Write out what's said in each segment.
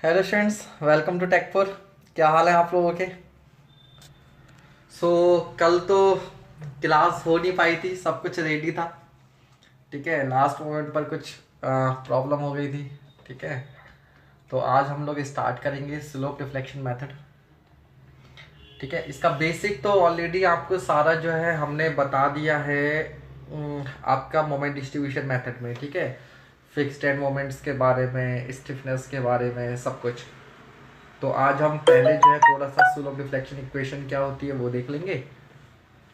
Hello students, welcome to Techpur. क्या हाल है आप लोगों के? कल तो क्लास हो नहीं पाई थी, सब कुछ रेडी था। ठीक है, लास्ट मोमेंट पर कुछ प्रॉब्लम हो गई थी। ठीक है, तो आज हम लोग स्टार्ट करेंगे स्लोप डिफ्लेक्शन मेथड। ठीक है, इसका बेसिक तो ऑलरेडी आपको सारा जो है हमने बता दिया है आपका मोमेंट डिस्ट्रीब्यूशन मेथड में। ठीक है, फिक्स्ड एंड मोमेंट्स के बारे में, स्टिफनेस के बारे में, सब कुछ। तो आज हम पहले जो है थोड़ा सा स्लोप डिफ्लेक्शन इक्वेशन क्या होती है वो देख लेंगे,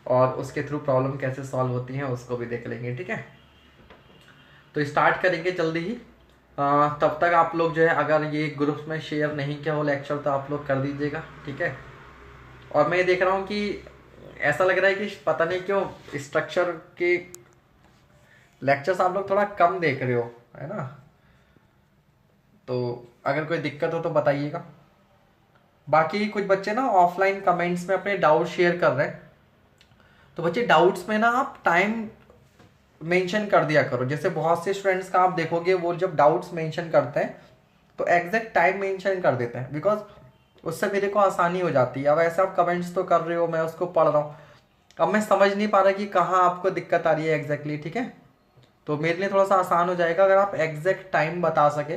और उसके थ्रू प्रॉब्लम कैसे सॉल्व होती है उसको भी देख लेंगे। ठीक है, तो स्टार्ट करेंगे जल्दी ही। तब तक आप लोग जो है अगर ये ग्रुप में शेयर नहीं किया हो लेक्चर तो आप लोग कर दीजिएगा। ठीक है, और मैं ये देख रहा हूँ कि ऐसा लग रहा है कि पता नहीं क्यों स्ट्रक्चर के लेक्चर्स आप लोग थोड़ा कम देख रहे हो, है ना? तो अगर कोई दिक्कत हो तो बताइएगा। बाकी कुछ बच्चे ना ऑफलाइन कमेंट्स में अपने डाउट शेयर कर रहे हैं, तो बच्चे डाउट्स में ना आप टाइम मेंशन कर दिया करो। जैसे बहुत से स्टूडेंट्स का आप देखोगे वो जब डाउट्स मेंशन करते हैं तो एग्जैक्ट टाइम मेंशन कर देते हैं, बिकॉज उससे मेरे को आसानी हो जाती है। अब ऐसे आप कमेंट्स तो कर रहे हो, मैं उसको पढ़ रहा हूँ, अब मैं समझ नहीं पा रहा कि कहाँ आपको दिक्कत आ रही है एग्जैक्टली। ठीक है, तो मेरे लिए थोड़ा सा आसान हो जाएगा अगर आप एग्जैक्ट टाइम बता सके,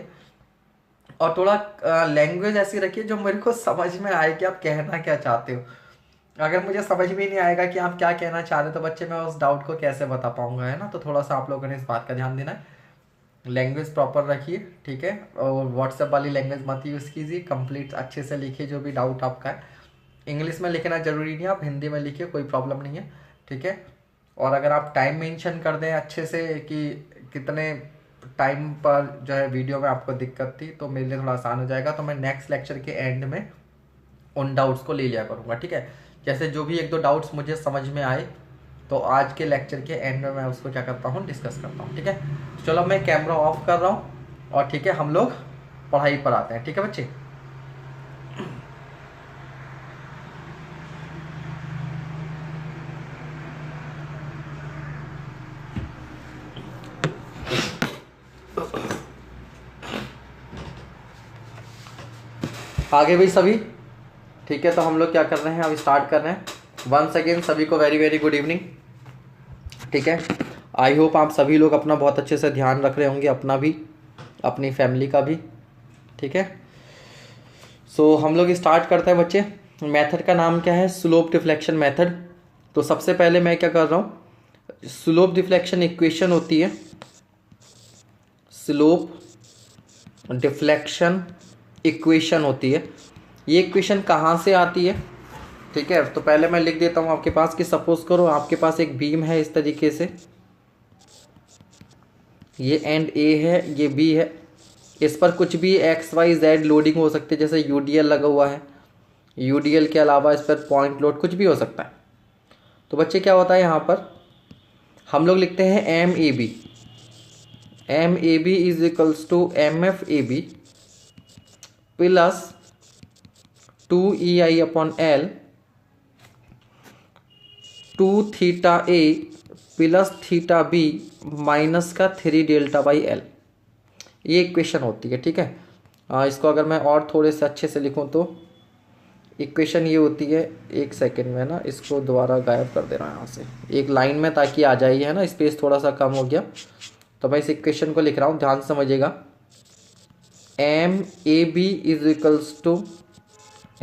और थोड़ा लैंग्वेज ऐसी रखिए जो मेरे को समझ में आए कि आप कहना क्या चाहते हो। अगर मुझे समझ में नहीं आएगा कि आप क्या कहना चाह रहे हो तो बच्चे मैं उस डाउट को कैसे बता पाऊंगा, है ना? तो थोड़ा सा आप लोगों ने इस बात का ध्यान देना है। लैंग्वेज प्रॉपर रखिए, ठीक है, और व्हाट्सएप वाली लैंग्वेज मत यूज़ कीजिए। कंप्लीट अच्छे से लिखिए जो भी डाउट आपका है। इंग्लिश में लिखना जरूरी नहीं है, आप हिंदी में लिखिए, कोई प्रॉब्लम नहीं है। ठीक है, और अगर आप टाइम मेंशन कर दें अच्छे से कि कितने टाइम पर जो है वीडियो में आपको दिक्कत थी, तो मेरे लिए थोड़ा आसान हो जाएगा। तो मैं नेक्स्ट लेक्चर के एंड में उन डाउट्स को ले लिया करूँगा। ठीक है, जैसे जो भी एक दो डाउट्स मुझे समझ में आए तो आज के लेक्चर के एंड में मैं उसको क्या करता हूँ, डिस्कस करता हूँ। ठीक है, चलो मैं कैमरा ऑफ कर रहा हूँ और ठीक है हम लोग पढ़ाई पर आते हैं। ठीक है बच्चे, आगे भी सभी ठीक है? तो हम लोग क्या कर रहे हैं, अब स्टार्ट कर रहे हैं। वंस अगेन सभी को वेरी वेरी गुड इवनिंग। ठीक है, आई होप आप सभी लोग अपना बहुत अच्छे से ध्यान रख रहे होंगे, अपना भी, अपनी फैमिली का भी। ठीक है, हम लोग स्टार्ट करते हैं बच्चे। मेथड का नाम क्या है? Slope deflection method. तो सबसे पहले मैं क्या कर रहा हूँ, स्लोप डिफ्लेक्शन इक्वेशन होती है, स्लोप डिफ्लेक्शन इक्वेशन होती है। ये इक्वेशन कहाँ से आती है? ठीक है, तो पहले मैं लिख देता हूँ आपके पास कि सपोज करो आपके पास एक बीम है इस तरीके से, ये एंड ए है, ये बी है, इस पर कुछ भी एक्स वाई जेड लोडिंग हो सकती है, जैसे यूडीएल लगा हुआ है, यूडीएल के अलावा इस पर पॉइंट लोड कुछ भी हो सकता है। तो बच्चे क्या होता है यहाँ पर हम लोग लिखते हैं M A B, M A B is equals to M F A B plus 2 EI upon L, 2 theta A plus theta B minus का 3 डेल्टा/L। ये इक्वेशन होती है। ठीक है, इसको अगर मैं और थोड़े से अच्छे से लिखूं तो इक्वेशन ये होती है, एक सेकेंड में ना इसको दोबारा गायब कर दे रहा हूँ यहाँ से एक लाइन में, ताकि आ जाइए, है ना? स्पेस थोड़ा सा कम हो गया, तो मैं इस इक्वेशन को लिख रहा हूँ, ध्यान से समझिएगा। M A B is equals to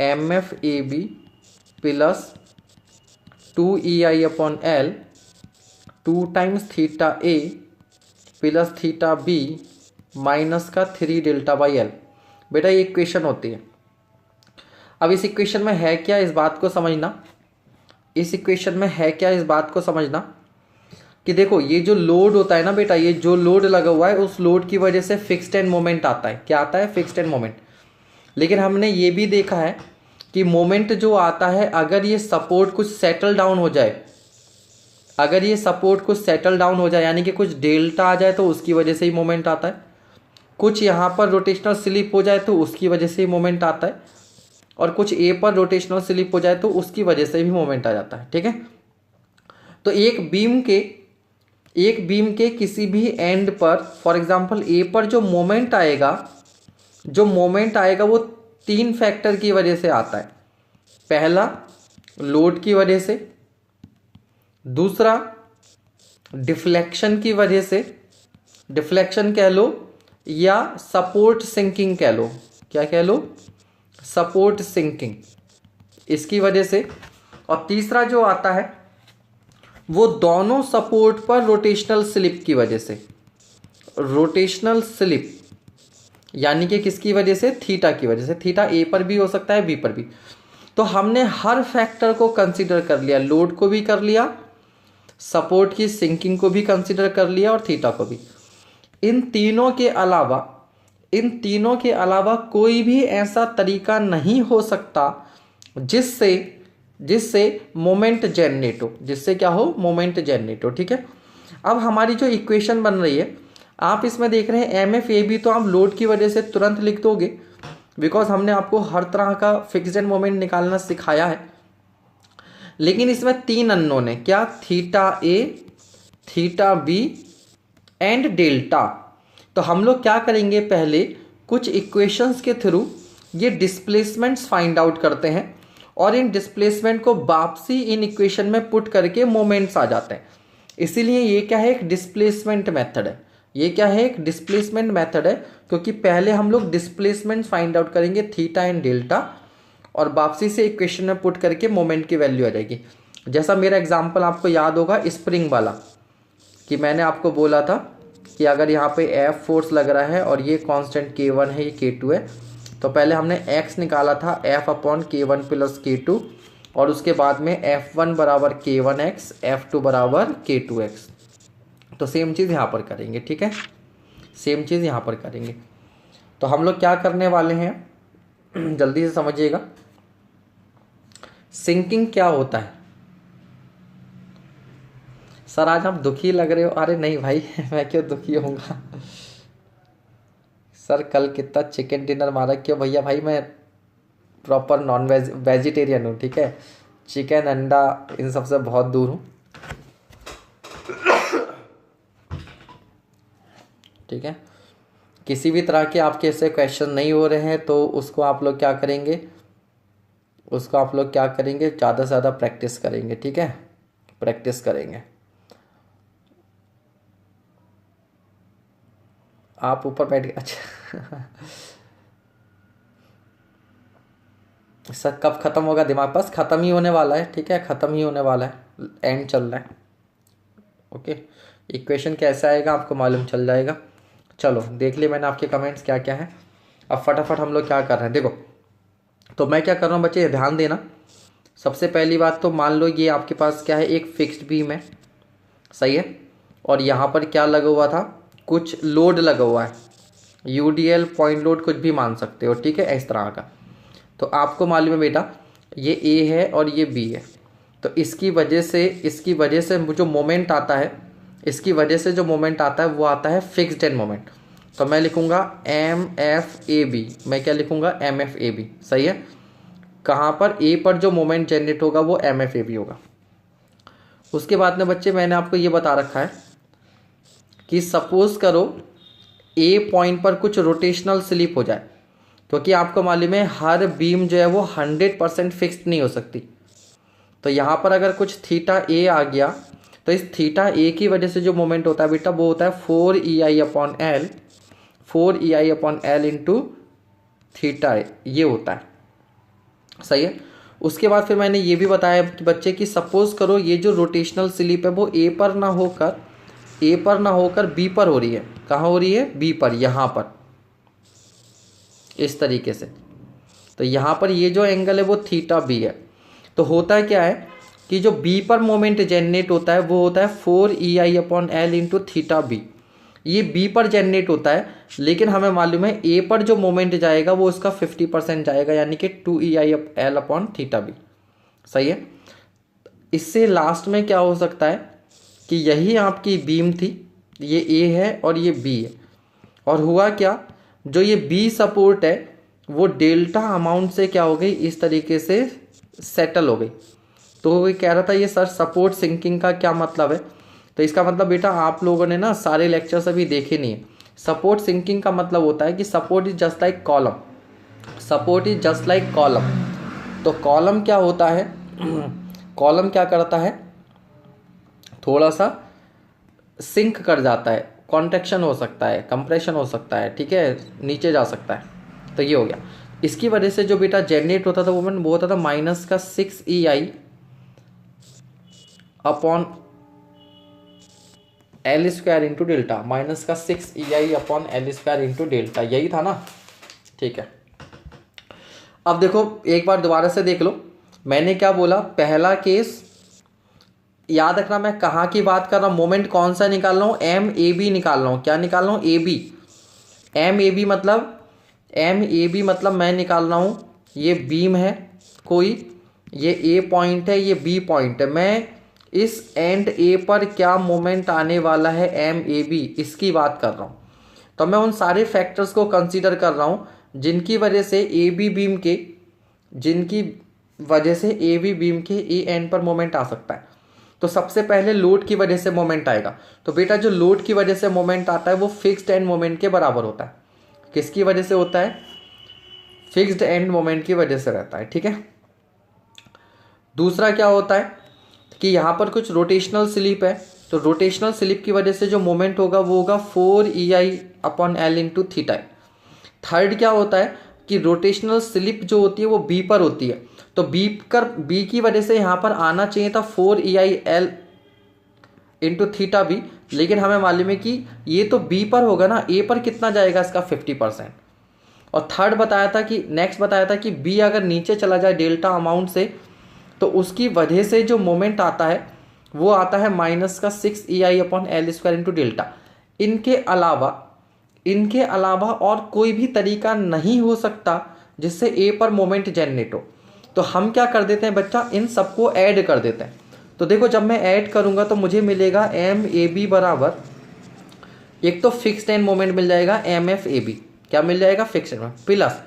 M F A B plus 2 EI upon L, 2 times theta A plus theta B minus का 3 डेल्टा/L। बेटा ये इक्वेशन होती है। अब इस इक्वेशन में है क्या, इस बात को समझना। इस इक्वेशन में है क्या, इस बात को समझना कि देखो ये जो लोड होता है ना बेटा, ये जो लोड लगा हुआ है उस लोड की वजह से फिक्स्ड एंड मोमेंट आता है। क्या आता है? Fixed end moment. लेकिन हमने ये भी देखा है कि मोमेंट जो आता है, अगर ये सपोर्ट कुछ सेटल डाउन हो जाए, अगर ये सपोर्ट कुछ सेटल डाउन हो जाए यानी कि कुछ डेल्टा आ जाए तो उसकी वजह से ही मोमेंट आता है। कुछ यहाँ पर रोटेशनल स्लिप हो जाए तो उसकी वजह से ही मोमेंट आता है, और कुछ ए पर रोटेशनल स्लिप हो जाए तो उसकी वजह से भी मोमेंट आ जाता है। ठीक है, तो एक बीम के किसी भी एंड पर, फॉर एग्जांपल ए पर जो मोमेंट आएगा जो मोमेंट आएगा वो 3 फैक्टर की वजह से आता है। पहला लोड की वजह से, दूसरा डिफ्लेक्शन की वजह से, डिफ्लेक्शन कह लो या सपोर्ट सिंकिंग कह लो, क्या कह लो, सपोर्ट सिंकिंग, इसकी वजह से, और तीसरा जो आता है वो दोनों सपोर्ट पर रोटेशनल स्लिप की वजह से। रोटेशनल स्लिप यानी कि किसकी वजह से, थीटा की वजह से। थीटा ए पर भी हो सकता है, बी पर भी। तो हमने हर फैक्टर को कंसीडर कर लिया, लोड को भी कर लिया, सपोर्ट की सिंकिंग को भी कंसीडर कर लिया और थीटा को भी। इन तीनों के अलावा कोई भी ऐसा तरीका नहीं हो सकता जिससे मोमेंट जनरेट हो, जिससे क्या हो, मोमेंट जनरेट हो। ठीक है, अब हमारी जो इक्वेशन बन रही है, आप इसमें देख रहे हैं MFAB, तो आप लोड की वजह से तुरंत लिख दोगे, बिकॉज हमने आपको हर तरह का फिक्स्ड मोमेंट निकालना सिखाया है। लेकिन इसमें 3 अननोन है, क्या, theta A, theta B and delta. तो हम लोग क्या करेंगे, पहले कुछ इक्वेशंस के थ्रू ये डिस्प्लेसमेंट्स फाइंड आउट करते हैं और इन डिस्प्लेसमेंट को वापसी इन इक्वेशन में पुट करके मोमेंट्स आ जाते हैं। इसीलिए ये क्या है, एक डिस्प्लेसमेंट मेथड है। ये क्या है, एक डिस्प्लेसमेंट मेथड है, क्योंकि पहले हम लोग डिस्प्लेसमेंट फाइंड आउट करेंगे थीटा एंड डेल्टा और वापसी से इक्वेशन में पुट करके मोमेंट की वैल्यू आ जाएगी। जैसा मेरा एग्जांपल आपको याद होगा स्प्रिंग वाला, कि मैंने आपको बोला था कि अगर यहाँ पे F फोर्स लग रहा है और ये कांस्टेंट K1 है, ये K2 है, तो पहले हमने X निकाला था F/K1 + K2 और उसके बाद में F1 बराबर K1x, F2 बराबर K2x। तो सेम चीज़ यहाँ पर करेंगे। ठीक है, सेम चीज़ यहाँ पर करेंगे। तो हम लोग क्या करने वाले हैं, जल्दी से समझिएगा। सिंकिंग क्या होता है? सर आज आप दुखी लग रहे हो। अरे नहीं भाई मैं क्यों दुखी होऊंगा। सर कल कितना चिकन डिनर मारा, क्यों भैया, भाई मैं प्रॉपर नॉन वेजिटेरियन हूँ। ठीक है, चिकन अंडा इन सब से बहुत दूर हूँ। ठीक है, किसी भी तरह के आपके ऐसे क्वेश्चन नहीं हो रहे हैं तो उसको आप लोग क्या करेंगे, ज़्यादा से ज़्यादा प्रैक्टिस करेंगे। ठीक है, प्रैक्टिस करेंगे। आप ऊपर बैठ गए, अच्छा सर कब ख़त्म होगा, दिमाग पास ख़त्म ही होने वाला है। ठीक है, ख़त्म ही होने वाला है, एंड चल रहा है। ओके, इक्वेशन कैसे आएगा आपको मालूम चल जाएगा। चलो देख लिए मैंने आपके कमेंट्स क्या क्या है। अब फटाफट हम लोग क्या कर रहे हैं, देखो। तो मैं क्या कर रहा हूँ बच्चे, ये ध्यान देना। सबसे पहली बात तो मान लो ये आपके पास क्या है, एक फिक्स्ड बीम है, सही है, और यहाँ पर क्या लगा हुआ था, कुछ लोड लगा हुआ है, UDL पॉइंट लोड कुछ भी मान सकते हो। ठीक है, इस तरह का। तो आपको मालूम है बेटा, ये A है और ये B है, तो इसकी वजह से जो मोमेंट आता है, वो आता है फिक्स्ड एंड मोमेंट। तो मैं लिखूँगा MFAB, मैं क्या लिखूँगा, MFAB, सही है। कहाँ पर, A पर जो मोमेंट जनरेट होगा वो MFAB होगा। उसके बाद में बच्चे मैंने आपको ये बता रखा है कि सपोज करो A पॉइंट पर कुछ रोटेशनल स्लिप हो जाए, क्योंकि आपको मालूम है हर बीम जो है वो 100% फिक्स्ड नहीं हो सकती। तो यहाँ पर अगर कुछ थीटा A आ गया, तो इस थीटा A की वजह से जो मोमेंट होता है बेटा, वो होता है 4EI/L इंटू थीटा, ये होता है, सही है। उसके बाद फिर मैंने ये भी बताया कि बच्चे की सपोज करो ये जो रोटेशनल स्लिप है वो A पर ना होकर B पर हो रही है। कहाँ हो रही है, B पर, यहाँ पर, इस तरीके से। तो यहाँ पर ये जो एंगल है वो थीटा B है। तो होता क्या है कि जो B पर मोमेंट जनरेट होता है वो होता है 4EI/L इंटू थीटा B। ये B पर जनरेट होता है, लेकिन हमें मालूम है A पर जो मोमेंट जाएगा वो उसका 50% जाएगा, यानी कि 2EI/L/θB, सही है। इससे लास्ट में क्या हो सकता है कि यही आपकी बीम थी, ये A है और ये B है, और हुआ क्या, जो ये B सपोर्ट है वो डेल्टा अमाउंट से क्या हो गई, इस तरीके से सेटल हो गई। तो वो कह रहा था ये सर सपोर्ट सिंकिंग का क्या मतलब है। तो इसका मतलब बेटा आप लोगों ने ना सारे लेक्चर्स अभी देखे नहीं है, सपोर्ट सिंकिंग का मतलब होता है कि support is just like column, support is just like column. तो कॉलम क्या होता है, कॉलम क्या करता है, थोड़ा सा सिंक कर जाता है, कॉन्ट्रैक्शन हो सकता है, कंप्रेशन हो सकता है, ठीक है, नीचे जा सकता है। तो ये हो गया। इसकी वजह से जो बेटा जनरेट होता था वो मैंने होता था -6EI upon L square into delta, -6EI upon L square into delta, यही था ना, ठीक है। अब देखो एक बार दोबारा से देख लो, मैंने क्या बोला, पहला केस याद रखना, मैं कहाँ की बात कर रहा हूँ, मोमेंट कौन सा निकाल रहा हूँ, MAB निकाल रहा हूँ। क्या निकाल रहा हूँ, AB। MAB मतलब मैं निकाल रहा हूँ, ये बीम है कोई, ये A पॉइंट है, ये B पॉइंट है, मैं इस एंड A पर क्या मोमेंट आने वाला है MAB, इसकी बात कर रहा हूँ। तो मैं उन सारे फैक्टर्स को कंसीडर कर रहा हूँ जिनकी वजह से AB बीम के A एंड पर मोमेंट आ सकता है। तो सबसे पहले लोड की वजह से मोमेंट आएगा। तो बेटा जो लोड की वजह से मोमेंट आता है वो फिक्स्ड एंड मोमेंट के बराबर होता है। किसकी वजह से होता है, फिक्स्ड एंड मोमेंट की वजह से रहता है, ठीक है। दूसरा क्या होता है कि यहाँ पर कुछ रोटेशनल स्लिप है, तो रोटेशनल स्लिप की वजह से जो मोमेंट होगा वो होगा 4EI upon L into theta. Third क्या होता है कि रोटेशनल स्लिप जो होती है वो बी पर होती है, तो बी की वजह से यहाँ पर आना चाहिए था 4EI L into theta B, लेकिन हमें मालूम है कि ये तो बी पर होगा ना, ए पर कितना जाएगा इसका 50%। और थर्ड बताया था कि नेक्स्ट बताया था कि बी अगर नीचे चला जाए डेल्टा अमाउंट से तो उसकी वजह से जो मोमेंट आता है वो आता है -6EI upon L square into delta. इनके अलावा और कोई भी तरीका नहीं हो सकता जिससे ए पर मोमेंट जनरेट हो। तो हम क्या कर देते हैं बच्चा, इन सबको ऐड कर देते हैं। तो देखो जब मैं ऐड करूंगा तो मुझे मिलेगा MAB बराबर, एक तो फिक्स्ड एंड मोमेंट मिल जाएगा MFAB, क्या मिल जाएगा, फिक्स्ड एंड, प्लस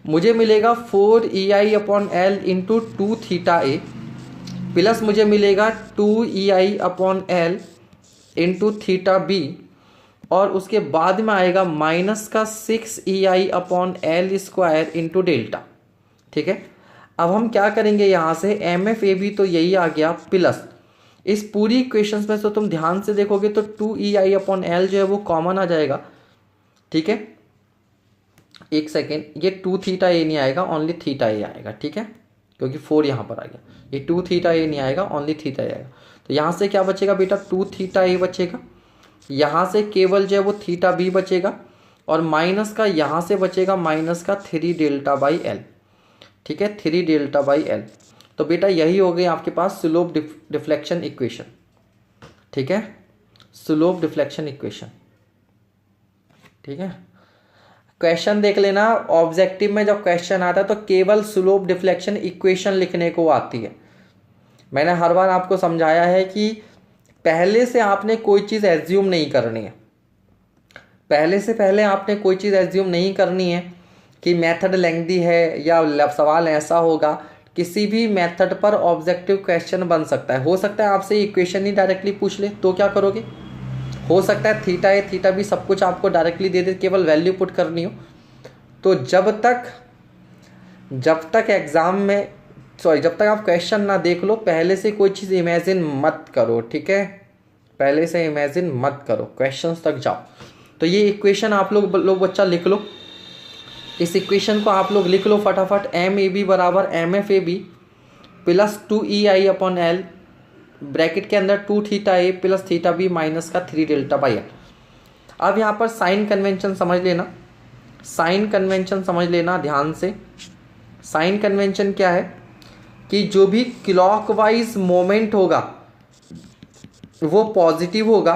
मुझे मिलेगा 4EI upon L into 2 theta A, plus मुझे मिलेगा 2EI upon L into theta B, और उसके बाद में आएगा -6EI upon L square into delta, ठीक है। अब हम क्या करेंगे यहाँ से, MFAB तो यही आ गया, प्लस इस पूरी इक्वेशन में से तुम ध्यान से देखोगे तो 2EI अपॉन L जो है वो कॉमन आ जाएगा, ठीक है। एक सेकेंड, ये 2 थीटा ए नहीं आएगा, ओनली थीटा ए आएगा, ठीक है, क्योंकि 4 यहाँ पर आ गया। ये 2 थीटा ए नहीं आएगा, ओनली थीटा ए आएगा। तो यहाँ से क्या बचेगा बेटा, 2 थीटा ए बचेगा, यहाँ से केवल जो है वो थीटा बी बचेगा, और माइनस का यहाँ से बचेगा -3 डेल्टा बाई एल, ठीक है, 3 डेल्टा बाई एल। तो बेटा यही हो गई आपके पास स्लोप डिफ्लेक्शन इक्वेशन, ठीक है, स्लोप डिफ्लेक्शन इक्वेशन, ठीक है। क्वेश्चन देख लेना, ऑब्जेक्टिव में जब क्वेश्चन आता है तो केवल स्लोप डिफ्लेक्शन इक्वेशन लिखने को आती है। मैंने हर बार आपको समझाया है कि पहले से आपने कोई चीज़ एज्यूम नहीं करनी है, पहले आपने कोई चीज़ एज्यूम नहीं करनी है कि मेथड लेंथी है या सवाल ऐसा होगा। किसी भी मेथड पर ऑब्जेक्टिव क्वेश्चन बन सकता है, हो सकता है आपसे इक्वेशन ही डायरेक्टली पूछ ले, तो क्या करोगे, हो सकता है थीटा ए थीटा बी सब कुछ आपको डायरेक्टली दे दे, केवल वैल्यू पुट करनी हो। तो जब तक एग्जाम में जब तक आप क्वेश्चन ना देख लो पहले से कोई चीज़ इमेजिन मत करो, ठीक है, पहले से इमेजिन मत करो, क्वेश्चंस तक जाओ। तो ये इक्वेशन आप लोग बच्चा लिख लो, इस इक्वेशन को आप लोग लिख लो फटाफट, MAB बराबर MFAB plus 2EI upon L, bracket के अंदर 2 theta A plus theta B minus का 3 डेल्टा बाई एल। अब यहाँ पर साइन कन्वेंशन समझ लेना, साइन कन्वेंशन समझ लेना ध्यान से। साइन कन्वेंशन क्या है कि जो भी क्लॉकवाइज मोमेंट होगा वो पॉजिटिव होगा,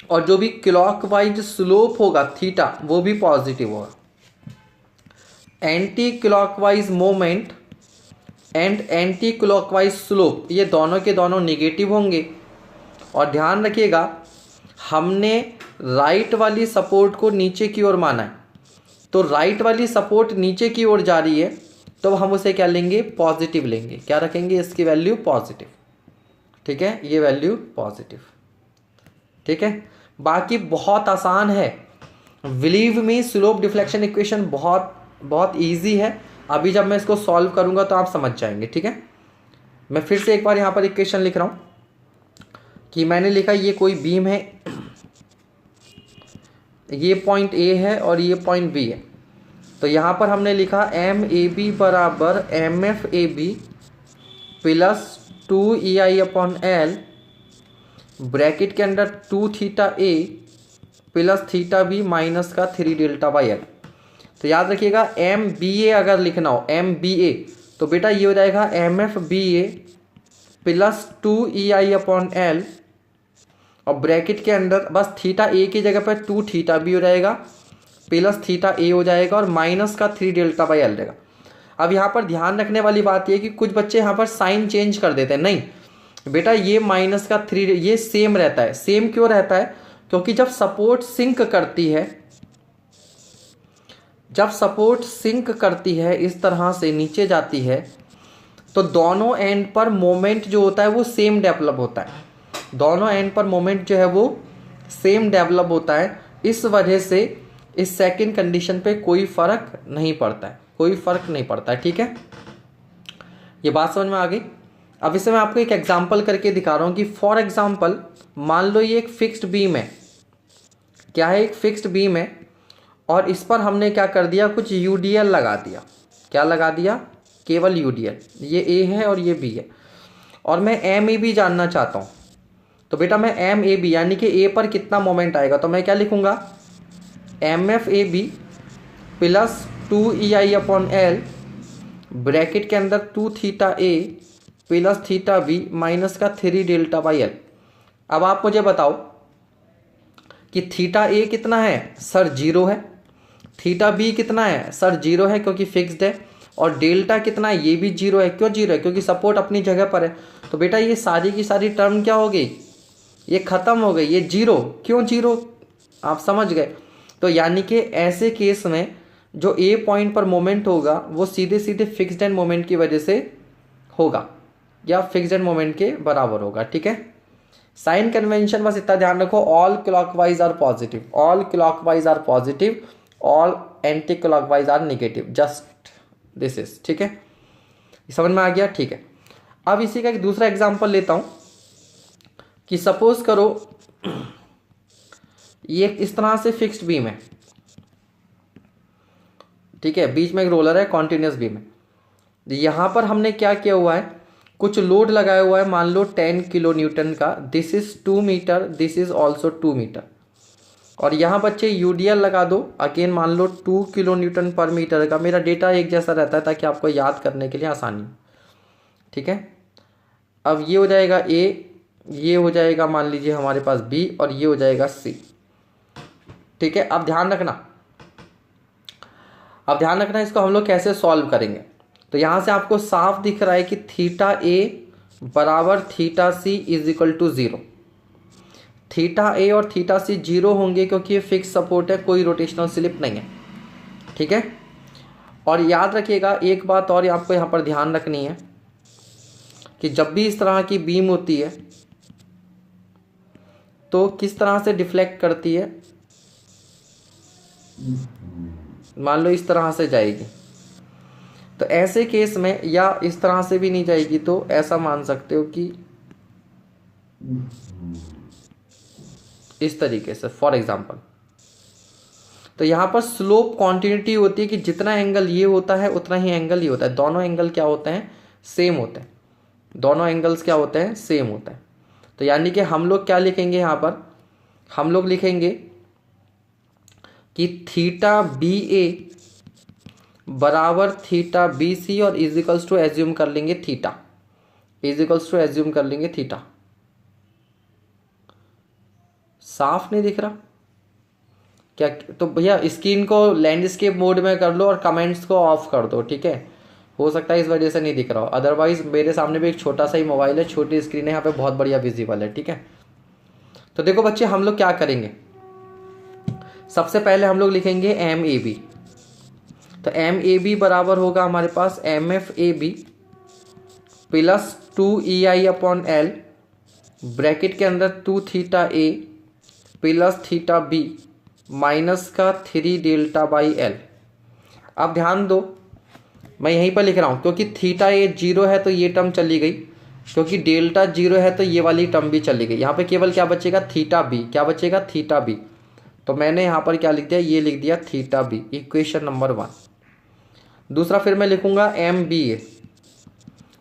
और जो भी क्लॉकवाइज स्लोप होगा थीटा वो भी पॉजिटिव होगा। Anti clockwise moment and anti clockwise slope ये दोनों के दोनों नेगेटिव होंगे। और ध्यान रखिएगा हमने राइट वाली सपोर्ट को नीचे की ओर माना है, तो राइट वाली सपोर्ट नीचे की ओर जा रही है तो हम उसे क्या लेंगे, पॉजिटिव लेंगे, क्या रखेंगे, इसकी वैल्यू पॉजिटिव, ठीक है, ये वैल्यू पॉजिटिव, ठीक है। बाकी बहुत आसान है, believe me. Slope deflection equation बहुत बहुत ईजी है। अभी जब मैं इसको सॉल्व करूंगा तो आप समझ जाएंगे, ठीक है। मैं फिर से एक बार यहाँ पर इक्वेशन लिख रहा हूँ कि मैंने लिखा ये कोई बीम है, ये पॉइंट ए है और ये पॉइंट बी है। तो यहाँ पर हमने लिखा एम ए बी बराबर M F A B plus 2EI/L bracket के अंदर 2θA प्लस θB माइनस का 3 डेल्टा/L। तो याद रखिएगा MBA अगर लिखना हो MBA तो बेटा ये हो जाएगा MFBA प्लस 2EI/L और ब्रैकेट के अंदर बस θA की जगह पर 2θB हो जाएगा प्लस θA हो जाएगा और माइनस का 3 डेल्टा/L रहेगा। अब यहाँ पर ध्यान रखने वाली बात यह कि कुछ बच्चे यहाँ पर साइन चेंज कर देते हैं। नहीं बेटा, ये माइनस का 3 ये सेम रहता है। सेम क्यों रहता है? क्योंकि जब सपोर्ट सिंक करती है इस तरह से नीचे जाती है तो दोनों एंड पर मोमेंट जो होता है वो सेम डेवलप होता है। दोनों एंड पर मोमेंट जो है वो सेम डेवलप होता है। इस वजह से इस सेकंड कंडीशन पे कोई फर्क नहीं पड़ता है, ठीक है। ये बात समझ में आ गई। अब इसे मैं आपको एक एग्जांपल करके दिखा रहा हूं कि फॉर एग्जांपल मान लो ये एक फिक्स्ड बीम है। क्या है? एक फिक्स्ड बीम है और इस पर हमने क्या कर दिया, कुछ यूडीएल लगा दिया। क्या लगा दिया? केवल यूडीएल। ये ए है और ये बी है और मैं एम ए बी जानना चाहता हूं। तो बेटा मैं एम ए बी यानी कि ए पर कितना मोमेंट आएगा, तो मैं क्या लिखूंगा, M F A B plus 2EI/L bracket के अंदर 2θA प्लस θB माइनस का 3 डेल्टा/L। अब आप मुझे बताओ कि θA कितना है? सर 0 है। θB कितना है? सर 0 है क्योंकि फिक्स्ड है। और डेल्टा कितना है? ये भी 0 है। क्यों 0 है? क्योंकि सपोर्ट अपनी जगह पर है। तो बेटा ये सारी की सारी टर्म क्या हो गई? ये खत्म हो गई, ये 0। क्यों 0? आप समझ गए। तो यानी कि ऐसे केस में जो ए पॉइंट पर मोमेंट होगा वो सीधे सीधे फिक्स्ड एंड मोमेंट की वजह से होगा या फिक्स्ड एंड मोमेंट के बराबर होगा, ठीक है। साइन कन्वेंशन बस इतना ध्यान रखो, all clockwise are positive, all clockwise are positive, all anticlockwise are negative, just this is, ठीक है। समझ में आ गया? ठीक है। अब इसी का एक दूसरा एग्जांपल लेता हूं कि सपोज करो ये इस तरह से फिक्स्ड बीम है, ठीक है, बीच में एक रोलर है, कॉन्टिन्यूस बीम है। यहां पर हमने क्या किया हुआ है, कुछ लोड लगाया हुआ है, मान लो 10 किलो न्यूटन का। This is 2 metre, this is also 2 metre. और यहाँ बच्चे यूडीएल लगा दो, अगेन मान लो 2 किलो न्यूटन पर मीटर का। मेरा डेटा एक जैसा रहता है ताकि आपको याद करने के लिए आसानी, ठीक है। अब ये हो जाएगा ए, ये हो जाएगा मान लीजिए हमारे पास बी और ये हो जाएगा सी, ठीक है। अब ध्यान रखना इसको हम लोग कैसे सॉल्व करेंगे। तो यहां से आपको साफ दिख रहा है कि θA बराबर θC is equal to 0। θA और θC 0 होंगे क्योंकि ये फिक्स सपोर्ट है, कोई रोटेशनल स्लिप नहीं है, ठीक है। और याद रखिएगा एक बात और आपको यहां पर ध्यान रखनी है कि जब भी इस तरह की बीम होती है तो किस तरह से डिफ्लेक्ट करती है। मान लो इस तरह से जाएगी तो ऐसे केस में, या इस तरह से भी नहीं जाएगी तो ऐसा मान सकते हो कि इस तरीके से, फॉर एग्जांपल। तो यहां पर स्लोप कॉन्टिन्यूटी होती है कि जितना एंगल ये होता है उतना ही एंगल ये होता है। दोनों एंगल क्या होते हैं? सेम होते हैं। दोनों एंगल्स क्या होते हैं? सेम होते हैं। तो यानी कि हम लोग क्या लिखेंगे यहां पर, हम लोग लिखेंगे कि θBA बराबर θBC और इजिकल्स टू एज्यूम कर लेंगे थीटा, साफ नहीं दिख रहा क्या? तो भैया स्क्रीन को लैंडस्केप मोड में कर लो और कमेंट्स को ऑफ कर दो, ठीक है। हो सकता है इस वजह से नहीं दिख रहा हो, अदरवाइज मेरे सामने भी एक छोटा सा ही मोबाइल है, छोटी स्क्रीन है, यहाँ पे बहुत बढ़िया विजिबल है, ठीक है। तो देखो बच्चे हम लोग क्या करेंगे, सबसे पहले हम लोग लिखेंगे MAB। तो MAB बराबर होगा हमारे पास MFAB प्लस 2EI/L ब्रैकेट के अंदर 2θA plus theta B minus का 3 डेल्टा बाई एल। अब ध्यान दो, मैं यहीं पर लिख रहा हूँ क्योंकि थीटा ये 0 है तो ये टर्म चली गई, क्योंकि डेल्टा 0 है तो ये वाली टर्म भी चली गई। यहाँ पे केवल क्या बचेगा, थीटा बी। क्या बचेगा, थीटा बी। तो मैंने यहाँ पर क्या लिख दिया, ये लिख दिया थीटा बी, इक्वेशन नंबर 1। दूसरा फिर मैं लिखूंगा एम बी ए।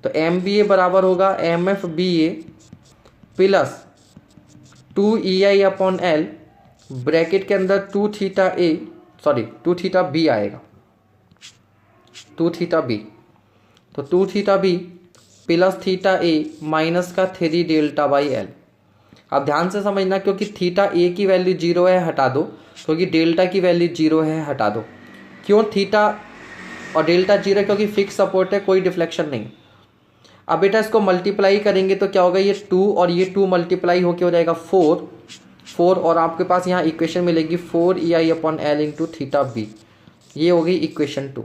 तो एम बी ए बराबर होगा M F B A plus 2 E I upon L, bracket के अंदर 2 थीटा बी आएगा, 2 थीटा बी। तो 2 theta B plus theta A minus का 3 डेल्टा बाई एल। अब ध्यान से समझना, क्योंकि थीटा ए की वैल्यू 0 है हटा दो, क्योंकि डेल्टा की वैल्यू 0 है हटा दो। क्यों थीटा और डेल्टा 0 है, क्योंकि फिक्स सपोर्ट है, कोई डिफ्लेक्शन नहीं। अब बेटा इसको मल्टीप्लाई करेंगे तो क्या होगा, ये 2 और ये 2 मल्टीप्लाई होके हो जाएगा 4 और आपके पास यहाँ इक्वेशन मिलेगी 4 E I upon L into theta B. ये हो गई इक्वेशन 2।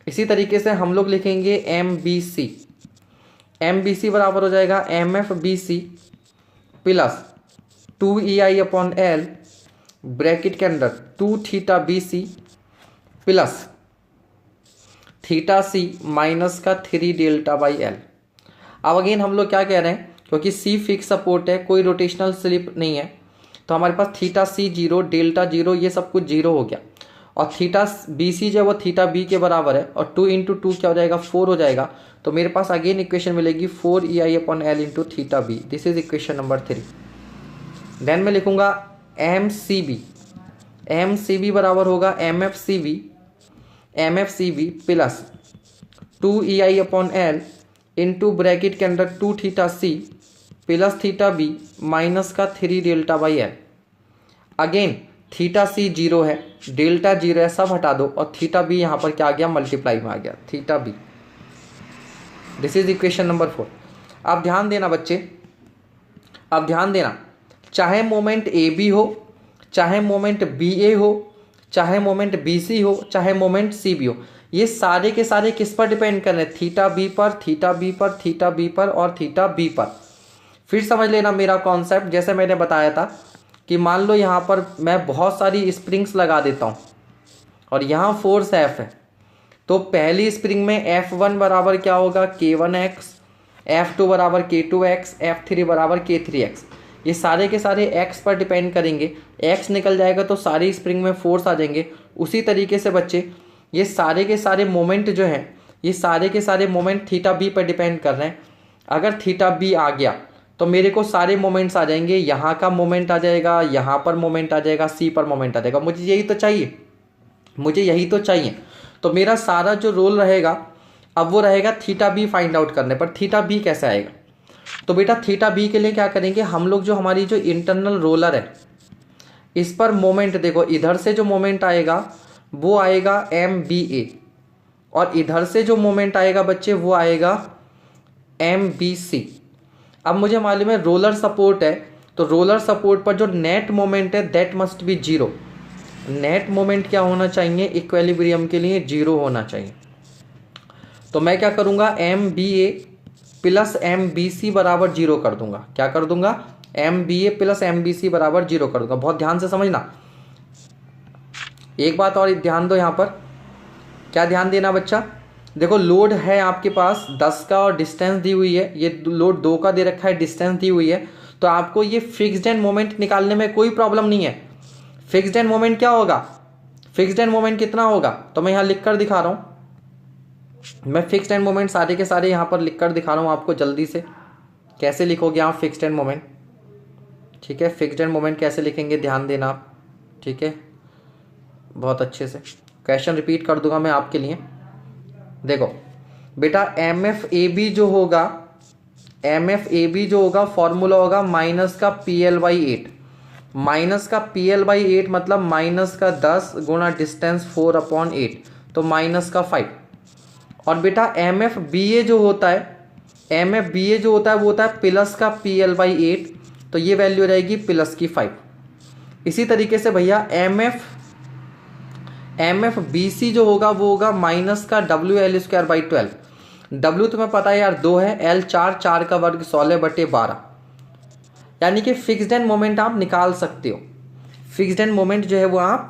इसी तरीके से हम लोग लिखेंगे M B C. M B C बराबर हो जाएगा M F B C plus 2 E I upon L, bracket के अंदर 2 theta B C plus theta C minus का 3 डेल्टा बाई एल। अब अगेन हम लोग क्या कह रहे हैं, क्योंकि सी फिक्स सपोर्ट है, कोई रोटेशनल स्लिप नहीं है, तो हमारे पास थीटा सी 0, डेल्टा 0, ये सब कुछ 0 हो गया। और थीटा बी सी जो है वो थीटा बी के बराबर है, और 2 इंटू 2 क्या हो जाएगा, 4 हो जाएगा। तो मेरे पास अगेन इक्वेशन मिलेगी 4 E I upon L into theta B. This is equation number 3। Then मैं लिखूंगा M C B. M C B बराबर होगा M F C B plus 2 E I upon L into bracket के अंदर 2 theta C plus theta B minus का 3 delta by L. Again theta C 0 है, delta 0 है, सब हटा दो, और थीटा बी यहाँ पर क्या आ गया, मल्टीप्लाई में आ गया, theta B. This is equation number 4। अब ध्यान देना बच्चे, अब ध्यान देना, चाहे मोमेंट ए बी हो, चाहे मोमेंट बी ए हो, चाहे मोमेंट बी सी हो, चाहे मोमेंट सी बी हो, ये सारे के सारे किस पर डिपेंड कर रहे हैं, थीटा बी पर, थीटा बी पर, थीटा बी पर और थीटा बी पर। फिर समझ लेना मेरा कॉन्सेप्ट, जैसे मैंने बताया था कि मान लो यहाँ पर मैं बहुत सारी स्प्रिंग्स लगा देता हूँ और यहाँ फोर्स F है, तो पहली स्प्रिंग में F1 बराबर क्या होगा, K1x, F2 बराबर K2x, F3 बराबर K3x। ये सारे के सारे x पर डिपेंड करेंगे, x निकल जाएगा तो सारी स्प्रिंग में फोर्स आ जाएंगे। उसी तरीके से बच्चे ये सारे के सारे मोमेंट जो हैं, ये सारे के सारे मोमेंट थीटा बी पर डिपेंड कर रहे हैं। अगर थीटा बी आ गया तो मेरे को सारे मोमेंट्स आ जाएंगे, यहाँ का मोमेंट आ जाएगा, यहाँ पर मोमेंट आ जाएगा, सी पर मोमेंट आ जाएगा। मुझे यही तो चाहिए, मुझे यही तो चाहिए। तो मेरा सारा जो रोल रहेगा अब वो रहेगा थीटा बी फाइंड आउट करने पर। थीटा बी कैसे आएगा, तो बेटा थीटा बी के लिए क्या करेंगे हम लोग, जो हमारी जो इंटरनल रोलर है इस पर मोमेंट देखो, इधर से जो मोमेंट आएगा वो आएगा एम बी ए, और इधर से जो मोमेंट आएगा बच्चे वो आएगा एम बी सी। अब मुझे मालूम है रोलर सपोर्ट है, तो रोलर सपोर्ट पर जो नेट मोमेंट है that must be 0। Net moment क्या होना चाहिए, इक्विलिब्रियम के लिए 0 होना चाहिए। तो मैं क्या करूंगा, M B A plus M B C बराबर 0 कर दूंगा। क्या कर दूंगा, M B A plus M B C बराबर 0 कर दूंगा। बहुत ध्यान से समझना, एक बात और ध्यान दो यहाँ पर। क्या ध्यान देना बच्चा, देखो लोड है आपके पास 10 का और डिस्टेंस दी हुई है, ये लोड 2 का दे रखा है, डिस्टेंस दी हुई है, तो आपको ये फिक्स्ड एंड मोमेंट निकालने में कोई प्रॉब्लम नहीं है। फिक्स्ड एंड मोमेंट क्या होगा, फिक्स्ड एंड मोमेंट कितना होगा, तो मैं यहाँ लिख कर दिखा रहा हूँ। मैं फिक्स्ड एंड मोमेंट सारे के सारे यहाँ पर लिख कर दिखा रहा हूँ आपको जल्दी से। कैसे लिखोगे आप फिक्स्ड एंड मोमेंट, ठीक है, फिक्स्ड एंड मोमेंट कैसे लिखेंगे ध्यान देना आप, ठीक है, बहुत अच्छे से। क्वेश्चन रिपीट कर दूंगा मैं आपके लिए। देखो बेटा एम एफ ए बी जो होगा, एम एफ ए बी जो होगा फॉर्मूला होगा माइनस का पी एल बाई 8। माइनस का पी एल बाई 8 मतलब माइनस का 10 गुणा डिस्टेंस 4/8, तो माइनस का 5। और बेटा एम एफ बी ए जो होता है, एम एफ बी ए जो होता है वो होता है प्लस का पी एल बाई 8, तो ये वैल्यू रहेगी प्लस की 5। इसी तरीके से भैया एम एफ बी सी जो होगा वो होगा माइनस का W L square by 12। W तुम्हें पता है यार 2 है, एल 4, 4 का वर्ग 16/12। यानी कि फिक्स्ड एंड मोमेंट आप निकाल सकते हो, फिक्स्ड एंड मोमेंट जो है वो आप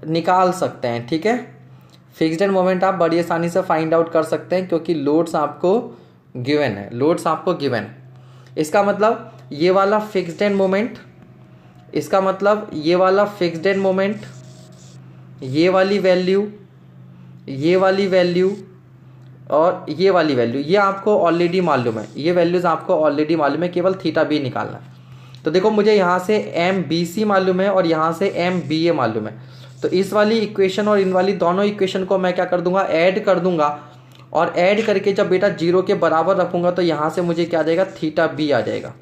निकाल सकते हैं, ठीक है। फिक्स्ड एंड मोमेंट आप बड़ी आसानी से फाइंड आउट कर सकते हैं क्योंकि लोड्स आपको गिवन है, लोड्स आपको गिवन है। इसका मतलब ये वाला फिक्स्ड एंड मोमेंट, इसका मतलब ये वाला फिक्स्ड एंड मोमेंट, ये वाली वैल्यू, ये वाली वैल्यू और ये वाली वैल्यू, ये आपको ऑलरेडी मालूम है, ये वैल्यूज़ आपको ऑलरेडी मालूम है, केवल थीटा बी निकालना है। तो देखो मुझे यहाँ से एम बी सी मालूम है और यहाँ से एम बी ए मालूम है, तो इस वाली इक्वेशन और इन वाली दोनों इक्वेशन को मैं क्या कर दूंगा, ऐड कर दूंगा, और ऐड करके जब बेटा 0 के बराबर रखूंगा तो यहाँ से मुझे क्या आ जाएगा, थीटा बी आ जाएगा।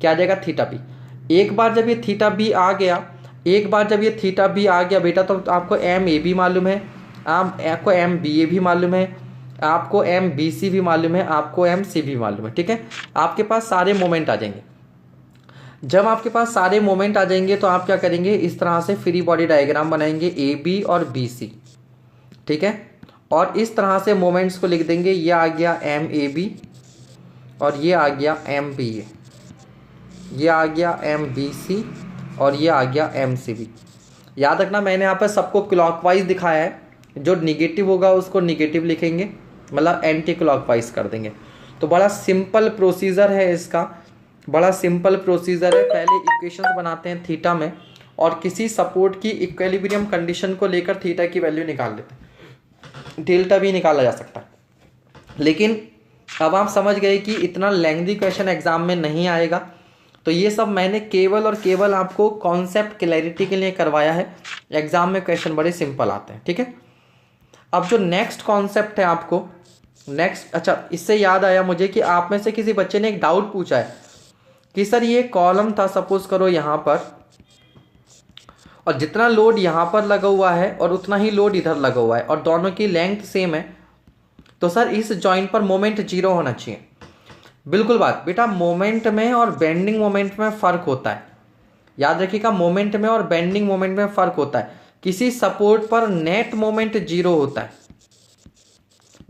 क्या आ जाएगा, थीटा बी। एक बार जब ये थीटा बी आ गया, एक बार जब ये थीटा बी आ गया बेटा, तो आपको एम ए भी मालूम है, आपको एम बी ए भी मालूम है, आपको एम बी सी भी मालूम है, आपको एम सी भी मालूम है, ठीक है। आपके पास सारे मोमेंट आ जाएंगे। जब आपके पास सारे मोमेंट आ जाएंगे तो आप क्या करेंगे, इस तरह से फ्री बॉडी डायग्राम बनाएंगे ए बी और बी सी, ठीक है। और इस तरह से मोमेंट्स को लिख देंगे, ये आ गया एम ए बी और ये आ गया एम बी ए, ये आ गया एम बी सी और ये आ गया एम सी बी। याद रखना मैंने यहाँ पर सबको क्लॉकवाइज दिखाया है, जो निगेटिव होगा उसको निगेटिव लिखेंगे, मतलब एंटी क्लॉकवाइज कर देंगे। तो बड़ा सिंपल प्रोसीजर है इसका, बड़ा सिंपल प्रोसीजर है। पहले इक्वेशंस बनाते हैं थीटा में और किसी सपोर्ट की इक्विलिब्रियम कंडीशन को लेकर थीटा की वैल्यू निकाल लेते हैं, डेल्टा भी निकाला जा सकता है। लेकिन अब आप समझ गए कि इतना लेंथी क्वेश्चन एग्जाम में नहीं आएगा, तो ये सब मैंने केवल और केवल आपको कॉन्सेप्ट क्लैरिटी के लिए करवाया है। एग्जाम में क्वेश्चन बड़े सिंपल आते हैं, ठीक है। अब जो नेक्स्ट कॉन्सेप्ट है आपको नेक्स्ट, अच्छा इससे याद आया मुझे कि आप में से किसी बच्चे ने एक डाउट पूछा है कि सर ये कॉलम था, सपोज करो यहाँ पर, और जितना लोड यहाँ पर लगा हुआ है और उतना ही लोड इधर लगा हुआ है और दोनों की लेंथ सेम है, तो सर इस जॉइंट पर मोमेंट 0 होना चाहिए। बिल्कुल बात बेटा, मोमेंट में और बेंडिंग मोमेंट में फ़र्क होता है, याद रखिएगा, मोमेंट में और बेंडिंग मोमेंट में फ़र्क होता है। किसी सपोर्ट पर नेट मोमेंट 0 होता है।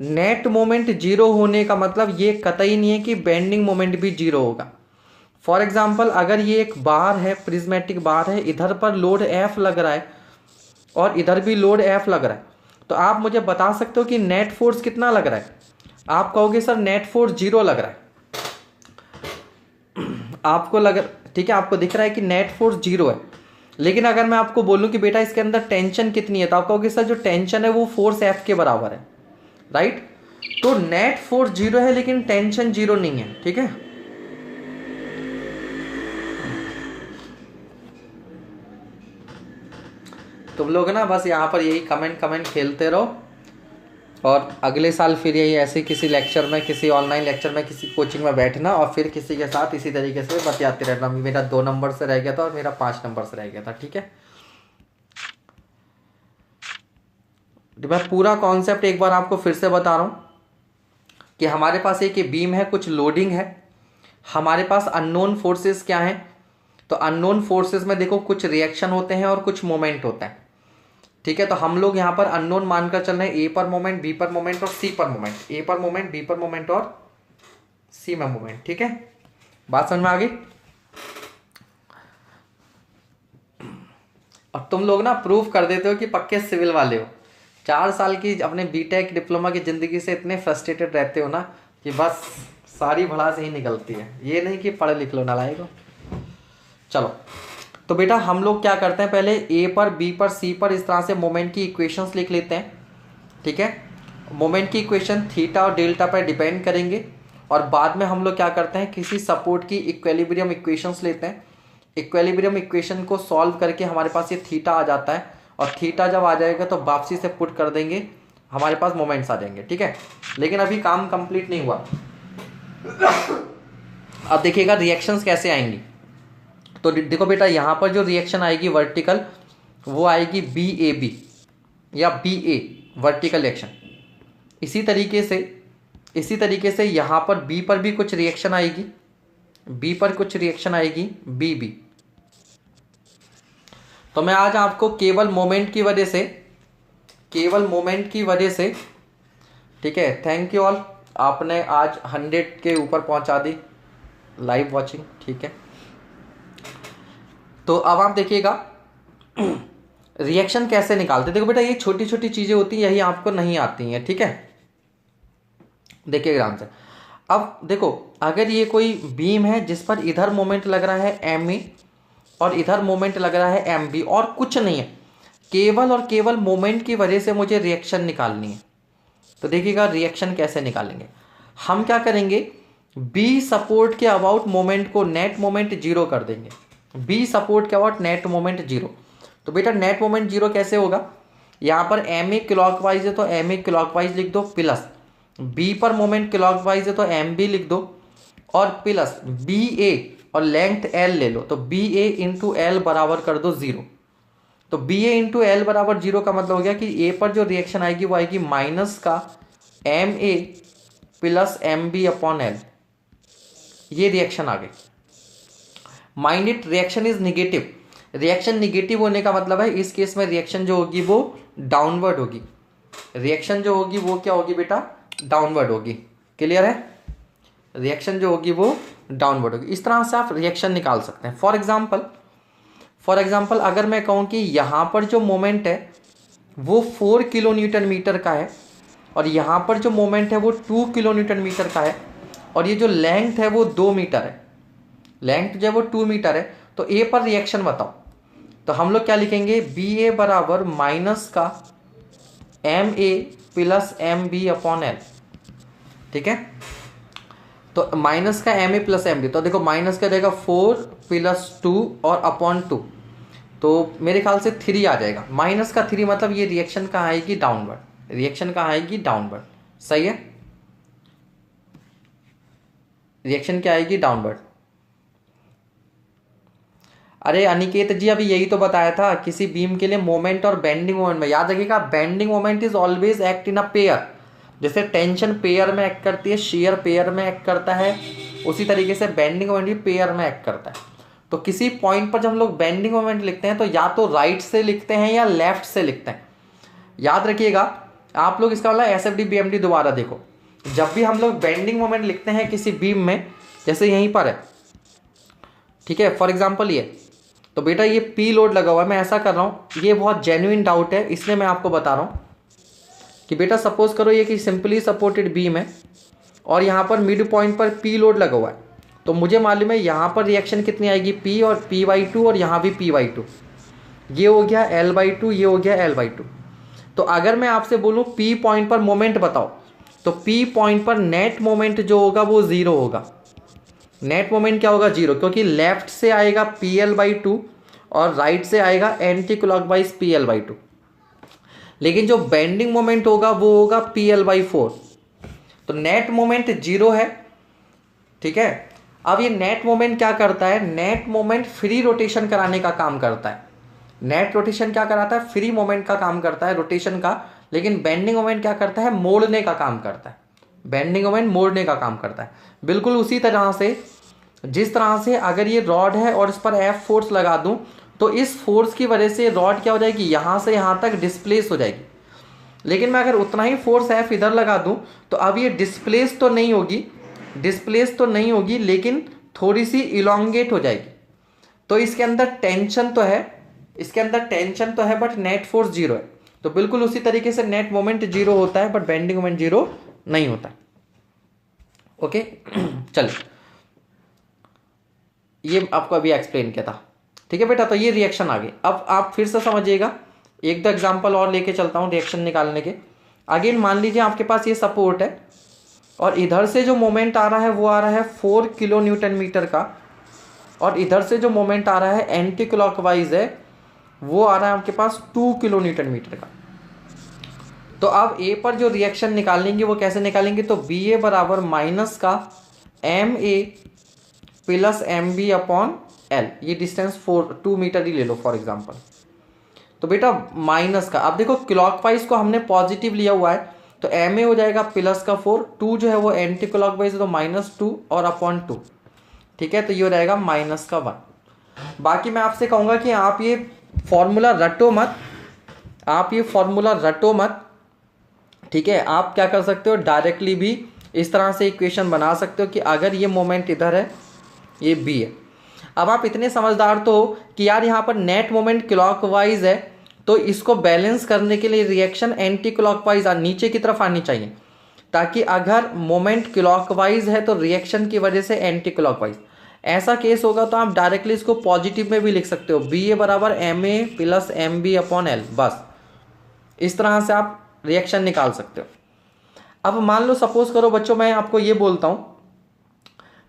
नेट मोमेंट 0 होने का मतलब ये कतई नहीं है कि बेंडिंग मोमेंट भी 0 होगा। फॉर एग्जाम्पल अगर ये एक बार है, प्रिज्मेटिक बार है, इधर पर लोड F लग रहा है और इधर भी लोड F लग रहा है, तो आप मुझे बता सकते हो कि नेट फोर्स कितना लग रहा है। आप कहोगे सर नेट फोर्स 0 लग रहा है, आपको लग, ठीक है, आपको दिख रहा है कि नेट फोर्स 0 है। लेकिन अगर मैं आपको बोलूं कि बेटा इसके अंदर टेंशन कितनी है, तो आप कहोगे सर जो टेंशन है वो फोर्स F के बराबर है, राइट। तो नेट फोर्स 0 है लेकिन टेंशन 0 नहीं है, ठीक है। तुम लोग ना बस यहाँ पर यही कमेंट खेलते रहो और अगले साल फिर यही ऐसे किसी लेक्चर में, किसी ऑनलाइन लेक्चर में, किसी कोचिंग में बैठना और फिर किसी के साथ इसी तरीके से बतियाते रहना। मेरा 2 नंबर से रह गया था और मेरा 5 नंबर से रह गया था, ठीक है। तो मैं पूरा कॉन्सेप्ट एक बार आपको फिर से बता रहा हूँ कि हमारे पास एक बीम है, कुछ लोडिंग है, हमारे पास अननोन फोर्सेस क्या हैं। तो अननोन फोर्सेस में देखो कुछ रिएक्शन होते हैं और कुछ मोमेंट होता है, ठीक है। तो हम लोग यहाँ पर अननोन मानकर चल रहे हैं, ए पर मोमेंट, बी पर मोमेंट और सी पर मोमेंट, ए पर मोमेंट, बी पर मोमेंट और सी में मोमेंट, ठीक है। बात समझ में आ गई। और तुम लोग ना प्रूफ कर देते हो कि पक्के सिविल वाले हो। 4 साल की अपने बीटेक डिप्लोमा की जिंदगी से इतने फ्रस्ट्रेटेड रहते हो ना कि बस सारी भड़ास ही निकलती है, ये नहीं कि पढ़ लिख लो नालायक हो। चलो तो बेटा हम लोग क्या करते हैं, पहले ए पर, बी पर, सी पर इस तरह से मोमेंट की इक्वेशंस लिख लेते हैं, ठीक है। मोमेंट की इक्वेशन थीटा और डेल्टा पर डिपेंड करेंगे और बाद में हम लोग क्या करते हैं, किसी सपोर्ट की इक्विलिब्रियम इक्वेशंस लेते हैं। इक्विलिब्रियम इक्वेशन को सॉल्व करके हमारे पास ये थीटा आ जाता है और थीटा जब आ जाएगा तो वापसी से पुट कर देंगे, हमारे पास मोमेंट्स आ जाएंगे, ठीक है। लेकिन अभी काम कंप्लीट नहीं हुआ। अब देखिएगा रिएक्शंस कैसे आएंगी। तो देखो बेटा यहाँ पर जो रिएक्शन आएगी वर्टिकल, वो आएगी बी ए बी या बी ए, वर्टिकल रिएक्शन। इसी तरीके से यहाँ पर बी पर भी कुछ रिएक्शन आएगी, बी पर कुछ रिएक्शन आएगी, बी बी। तो मैं आज आपको केवल मोमेंट की वजह से, ठीक है, थैंक यू ऑल, आपने आज 100 के ऊपर पहुंचा दी लाइव वॉचिंग, ठीक है। तो अब आप देखिएगा रिएक्शन कैसे निकालते। देखो बेटा ये छोटी छोटी चीजें होती हैं, यही आपको नहीं आती हैं, ठीक है। देखिए ध्यान से। अब देखो अगर ये कोई बीम है जिस पर इधर मोमेंट लग रहा है एम ए और इधर मोमेंट लग रहा है एम बी और कुछ नहीं है, केवल और केवल मोमेंट की वजह से मुझे रिएक्शन निकालनी है। तो देखिएगा रिएक्शन कैसे निकालेंगे। हम क्या करेंगे, बी सपोर्ट के अबाउट मोमेंट को नेट मोमेंट जीरो कर देंगे। बी सपोर्ट के अबाउट नेट मोमेंट जीरो। तो बेटा नेट मोमेंट जीरो कैसे होगा, यहाँ पर एम ए क्लॉकवाइज है तो एम ए क्लॉकवाइज लिख दो, प्लस बी पर मोमेंट क्लॉकवाइज है तो एम बी लिख दो, और प्लस बी ए और लेंथ एल ले लो, तो बी ए इंटू एल बराबर कर दो जीरो। तो बी ए इंटू एल बराबर जीरो का मतलब हो गया कि ए पर जो रिएक्शन आएगी वो आएगी माइनस का M A plus M B upon L. ये रिएक्शन आ गई। Mind it, reaction is negative. Reaction negative होने का मतलब है इस केस में रिएक्शन जो होगी वो डाउनवर्ड होगी। रिएक्शन जो होगी वो क्या होगी बेटा, डाउनवर्ड होगी। क्लियर है, रिएक्शन जो होगी वो डाउनवर्ड होगी। इस तरह से आप रिएक्शन निकाल सकते हैं। फॉर एग्जाम्पल अगर मैं कहूँ कि यहाँ पर जो मोमेंट है वो 4 किलो न्यूटन मीटर का है और यहाँ पर जो मोमेंट है वो 2 किलो न्यूटन मीटर का है और ये जो लेंथ है वो 2 मीटर है, लेंथ जो है वो 2 मीटर है, तो ए पर रिएक्शन बताओ। तो हम लोग क्या लिखेंगे, बी ए बराबर माइनस का M A plus M B upon L. ठीक है, तो माइनस का M A plus M B, तो देखो माइनस का देगा 4 प्लस 2 और अपॉन 2, तो मेरे ख्याल से 3 आ जाएगा। माइनस का 3 मतलब ये रिएक्शन कहाँ आएगी, डाउनवर्ड। रिएक्शन कहाँ आएगी, डाउनवर्ड। सही है, रिएक्शन क्या आएगी, डाउनवर्ड। अरे अनिकेत जी अभी यही तो बताया था, किसी बीम के लिए मोमेंट और बेंडिंग मोमेंट में याद रखिएगा, bending moment is always act in a pair. जैसे टेंशन पेयर में एक्ट करती है, शेयर पेयर में एक्ट करता है, उसी तरीके से बेंडिंग मोमेंट भी पेयर में एक्ट करता है। तो किसी पॉइंट पर जब हम लोग बेंडिंग मोमेंट लिखते हैं तो या तो राइट से लिखते हैं या लेफ्ट से लिखते हैं। याद रखिएगा आप लोग, इसका मतलब एसएफडी बीएमडी दोबारा देखो, जब भी हम लोग बेंडिंग मोमेंट लिखते हैं किसी बीम में, जैसे यहीं पर है, ठीक है, फॉर एग्जाम्पल ये, तो बेटा ये पी लोड लगा हुआ है, मैं ऐसा कर रहा हूँ, ये बहुत जेन्युइन डाउट है इसलिए मैं आपको बता रहा हूँ कि बेटा सपोज करो ये कि सिंपली सपोर्टेड बीम है और यहाँ पर मिड पॉइंट पर पी लोड लगा हुआ है, तो मुझे मालूम है यहाँ पर रिएक्शन कितनी आएगी, पी और P/2 और यहाँ भी P/2, ये हो गया L/2, ये हो गया L/2। तो अगर मैं आपसे बोलूँ P पॉइंट पर मोमेंट बताओ, तो P पॉइंट पर नेट मोमेंट जो होगा वो जीरो होगा। नेट मोमेंट क्या होगा, जीरो, क्योंकि लेफ्ट से आएगा PL/2 और राइट से आएगा एंटी क्लॉकवाइज PL/2। लेकिन जो बेंडिंग मोमेंट होगा वो होगा PL/4, तो नेट मोमेंट जीरो है। ठीक है, अब ये नेट मोमेंट क्या करता है, नेट मोमेंट फ्री रोटेशन कराने का काम करता है। नेट रोटेशन क्या कराता है, फ्री मोमेंट का काम करता है, रोटेशन का। लेकिन बेंडिंग मोमेंट क्या करता है, मोड़ने का काम करता है। बेंडिंग मोमेंट मोड़ने का काम करता है। बिल्कुल उसी तरह से जिस तरह से अगर ये रॉड है और इस पर F फोर्स लगा दूं तो इस फोर्स की वजह से रॉड क्या हो जाएगी, यहाँ से यहाँ तक डिस्प्लेस हो जाएगी। लेकिन मैं अगर उतना ही फोर्स F इधर लगा दूं तो अब ये डिस्प्लेस तो नहीं होगी, लेकिन थोड़ी सी इलोंगेट हो जाएगी। तो इसके अंदर टेंशन तो है, बट नेट फोर्स जीरो है। तो बिल्कुल उसी तरीके से नेट मोमेंट जीरो होता है बट बेंडिंग मोमेंट जीरो नहीं होता। ओके चलिए, ये आपको अभी एक्सप्लेन किया था। ठीक है बेटा, तो ये रिएक्शन आ गई। अब आप फिर से समझिएगा, एक दो एग्जांपल और लेके चलता हूँ रिएक्शन निकालने के। अगेन मान लीजिए आपके पास ये सपोर्ट है और इधर से जो मोमेंट आ रहा है वो आ रहा है 4 किलो न्यूटन मीटर का, और इधर से जो मोमेंट आ रहा है एंटी क्लॉकवाइज है वो आ रहा है आपके पास 2 किलो न्यूटन मीटर का। तो अब ए पर जो रिएक्शन निकालेंगे वो कैसे निकालेंगे, तो बी ए बराबर माइनस का M A plus M B upon L. ये डिस्टेंस 2 मीटर ही ले लो फॉर एग्जांपल। तो बेटा माइनस का, अब देखो क्लॉकवाइज को हमने पॉजिटिव लिया हुआ है तो एम ए हो जाएगा प्लस का 4, 2 जो है वो एंटी क्लॉकवाइज है तो -2 और अपॉन 2। ठीक है, तो ये हो जाएगा -1। बाकी मैं आपसे कहूँगा कि आप ये फॉर्मूला रटो मत, ठीक है। आप क्या कर सकते हो, डायरेक्टली भी इस तरह से इक्वेशन बना सकते हो कि अगर ये मोमेंट इधर है, ये बी है। अब आप इतने समझदार तो हो कि यार यहाँ पर नेट मोमेंट क्लॉकवाइज है, तो इसको बैलेंस करने के लिए रिएक्शन एंटी क्लॉकवाइज नीचे की तरफ आनी चाहिए, ताकि अगर मोमेंट क्लॉकवाइज है तो रिएक्शन की वजह से एंटी क्लॉकवाइज ऐसा केस होगा तो आप डायरेक्टली इसको पॉजिटिव में भी लिख सकते हो, बी ए बराबर M A plus M B upon L. बस इस तरह से आप रिएक्शन निकाल सकते हो। अब मान लो सपोज करो बच्चों, मैं आपको ये बोलता हूं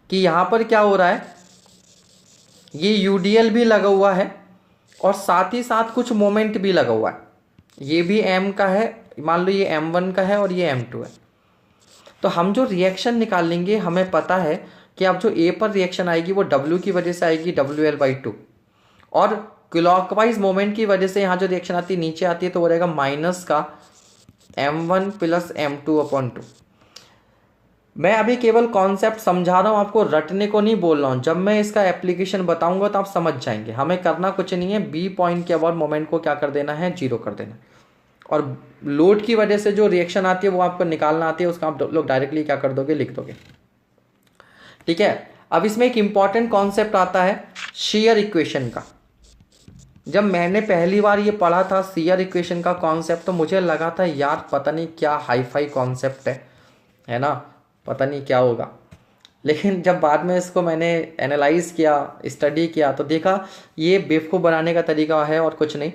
कि यहां पर क्या हो रहा है, ये यूडीएल भी लगा हुआ है और साथ ही साथ कुछ मोमेंट भी लगा हुआ है, ये भी एम का है, मान लो ये M1 का है और ये M2 है। तो हम जो रिएक्शन निकालेंगे हमें पता है कि अब जो ए पर रिएक्शन आएगी वो W की वजह से आएगी, WL/2, और क्लॉकवाइज मोमेंट की वजह से यहाँ जो रिएक्शन आती है नीचे आती है तो वो रहेगा माइनस का M1 प्लस M2/2। मैं अभी केवल कॉन्सेप्ट समझा रहा हूँ आपको, रटने को नहीं बोल रहा हूँ। जब मैं इसका एप्लीकेशन बताऊंगा तो आप समझ जाएंगे। हमें करना कुछ नहीं है, बी पॉइंट के अबाउट मोमेंट को क्या कर देना है, 0 कर देना है, और लोड की वजह से जो रिएक्शन आती है वो आपको निकालना आती है, उसका आप लोग डायरेक्टली क्या कर दोगे, लिख दोगे। ठीक है। अब इसमें एक इंपॉर्टेंट कॉन्सेप्ट आता है शेयर इक्वेशन का। जब मैंने पहली बार ये पढ़ा था शेयर इक्वेशन का कॉन्सेप्ट, तो मुझे लगा था यार पता नहीं क्या हाई फाई कॉन्सेप्ट है ना, पता नहीं क्या होगा। लेकिन जब बाद में इसको मैंने एनालाइज किया, स्टडी किया, तो देखा ये बेवकूफ़ बनाने का तरीका है और कुछ नहीं।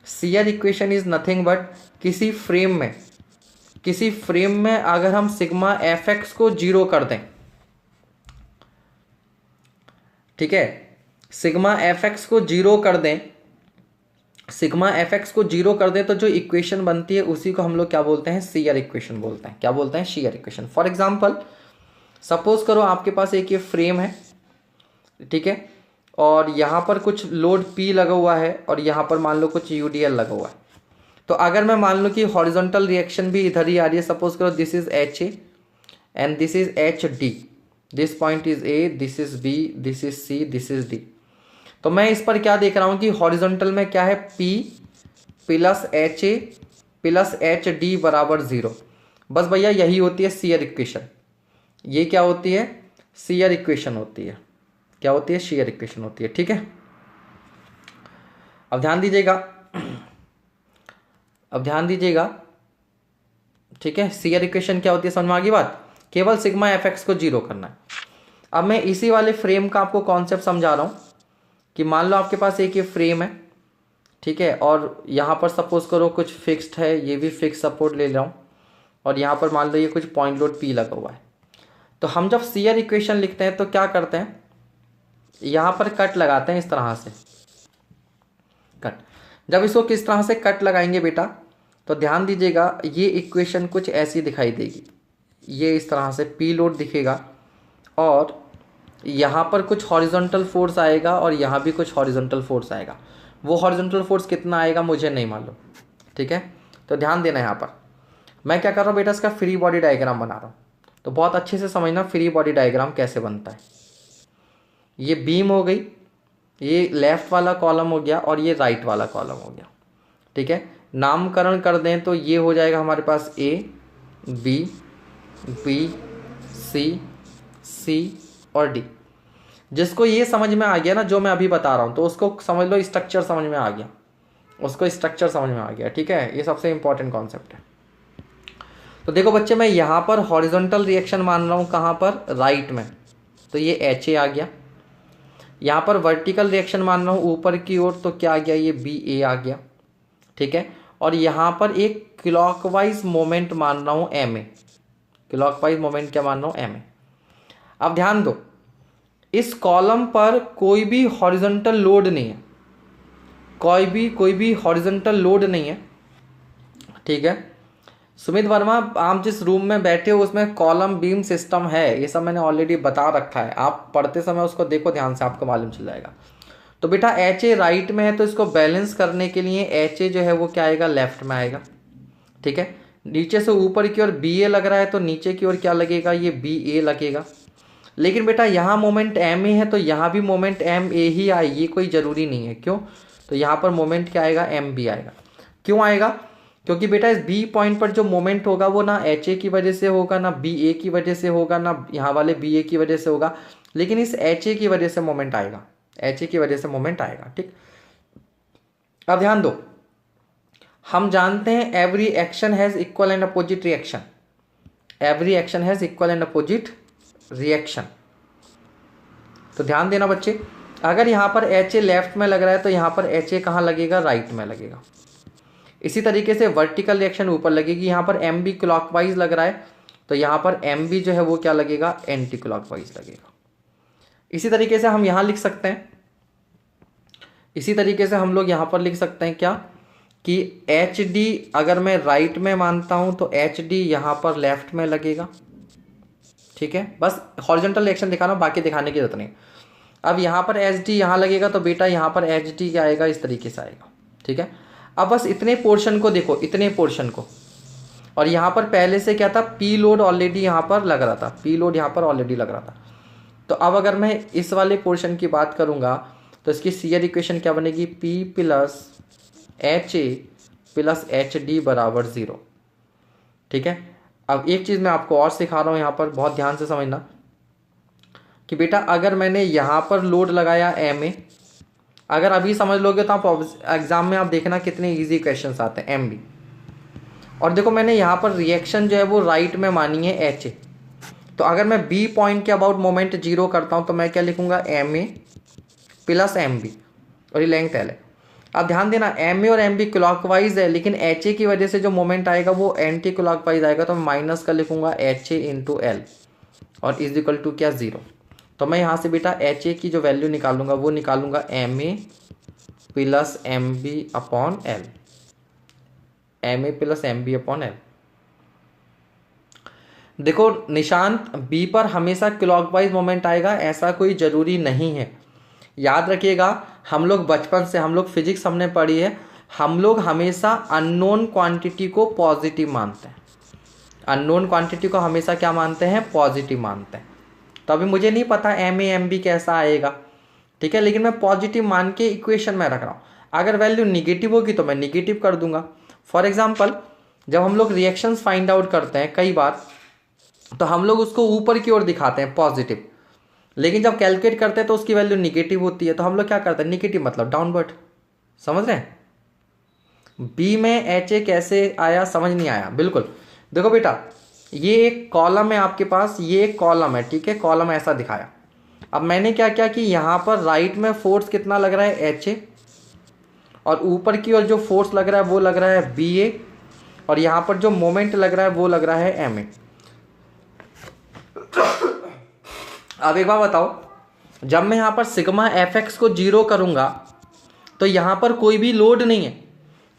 Share equation is nothing but किसी फ्रेम में अगर हम सिग्मा एफ एक्स को 0 कर दें, ठीक है, सिग्मा एफ एक्स को 0 कर दें, तो जो इक्वेशन बनती है उसी को हम लोग क्या बोलते हैं, शेयर इक्वेशन बोलते हैं। क्या बोलते हैं, share equation. For example suppose करो आपके पास एक ये फ्रेम है, ठीक है, और यहाँ पर कुछ लोड P लगा हुआ है और यहाँ पर मान लो कुछ UDL लगा हुआ है। तो अगर मैं मान लो कि हॉरिजॉन्टल रिएक्शन भी इधर ही आ रही है, सपोज करो this is HA and this is HD, this point is A, this is B, this is C, this is D। तो मैं इस पर क्या देख रहा हूं कि हॉरिजॉन्टल में क्या है, P plus HA plus HD बराबर 0। बस भैया यही होती है शेयर इक्वेशन। ये क्या होती है, शेयर इक्वेशन होती है। क्या होती है, शेयर इक्वेशन होती है। ठीक है, अब ध्यान दीजिएगा, ठीक है। शेयर इक्वेशन क्या होती है, समझ में आ गई बात। केवल सिग्मा एफ एक्स को 0 करना है। अब मैं इसी वाले फ्रेम का आपको कॉन्सेप्ट समझा रहा हूं कि मान लो आपके पास एक ये फ्रेम है, ठीक है, और यहाँ पर सपोज करो कुछ फिक्स्ड है, ये भी फिक्स सपोर्ट ले रहा हूँ, और यहाँ पर मान लो ये कुछ पॉइंट लोड P लगा हुआ है। तो हम जब शेयर इक्वेशन लिखते हैं तो क्या करते हैं, यहाँ पर कट लगाते हैं इस तरह से, कट। जब इसको किस तरह से कट लगाएंगे बेटा, तो ध्यान दीजिएगा, ये इक्वेशन कुछ ऐसी दिखाई देगी। ये इस तरह से P लोड दिखेगा और यहाँ पर कुछ हॉरिजॉन्टल फोर्स आएगा और यहाँ भी कुछ हॉरिजॉन्टल फोर्स आएगा। वो हॉरिजॉन्टल फोर्स कितना आएगा मुझे नहीं मालूम, ठीक है। तो ध्यान देना, यहाँ पर मैं क्या कर रहा हूँ बेटा, इसका फ्री बॉडी डायग्राम बना रहा हूँ। तो बहुत अच्छे से समझना फ्री बॉडी डायग्राम कैसे बनता है। ये बीम हो गई, ये लेफ्ट वाला कॉलम हो गया और ये राइट वाला कॉलम हो गया, ठीक है। नामकरण कर दें तो ये हो जाएगा हमारे पास A, B, B, C और D। जिसको ये समझ में आ गया ना जो मैं अभी बता रहा हूँ, तो उसको समझ लो स्ट्रक्चर समझ में आ गया, ठीक है। ये सबसे इंपॉर्टेंट कॉन्सेप्ट है। तो देखो बच्चे, मैं यहाँ पर हॉरिजॉन्टल रिएक्शन मान रहा हूँ, कहाँ पर, राइट में, तो ये HA आ गया। यहाँ पर वर्टिकल रिएक्शन मान रहा हूँ ऊपर की ओर, तो क्या आ गया, ये BA आ गया, ठीक है। और यहाँ पर एक क्लॉकवाइज मोमेंट मान रहा हूँ MA, क्लॉकवाइज मोमेंट क्या मान रहा हूँ, MA। अब ध्यान दो, इस कॉलम पर कोई भी हॉरिजॉन्टल लोड नहीं है, कोई भी हॉरिजॉन्टल लोड नहीं है, ठीक है। सुमित वर्मा, आप जिस रूम में बैठे हो उसमें कॉलम बीम सिस्टम है, ये सब मैंने ऑलरेडी बता रखा है। आप पढ़ते समय उसको देखो ध्यान से, आपको मालूम चल जाएगा। तो बेटा HA राइट में है, तो इसको बैलेंस करने के लिए HA जो है वो क्या आएगा, लेफ्ट में आएगा, ठीक है। नीचे से ऊपर की ओर BA लग रहा है, तो नीचे की ओर क्या लगेगा, ये BA लगेगा। लेकिन बेटा यहाँ मोमेंट MA है, तो यहाँ भी मोमेंट MA ही आए, ये कोई ज़रूरी नहीं है। क्यों, तो यहाँ पर मोमेंट क्या आएगा, MB आएगा। क्यों आएगा, क्योंकि बेटा इस B पॉइंट पर जो मोमेंट होगा वो ना HA की वजह से होगा, ना BA की वजह से होगा, ना यहाँ वाले BA की वजह से होगा, लेकिन इस HA की वजह से मोमेंट आएगा। एच ए की वजह से मोमेंट आएगा। ठीक, अब ध्यान दो, हम जानते हैं every action has equal and opposite reaction, every action has equal and opposite reaction. तो ध्यान देना बच्चे, अगर यहाँ पर एच ए लेफ्ट में लग रहा है तो यहाँ पर एच ए कहाँ लगेगा, राइट में लगेगा। इसी तरीके से वर्टिकल रिएक्शन ऊपर लगेगी, यहाँ पर एम बी क्लॉकवाइज लग रहा है तो यहाँ पर एम बी जो है वो क्या लगेगा, एंटी क्लॉकवाइज लगेगा। इसी तरीके से हम यहाँ लिख सकते हैं, इसी तरीके से हम लोग यहाँ पर लिख सकते हैं क्या, कि एच डी अगर मैं राइट में मानता हूँ तो एच डी यहाँ पर लेफ्ट में लगेगा। ठीक है, बस हॉरिजॉन्टल रिएक्शन दिखाना, बाकी दिखाने की जरूरत नहीं। अब यहाँ पर एच डी यहाँ लगेगा तो बेटा यहाँ पर एच डी क्या आएगा, इस तरीके से आएगा। ठीक है, अब बस इतने पोर्शन को देखो, इतने पोर्शन को, और यहाँ पर पहले से क्या था, पी लोड ऑलरेडी यहाँ पर लग रहा था, पी लोड यहाँ पर ऑलरेडी लग रहा था। तो अब अगर मैं इस वाले पोर्शन की बात करूँगा तो इसकी सीयर इक्वेशन क्या बनेगी, P plus H A plus H D बराबर 0। ठीक है, अब एक चीज़ मैं आपको और सिखा रहा हूँ यहाँ पर, बहुत ध्यान से समझना कि बेटा अगर मैंने यहाँ पर लोड लगाया एम ए, अगर अभी समझ लोगे तो आप एग्जाम में आप देखना कितने इजी क्वेश्चंस आते हैं, एम बी। और देखो मैंने यहाँ पर रिएक्शन जो है वो राइट में मानी है एच ए, तो अगर मैं बी पॉइंट के अबाउट मोमेंट 0 करता हूँ तो मैं क्या लिखूंगा, M A plus M B, और ये लेंथ एल है। अब ध्यान देना, एम ए और एम बी क्लॉकवाइज है, लेकिन एच ए की वजह से जो मोमेंट आएगा वो एंटी क्लॉकवाइज आएगा, तो मैं माइनस का लिखूंगा एच ए इंटू एल, और इज इक्वल टू क्या, 0। तो मैं यहाँ से बेटा एच ए की जो वैल्यू निकालूंगा वो निकालूंगा M A plus M B upon L, M A plus M B upon L. देखो निशांत, बी पर हमेशा क्लॉकवाइज मोमेंट आएगा ऐसा कोई जरूरी नहीं है। याद रखिएगा, हम लोग बचपन से, हम लोग फिजिक्स हमने पढ़ी है, हम लोग हमेशा अननोन क्वांटिटी को पॉजिटिव मानते हैं, अननोन क्वांटिटी को हमेशा क्या मानते हैं, पॉजिटिव मानते हैं। तो अभी मुझे नहीं पता एम ए एम बी कैसा आएगा, ठीक है, लेकिन मैं पॉजिटिव मान के इक्वेशन में रख रहा हूँ। अगर वैल्यू निगेटिव होगी तो मैं निगेटिव कर दूंगा। फॉर एग्जाम्पल, जब हम लोग रिएक्शंस फाइंड आउट करते हैं कई बार, तो हम लोग उसको ऊपर की ओर दिखाते हैं पॉजिटिव, लेकिन जब कैलकुलेट करते हैं तो उसकी वैल्यू निगेटिव होती है, तो हम लोग क्या करते हैं, निगेटिव मतलब डाउनवर्ड। समझ रहे हैं? बी में एच ए कैसे आया, समझ नहीं आया? बिल्कुल, देखो बेटा, ये एक कॉलम है आपके पास, ये एक कॉलम है, ठीक है, कॉलम ऐसा दिखाया। अब मैंने क्या किया कि यहाँ पर राइट में फोर्स कितना लग रहा है, एच ए, और ऊपर की ओर जो फोर्स लग रहा है वो लग रहा है बी ए, और यहाँ पर जो मोमेंट लग रहा है वो लग रहा है एम ए। अब एक बार बताओ, जब मैं यहाँ पर सिग्मा एफ एक्स को 0 करूँगा तो यहाँ पर कोई भी लोड नहीं है।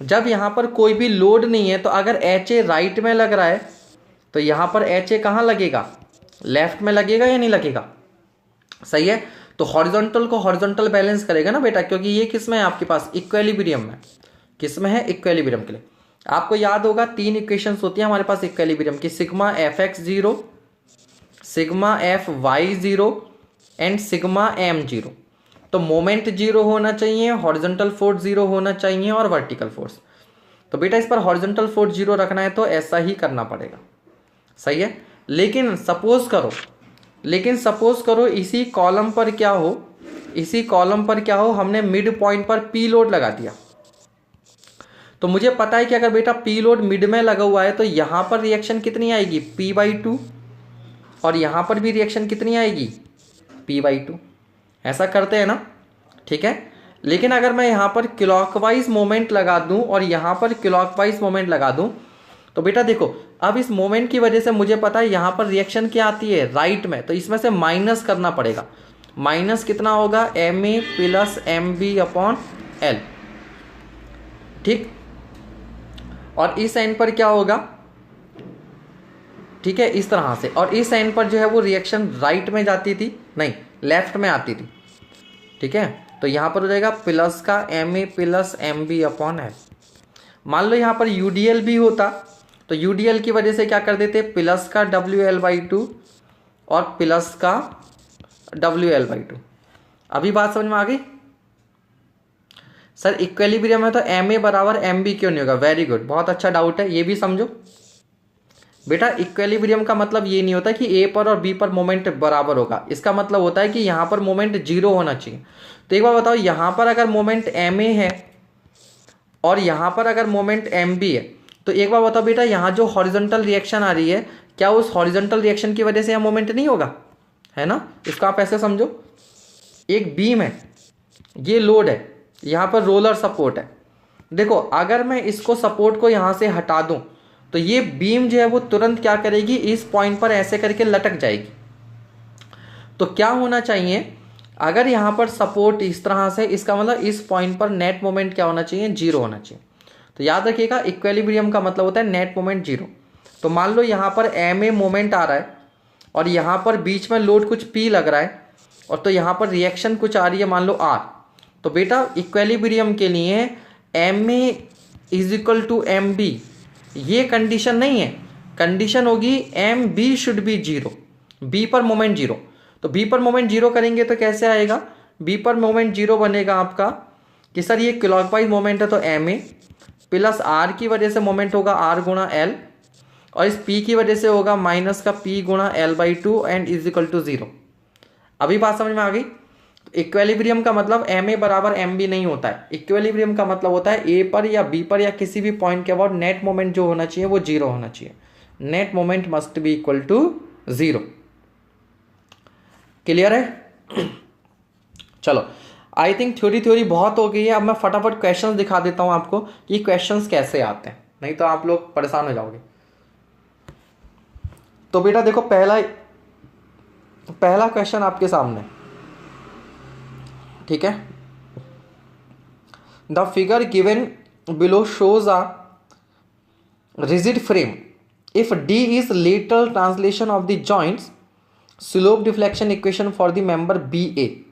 जब यहाँ पर कोई भी लोड नहीं है तो अगर एच ए राइट में लग रहा है तो यहाँ पर एच ए कहाँ लगेगा, लेफ्ट में लगेगा या नहीं लगेगा? सही है, तो हॉरिजॉन्टल को हॉरिजॉन्टल बैलेंस करेगा ना बेटा, क्योंकि ये किस में है आपके पास, इक्विलिब्रियम में। किस में है, इक्विलिब्रियम के लिए। आपको याद होगा 3 इक्वेशंस होती है हमारे पास इक्विलिब्रियम की, sigma F X 0, sigma F Y 0 and sigma M 0। तो मोमेंट 0 होना चाहिए, हॉरिजॉन्टल फोर्स 0 होना चाहिए और वर्टिकल फोर्स। तो बेटा इस पर हॉरिजॉन्टल फोर्स 0 रखना है तो ऐसा ही करना पड़ेगा। सही है, लेकिन सपोज करो इसी कॉलम पर क्या हो, हमने मिड पॉइंट पर पी लोड लगा दिया। तो मुझे पता है कि अगर बेटा पी लोड मिड में लगा हुआ है तो यहां पर रिएक्शन कितनी आएगी, P/2, और यहां पर भी रिएक्शन कितनी आएगी, P/2। ऐसा करते हैं ना, ठीक है। लेकिन अगर मैं यहां पर क्लॉकवाइज मोमेंट लगा दूं और यहां पर क्लॉकवाइज मोमेंट लगा दूं तो बेटा देखो, अब इस मोमेंट की वजह से मुझे पता है यहां पर रिएक्शन क्या आती है, राइट में, तो इसमें से माइनस करना पड़ेगा। माइनस कितना होगा, M A plus M B upon L, ठीक। और इस एंड पर क्या होगा, ठीक है, इस तरह से। और इस एंड पर जो है वो रिएक्शन राइट में जाती थी, नहीं लेफ्ट में आती थी, ठीक है। तो यहां पर हो जाएगा प्लस का M A plus M B upon L. मान लो यहां पर यूडीएल भी होता तो यूडीएल की वजह से क्या कर देते, प्लस का WL/2 और प्लस का WL/2। अभी बात समझ में आ गई? सर इक्विलिब्रियम है तो एम ए बराबर एम बी क्यों नहीं होगा? वेरी गुड, बहुत अच्छा डाउट है, ये भी समझो, बेटा इक्विलिब्रियम का मतलब ये नहीं होता कि ए पर और बी पर मोमेंट बराबर होगा, इसका मतलब होता है कि यहाँ पर मोमेंट जीरो होना चाहिए। तो एक बार बताओ, यहाँ पर अगर मोमेंट एम ए है और यहाँ पर अगर मोमेंट एम बी है, तो एक बार बताओ बेटा, यहाँ जो हॉरिजॉन्टल रिएक्शन आ रही है, क्या उस हॉरिजॉन्टल रिएक्शन की वजह से यहाँ मोमेंट नहीं होगा, है ना। इसको आप ऐसे समझो, एक बीम है, ये लोड है, यहाँ पर रोलर सपोर्ट है। देखो अगर मैं इसको सपोर्ट को यहाँ से हटा दूं तो ये बीम जो है वो तुरंत क्या करेगी, इस पॉइंट पर ऐसे करके लटक जाएगी। तो क्या होना चाहिए, अगर यहाँ पर सपोर्ट इस तरह से, इसका मतलब इस पॉइंट पर नेट मोमेंट क्या होना चाहिए, जीरो होना चाहिए। तो याद रखिएगा इक्विलिब्रियम का मतलब होता है नेट मोमेंट जीरो। तो मान लो यहाँ पर एम ए मोमेंट आ रहा है और यहाँ पर बीच में लोड कुछ पी लग रहा है, और तो यहाँ पर रिएक्शन कुछ आ रही है मान लो आर। तो बेटा इक्विलिब्रियम के लिए M A is equal to M B, ये कंडीशन नहीं है, कंडीशन होगी M B should be zero, B पर मोमेंट जीरो। तो बी पर मोमेंट जीरो करेंगे तो कैसे आएगा, बी पर मोमेंट जीरो बनेगा आपका कि सर ये क्लॉकवाइज मोमेंट है तो एम ए प्लस आर की वजह से मोमेंट होगा आर गुणा एल, और इस पी की वजह से होगा माइनस का पी गुणा L by two and is equal to zero. अभी बात समझ में आ गई। इक्विलिब्रियम का मतलब एम ए बराबर एम बी नहीं होता है, इक्विलिब्रियम का मतलब होता है ए पर या बी पर या किसी भी पॉइंट के अबाउट नेट मोमेंट जो होना चाहिए वो जीरो होना चाहिए, net moment must be equal to zero. Clear है। चलो आई थिंक थ्योरी बहुत हो गई है, अब मैं फटाफट क्वेश्चंस दिखा देता हूं आपको कि क्वेश्चंस कैसे आते हैं, नहीं तो आप लोग परेशान हो जाओगे। तो बेटा देखो पहला क्वेश्चन आपके सामने, ठीक है। The figure given below shows a rigid frame if D is lateral translation of the joints slope deflection equation for the member B A.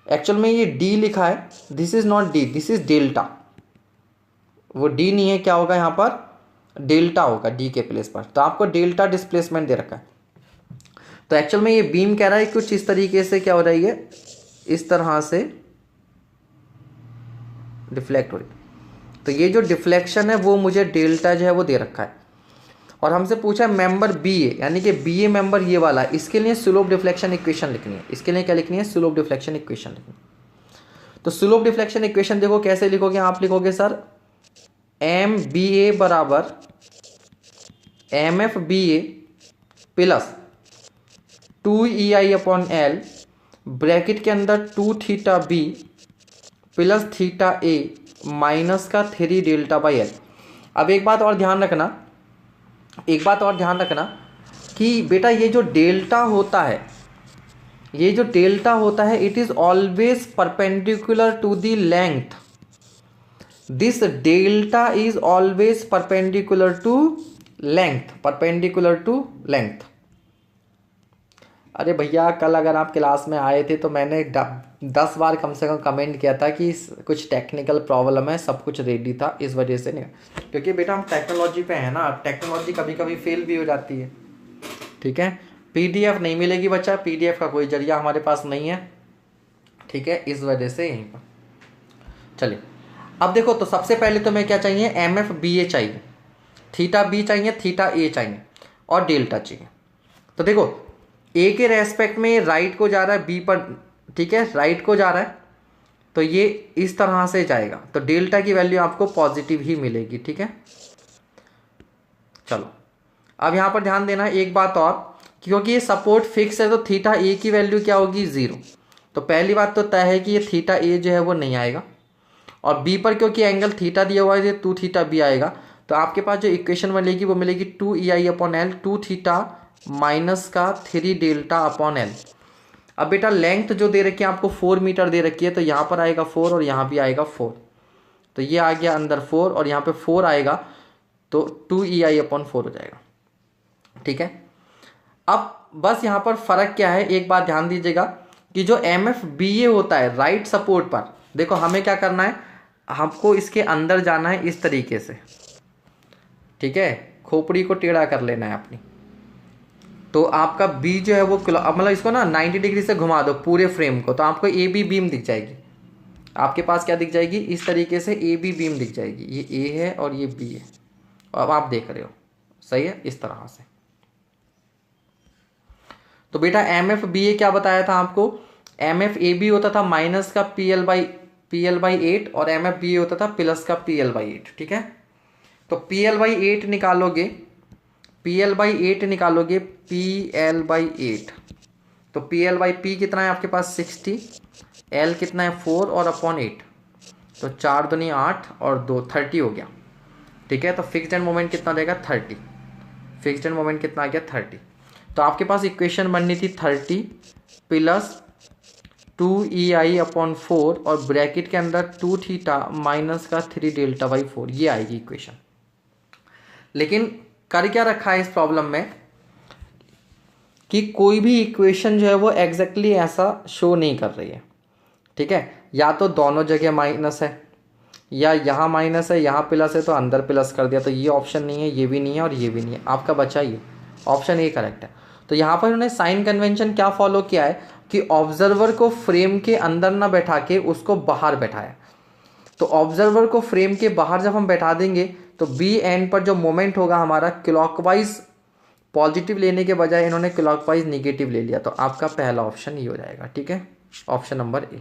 Actual में ये डी लिखा है, this is not D, this is delta. वो D नहीं है, क्या होगा यहाँ पर डेल्टा होगा डी के प्लेस पर। तो आपको डेल्टा डिस्प्लेसमेंट दे रखा है। तो एक्चुअल में ये बीम कह रहा है कुछ इस तरीके से क्या हो रही है, इस तरह से डिफ्लेक्ट हो रही है। तो ये जो डिफ्लेक्शन है वो मुझे डेल्टा जो है वो दे रखा है, और हमसे पूछा मेंबर बी ए, यानी कि बी ए मेंबर ये वाला, इसके लिए स्लोप डिफ्लेक्शन इक्वेशन लिखनी है। इसके लिए क्या लिखनी है, स्लोप डिफ्लेक्शन इक्वेशन लिखनी है। तो स्लोप डिफ्लेक्शन इक्वेशन देखो कैसे लिखोगे, आप लिखोगे सर एम बी ए बराबर M F B A plus 2EI upon L bracket के अंदर 2 theta B plus theta A minus का 3 डेल्टा बाई एल। अब एक बात और ध्यान रखना कि बेटा ये जो डेल्टा होता है it is always perpendicular to the length. This delta is always perpendicular to length. अरे भैया कल अगर आप क्लास में आए थे तो मैंने 10 बार कम से कम कमेंट किया था कि कुछ टेक्निकल प्रॉब्लम है, सब कुछ रेडी था, इस वजह से नहीं, क्योंकि बेटा हम टेक्नोलॉजी पे हैं ना, टेक्नोलॉजी कभी कभी फेल भी हो जाती है, ठीक है। पीडीएफ नहीं मिलेगी बच्चा, पीडीएफ का कोई जरिया हमारे पास नहीं है, ठीक है, इस वजह से यहीं पर। चलिए अब देखो, तो सबसे पहले तो मैं क्या चाहिए, एम एफ बी ए चाहिए, थीटा बी चाहिए, थीटा ए चाहिए और डेल्टा चाहिए। तो देखो ए के रेस्पेक्ट में राइट को जा रहा है बी पर, ठीक है, राइट को जा रहा है, तो ये इस तरह से जाएगा, तो डेल्टा की वैल्यू आपको पॉजिटिव ही मिलेगी, ठीक है। चलो अब यहाँ पर ध्यान देना एक बात और, क्योंकि ये सपोर्ट फिक्स है तो थीटा ए की वैल्यू क्या होगी, 0। तो पहली बात तो तय है कि ये थीटा ए जो है वो नहीं आएगा, और बी पर क्योंकि एंगल थीटा दिया हुआ है 2 थीटा बी आएगा। तो आपके पास जो इक्वेशन मिलेगी वो मिलेगी 2EI upon L 2 theta minus का 3 डेल्टा अपॉन एल। अब बेटा लेंथ जो दे रखी है आपको 4 मीटर दे रखी है, तो यहाँ पर आएगा 4 और यहाँ भी आएगा 4, तो ये आ गया अंदर 4 और यहाँ पे 4 आएगा, तो 2EI अपॉन 4 हो जाएगा, ठीक है। अब बस यहाँ पर फर्क क्या है, एक बात ध्यान दीजिएगा कि जो MFBA होता है राइट सपोर्ट पर, देखो हमें क्या करना है, हमको इसके अंदर जाना है इस तरीके से, ठीक है, खोपड़ी को टेढ़ा कर लेना है अपनी। तो आपका बी जो है वो मतलब इसको ना 90 डिग्री से घुमा दो पूरे फ्रेम को, तो आपको ए बी बीम दिख जाएगी। आपके पास क्या दिख जाएगी, इस तरीके से ए बी बीम दिख जाएगी, ये ए है और ये बी है। अब आप देख रहे हो सही है, इस तरह से। तो बेटा MFBA क्या बताया था आपको, MFAB होता था माइनस का PL/8 और MFBA होता था प्लस का PL/8। ठीक है, तो PL/8 निकालोगे, PL/8 निकालोगे, PL/8, तो PL/P कितना है आपके पास 60, L कितना है 4 और अपॉन 8, तो 4 दूनी 8 और 2 30 हो गया। ठीक है, तो फिक्स्ड एंड मोमेंट कितना देगा 30, फिक्स्ड एंड मोमेंट कितना आ गया 30। तो आपके पास इक्वेशन बननी थी 30 प्लस 2EI/4 और ब्रैकेट के अंदर 2 थीटा माइनस का 3 डेल्टा/4, ये आएगी इक्वेशन। लेकिन कर क्या रखा है इस प्रॉब्लम में कि कोई भी इक्वेशन जो है वो एग्जैक्टली ऐसा शो नहीं कर रही है। ठीक है, या तो दोनों जगह माइनस है या यहाँ माइनस है यहाँ प्लस है, तो अंदर प्लस कर दिया, तो ये ऑप्शन नहीं है, ये भी नहीं है और ये भी नहीं है, आपका बचा ये ऑप्शन ए करेक्ट है। तो यहाँ पर उन्होंने साइन कन्वेंशन क्या फॉलो किया है कि ऑब्जर्वर को फ्रेम के अंदर ना बैठा के उसको बाहर बैठाया। तो ऑब्जर्वर को फ्रेम के बाहर जब हम बैठा देंगे तो बी एंड पर जो मोमेंट होगा हमारा क्लॉकवाइज पॉजिटिव लेने के बजाय इन्होंने क्लॉकवाइज निगेटिव ले लिया, तो आपका पहला ऑप्शन ये हो जाएगा। ठीक है, ऑप्शन नंबर ए।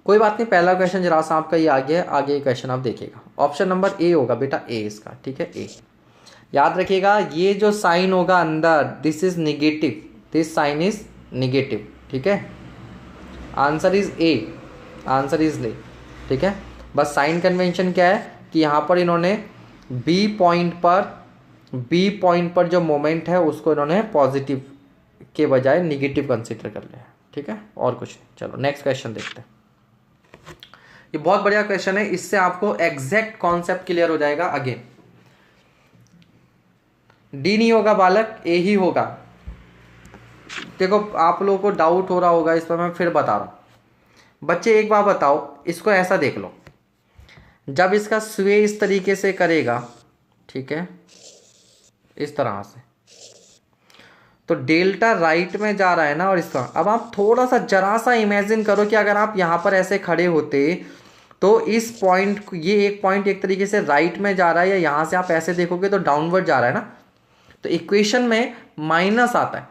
कोई बात नहीं, पहला क्वेश्चन जरा सा आपका ये आ गया है, आगे क्वेश्चन आप देखिएगा। ऑप्शन नंबर ए होगा बेटा, ए इसका। ठीक है, ए याद रखिएगा, ये जो साइन होगा अंदर this is negative, this sign is negative. ठीक है, answer is A, answer is ले। ठीक है, बस साइन कन्वेंशन क्या है कि यहाँ पर इन्होंने बी पॉइंट पर जो मोमेंट है उसको इन्होंने पॉजिटिव के बजाय निगेटिव कंसीडर कर लिया। ठीक है, और कुछ नहीं। चलो नेक्स्ट क्वेश्चन देखते हैं। ये बहुत बढ़िया क्वेश्चन है, इससे आपको एग्जैक्ट कॉन्सेप्ट क्लियर हो जाएगा। अगेन डी नहीं होगा बालक, ए ही होगा। देखो आप लोगों को डाउट हो रहा होगा इस पर, मैं फिर बता रहा हूं। बच्चे एक बार बताओ, इसको ऐसा देख लो, जब इसका स्वे इस तरीके से करेगा, ठीक है, इस तरह से, तो डेल्टा राइट में जा रहा है ना, और इस तरह। अब आप थोड़ा सा जरा सा इमेजिन करो कि अगर आप यहां पर ऐसे खड़े होते तो इस पॉइंट, ये एक पॉइंट एक तरीके से राइट में जा रहा है, या यहां से आप ऐसे देखोगे तो डाउनवर्ड जा रहा है ना, तो इक्वेशन में माइनस आता है,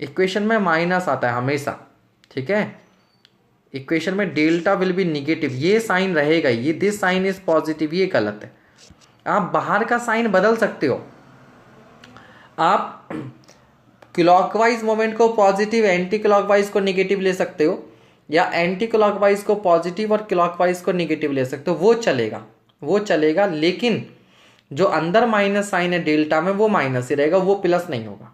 इक्वेशन में माइनस आता है हमेशा। ठीक है, इक्वेशन में डेल्टा विल बी निगेटिव, ये साइन रहेगा, ये दिस साइन इज पॉजिटिव, ये गलत है। आप बाहर का साइन बदल सकते हो, आप क्लॉकवाइज मोमेंट को पॉजिटिव, एंटी क्लॉकवाइज को निगेटिव ले सकते हो, या एंटी क्लॉकवाइज को पॉजिटिव और क्लॉकवाइज को निगेटिव ले सकते हो, वो चलेगा, वो चलेगा। लेकिन जो अंदर माइनस साइन है डेल्टा में, वो माइनस ही रहेगा, वो प्लस नहीं होगा।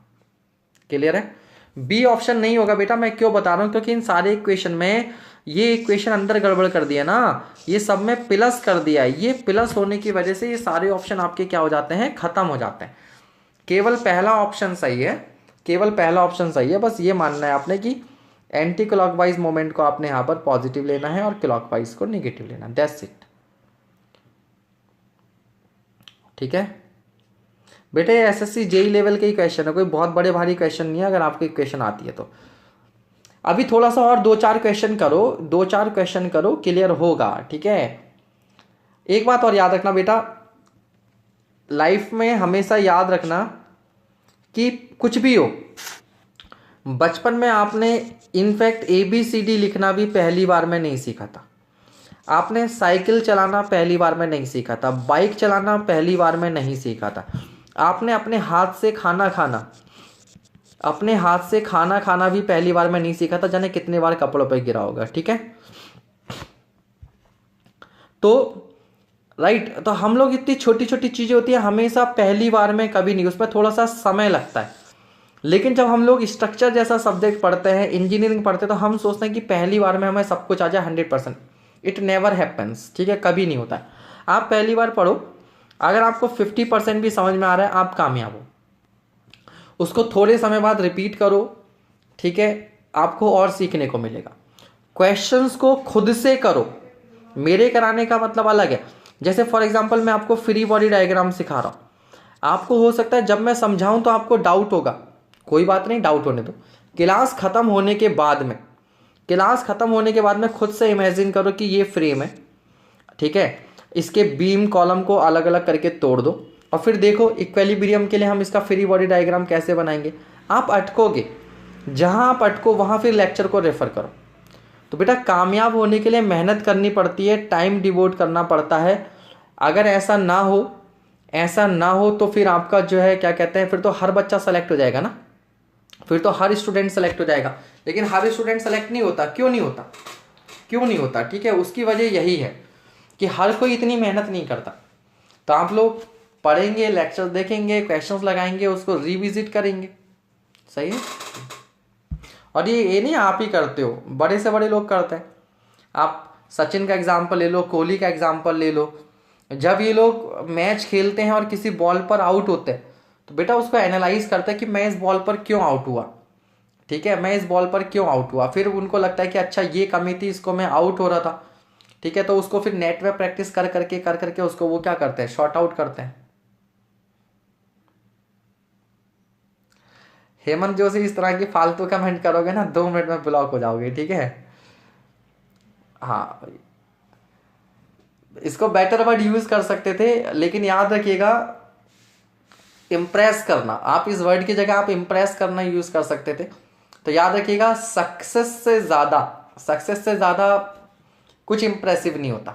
क्लियर है? बी ऑप्शन नहीं होगा बेटा। मैं क्यों बता रहा हूं, क्योंकि इन सारे इक्वेशन में ये इक्वेशन अंदर गड़बड़ कर दिया ना, ये सब में प्लस कर दिया है। ये प्लस होने की वजह से ये सारे ऑप्शन आपके क्या हो जाते हैं, खत्म हो जाते हैं। केवल पहला ऑप्शन सही है, केवल पहला ऑप्शन सही है। बस ये मानना है आपने कि एंटी क्लॉकवाइज मोमेंट को आपने यहां पर पॉजिटिव लेना है और क्लॉकवाइज को नेगेटिव लेना, दैट्स इट। ठीक है बेटे, एसएससी जेई लेवल के ही क्वेश्चन है, कोई बहुत बड़े भारी क्वेश्चन नहीं है। अगर आपको इक्वेशन आती है तो अभी थोड़ा सा और 2-4 क्वेश्चन करो, 2-4 क्वेश्चन करो, क्लियर होगा। ठीक है, एक बात और याद रखना बेटा, लाइफ में हमेशा याद रखना कि कुछ भी हो, बचपन में आपने इनफैक्ट ABCD लिखना भी पहली बार में नहीं सीखा था, आपने साइकिल चलाना पहली बार में नहीं सीखा था, बाइक चलाना पहली बार में नहीं सीखा था, आपने अपने हाथ से खाना खाना, अपने हाथ से खाना खाना भी पहली बार में नहीं सीखा था, जाने कितने बार कपड़ों पर गिरा होगा। ठीक है, तो राइट, तो हम लोग इतनी छोटी छोटी चीजें होती है हमेशा पहली बार में कभी नहीं, उसमें थोड़ा सा समय लगता है। लेकिन जब हम लोग स्ट्रक्चर जैसा सब्जेक्ट पढ़ते हैं, इंजीनियरिंग पढ़ते हैं, तो हम सोचते हैं कि पहली बार में हमें सब कुछ आ जाए 100%। It never happens. ठीक है, कभी नहीं होता है। आप पहली बार पढ़ो, अगर आपको 50% भी समझ में आ रहा है, आप कामयाब हो। उसको थोड़े समय बाद रिपीट करो, ठीक है, आपको और सीखने को मिलेगा। क्वेश्चंस को खुद से करो, मेरे कराने का मतलब अलग है। जैसे फॉर एग्जांपल मैं आपको फ्री बॉडी डायग्राम सिखा रहा हूं, आपको हो सकता है जब मैं समझाऊं तो आपको डाउट होगा, कोई बात नहीं, डाउट होने दो। क्लास खत्म होने के बाद में, क्लास खत्म होने के बाद में खुद से इमेजिन करो कि ये फ्रेम है, ठीक है, इसके बीम कॉलम को अलग अलग करके तोड़ दो और फिर देखो इक्विलिब्रियम के लिए हम इसका फ्री बॉडी डायग्राम कैसे बनाएंगे। आप अटकोगे, जहाँ आप अटको वहाँ फिर लेक्चर को रेफर करो। तो बेटा कामयाब होने के लिए मेहनत करनी पड़ती है, टाइम डिवोट करना पड़ता है। अगर ऐसा ना हो तो फिर आपका जो है क्या कहते हैं, फिर तो हर बच्चा सेलेक्ट हो जाएगा ना, फिर तो हर स्टूडेंट सेलेक्ट हो जाएगा। लेकिन हर स्टूडेंट सेलेक्ट नहीं होता। क्यों नहीं होता? ठीक है, उसकी वजह यही है कि हर कोई इतनी मेहनत नहीं करता। तो आप लोग पढ़ेंगे, लेक्चर देखेंगे, क्वेश्चंस लगाएंगे, उसको रिविजिट करेंगे। सही है। और ये नहीं आप ही करते हो, बड़े से बड़े लोग करते हैं। आप सचिन का एग्जाम्पल ले लो, कोहली का एग्जाम्पल ले लो। जब ये लोग मैच खेलते हैं और किसी बॉल पर आउट होते हैं तो बेटा उसको एनालाइज करते हैं कि मैं इस बॉल पर क्यों आउट हुआ। ठीक है, मैं इस बॉल पर क्यों आउट हुआ। फिर उनको लगता है कि अच्छा ये कमी थी, इसको मैं आउट हो रहा था। ठीक है, तो उसको फिर नेट में प्रैक्टिस कर करके उसको वो क्या करते हैं, शॉर्ट आउट करते हैं। हेमंत जोशी इस तरह की फालतू कमेंट करोगे ना 2 मिनट में ब्लॉक हो जाओगे। ठीक है, हाँ इसको बेटर वर्ड यूज कर सकते थे, लेकिन याद रखिएगा इम्प्रेस करना, आप इस वर्ड की जगह आप इम्प्रेस करना यूज कर सकते थे। तो याद रखिएगा सक्सेस से ज्यादा कुछ इंप्रेसिव नहीं होता।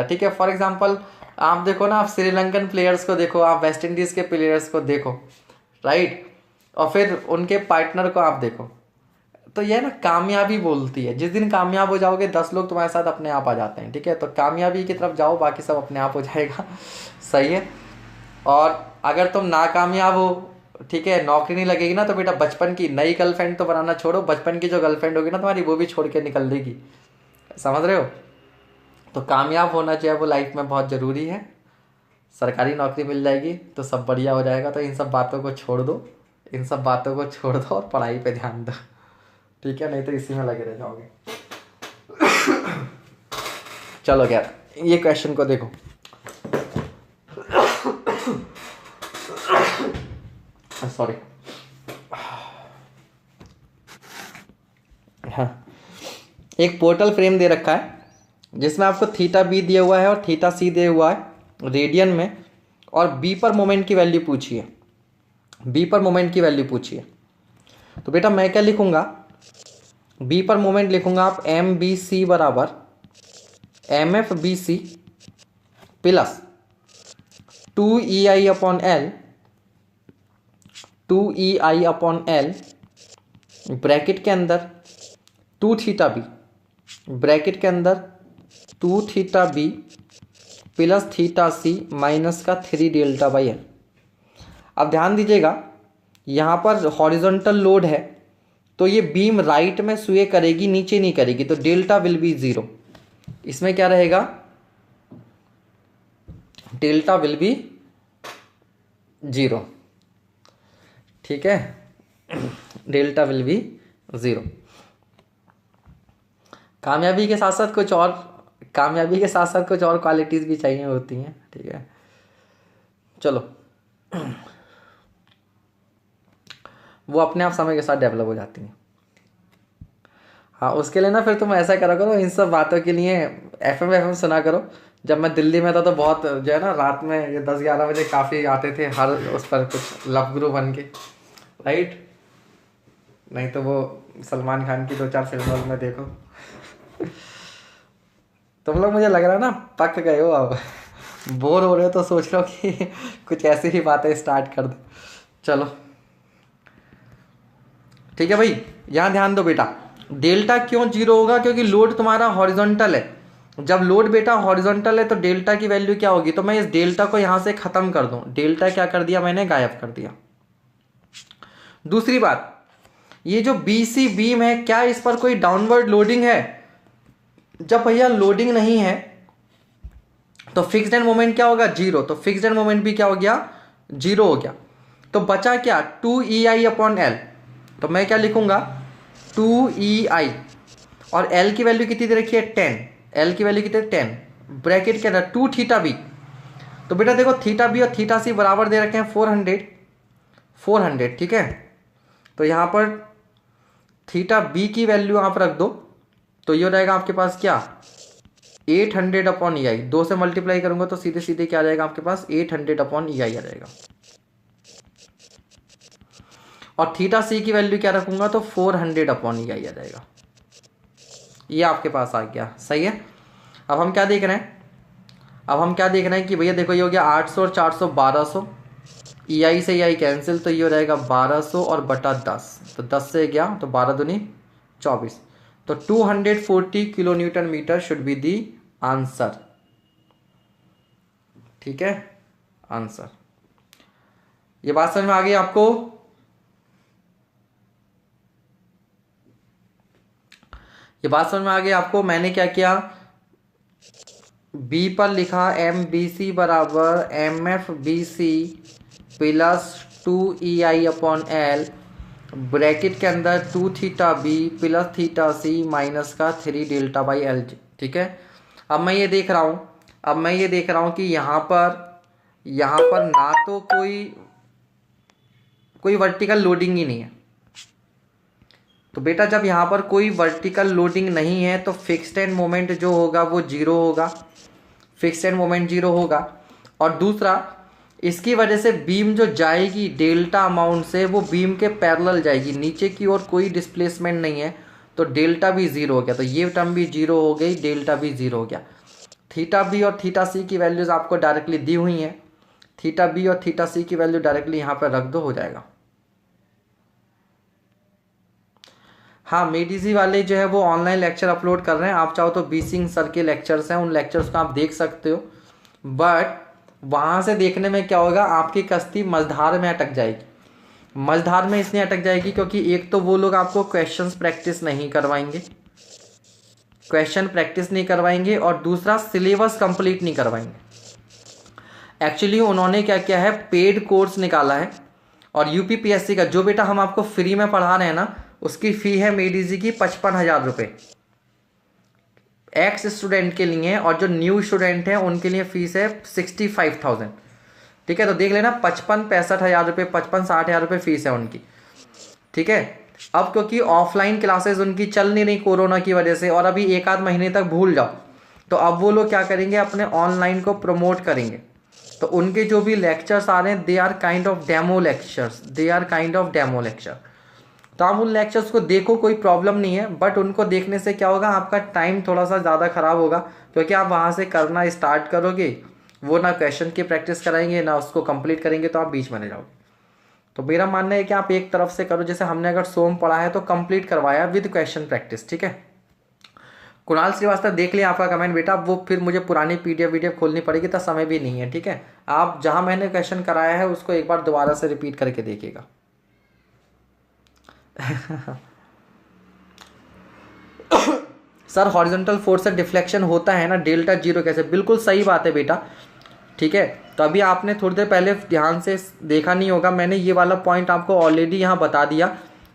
ठीक है, फॉर एग्जांपल आप देखो ना, आप श्रीलंकन प्लेयर्स को देखो, आप वेस्ट इंडीज के प्लेयर्स को देखो, राइट, और फिर उनके पार्टनर को आप देखो। तो यह ना कामयाबी बोलती है। जिस दिन कामयाब हो जाओगे 10 लोग तुम्हारे साथ अपने आप आ जाते हैं। ठीक है, तो कामयाबी की तरफ जाओ, बाकी सब अपने आप हो जाएगा। सही है। और अगर तुम नाकामयाब हो, ठीक है, नौकरी नहीं लगेगी ना, तो बेटा बचपन की नई गर्लफ्रेंड तो बनाना छोड़ो, बचपन की जो गर्लफ्रेंड होगी ना तुम्हारी, वो भी छोड़ के निकल देगी। समझ रहे हो। तो कामयाब होना जो है वो लाइफ में बहुत ज़रूरी है। सरकारी नौकरी मिल जाएगी तो सब बढ़िया हो जाएगा। तो इन सब बातों को छोड़ दो, और पढ़ाई पे ध्यान दो। ठीक है, नहीं तो इसी में लगे रह जाओगे। चलो यार, ये क्वेश्चन को देखो। सॉरी, हाँ, एक पोर्टल फ्रेम दे रखा है जिसमें आपको थीटा बी दिया हुआ है और थीटा सी दिया हुआ है रेडियन में, और बी पर मोमेंट की वैल्यू पूछी है। तो बेटा मैं क्या लिखूंगा, बी पर मोमेंट लिखूंगा आप एम बी सी बराबर M F B C plus 2EI upon L bracket के अंदर 2 थीटा बी, ब्रैकेट के अंदर 2 theta B plus theta C minus का 3 डेल्टा बाई एल। अब ध्यान दीजिएगा, यहाँ पर हॉरिजॉन्टल लोड है तो ये बीम राइट में स्वे करेगी, नीचे नहीं करेगी, तो डेल्टा विल बी 0। इसमें क्या रहेगा, डेल्टा विल बी 0। ठीक है, डेल्टा विल बी 0। कामयाबी के साथ साथ कुछ और क्वालिटीज भी चाहिए होती हैं। ठीक है, चलो वो अपने आप समय के साथ डेवलप हो जाती हैं। हाँ, उसके लिए ना फिर तुम ऐसा करा करो, इन सब बातों के लिए FM सुना करो। जब मैं दिल्ली में था तो बहुत जो है ना, रात में ये 10-11 बजे काफ़ी आते थे हर उस पर कुछ लव गुरु बन के, राइट। नहीं तो वो सलमान खान की 2-4 फिल्मों में देखो। तुम लोग मुझे लग रहा है ना पक गए हो, अब बोर हो रहे हो तो सोच लो कि कुछ ऐसी ही बातें स्टार्ट कर दो। चलो ठीक है भाई, यहाँ ध्यान दो बेटा, डेल्टा क्यों 0 होगा, क्योंकि लोड तुम्हारा हॉरिजॉन्टल है। जब लोड बेटा हॉरिजॉन्टल है तो डेल्टा की वैल्यू क्या होगी, तो मैं इस डेल्टा को यहाँ से खत्म कर दूं, डेल्टा क्या कर दिया मैंने, गायब कर दिया। दूसरी बात, ये जो BC बीम है, क्या इस पर कोई डाउनवर्ड लोडिंग है। जब भैया लोडिंग नहीं है तो फिक्स्ड एंड मोमेंट क्या होगा, 0। तो फिक्स्ड एंड मोमेंट भी क्या हो गया, 0 हो गया। तो बचा क्या, 2EI अपॉन एल। तो मैं क्या लिखूंगा, 2EI, और L की वैल्यू कितनी दे रखी है, 10। L की वैल्यू कितनी, 10, ब्रैकेट के अंदर 2 थीटा बी। तो बेटा देखो थीटा बी और थीटा सी बराबर दे रखे हैं 400। ठीक है, तो यहाँ पर थीटा बी की वैल्यू आप रख दो, तो ये हो जाएगा आपके पास क्या, 800 अपॉन ई आई, 2 से मल्टीप्लाई करूंगा तो सीधे सीधे क्या आ जाएगा आपके पास, 800 अपॉन ई आई आ जाएगा। और थीटा सी की वैल्यू क्या रखूंगा तो 400 अपॉन ई आई आ जाएगा। ये आपके पास आ गया, सही है। अब हम क्या देख रहे हैं, अब हम क्या देख रहे हैं कि भैया देखो ये हो गया 800 और 400 1200, ई आई से ई आई कैंसिल, तो ये हो जाएगा 1200 और बटा 10, तो 10 से गया तो 12 दूनी 24, तो 240 kilo newton metre should be the answer. ठीक है, आंसर। ये बात समझ में आ गई आपको? ये बात समझ में आ गई आपको? मैंने क्या किया, बी पर लिखा एम बी सी बराबर M F B C plus 2 E I upon L, bracket के अंदर 2 theta B plus theta C minus का 3 डेल्टा बाई एल। ठीक है, अब मैं ये देख रहा हूँ, अब मैं ये देख रहा हूँ कि यहाँ पर ना तो कोई वर्टिकल लोडिंग ही नहीं है। तो बेटा जब यहाँ पर कोई वर्टिकल लोडिंग नहीं है तो फिक्स्ड एंड मोमेंट जो होगा वो जीरो होगा, फिक्स्ड एंड मोमेंट जीरो होगा। और दूसरा, इसकी वजह से बीम जो जाएगी डेल्टा अमाउंट से वो बीम के पैरेलल जाएगी, नीचे की ओर कोई डिस्प्लेसमेंट नहीं है, तो डेल्टा भी जीरो हो गया, तो ये टर्म भी जीरो हो गई, डेल्टा भी जीरो हो गया। थीटा बी और थीटा सी की वैल्यूज आपको डायरेक्टली दी हुई हैं, थीटा बी और थीटा सी की वैल्यू डायरेक्टली यहाँ पर रख दो, हो जाएगा। हाँ, मेडिजी वाले जो है वो ऑनलाइन लेक्चर अपलोड कर रहे हैं, आप चाहो तो बी सिंह सर के लेक्चर्स हैं, उन लेक्चर्स को आप देख सकते हो, बट वहाँ से देखने में क्या होगा, आपकी कश्ती मझधार में अटक जाएगी। मझधार में इसलिए अटक जाएगी क्योंकि एक तो वो लोग आपको क्वेश्चंस प्रैक्टिस नहीं करवाएंगे, क्वेश्चन प्रैक्टिस नहीं करवाएंगे, और दूसरा सिलेबस कंप्लीट नहीं करवाएंगे। एक्चुअली उन्होंने क्या किया है, पेड कोर्स निकाला है, और यूपीपीएससी का जो बेटा हम आपको फ्री में पढ़ा रहे हैं ना, उसकी फ़ी है मेडिजी की 55,000 रुपये एक्स स्टूडेंट के लिए, और जो न्यू स्टूडेंट हैं उनके लिए फीस है 65,000। ठीक है, तो देख लेना 65-65,000 रुपये, 55-60,000 रुपये फीस है उनकी। ठीक है, अब क्योंकि ऑफलाइन क्लासेस उनकी चल नहीं रही कोरोना की वजह से, और अभी 1 आध महीने तक भूल जाओ, तो अब वो लोग क्या करेंगे, अपने ऑनलाइन को प्रमोट करेंगे। तो उनके जो भी लेक्चर्स आ रहे हैं they are kind of demo lectures, they are kind of demo lecture. तो आप उन लेक्चर्स को देखो, कोई प्रॉब्लम नहीं है, बट उनको देखने से क्या होगा, आपका टाइम थोड़ा सा ज़्यादा ख़राब होगा, क्योंकि आप वहाँ से करना स्टार्ट करोगे, वो ना क्वेश्चन की प्रैक्टिस कराएंगे ना उसको कंप्लीट करेंगे, तो आप बीच में रह जाओगे। तो मेरा मानना है कि आप एक तरफ से करो, जैसे हमने अगर सोम पढ़ा है तो कंप्लीट करवाया विद क्वेश्चन प्रैक्टिस। ठीक है, कुणाल श्रीवास्तव देख लिया आपका कमेंट बेटा, वो फिर मुझे पुरानी पीडीएफ खोलनी पड़ेगी, तो समय भी नहीं है। ठीक है, आप जहाँ मैंने क्वेश्चन कराया है उसको एक बार दोबारा से रिपीट करके देखिएगा। सर हॉरिजॉन्टल फोर्स से डिफ्लेक्शन होता है ना, डेल्टा जीरो कैसे? बिल्कुल सही बात है बेटा। ठीक है, तो अभी आपने थोड़ी देर पहले ध्यान से देखा नहीं होगा, मैंने ये वाला पॉइंट आपको ऑलरेडी यहाँ बता दिया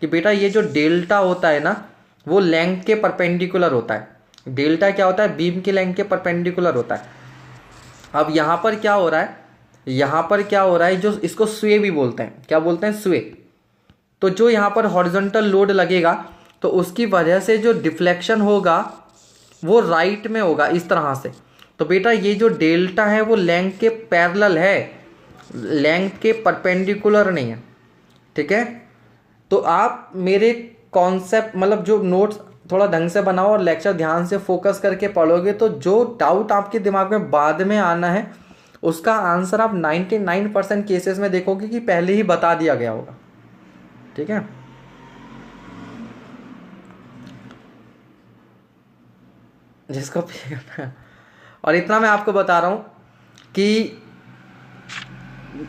कि बेटा ये जो डेल्टा होता है ना, वो लेंथ के परपेंडिकुलर होता है। डेल्टा क्या होता है, बीम की लेंथ के परपेंडिकुलर होता है। अब यहाँ पर क्या हो रहा है, यहाँ पर क्या हो रहा है, जो इसको स्वे भी बोलते हैं, क्या बोलते हैं, स्वे। तो जो यहाँ पर हॉरिजॉन्टल लोड लगेगा तो उसकी वजह से जो डिफ्लेक्शन होगा वो राइट में होगा, इस तरह से। तो बेटा ये जो डेल्टा है वो लेंथ के पैरेलल है, लेंथ के परपेंडिकुलर नहीं है। ठीक है, तो आप मेरे कॉन्सेप्ट मतलब जो नोट्स थोड़ा ढंग से बनाओ और लेक्चर ध्यान से फोकस करके पढ़ोगे, तो जो डाउट आपके दिमाग में बाद में आना है उसका आंसर आप 99% केसेस में देखोगे कि पहले ही बता दिया गया होगा। ठीक है, जिसको और इतना मैं आपको बता रहा हूं कि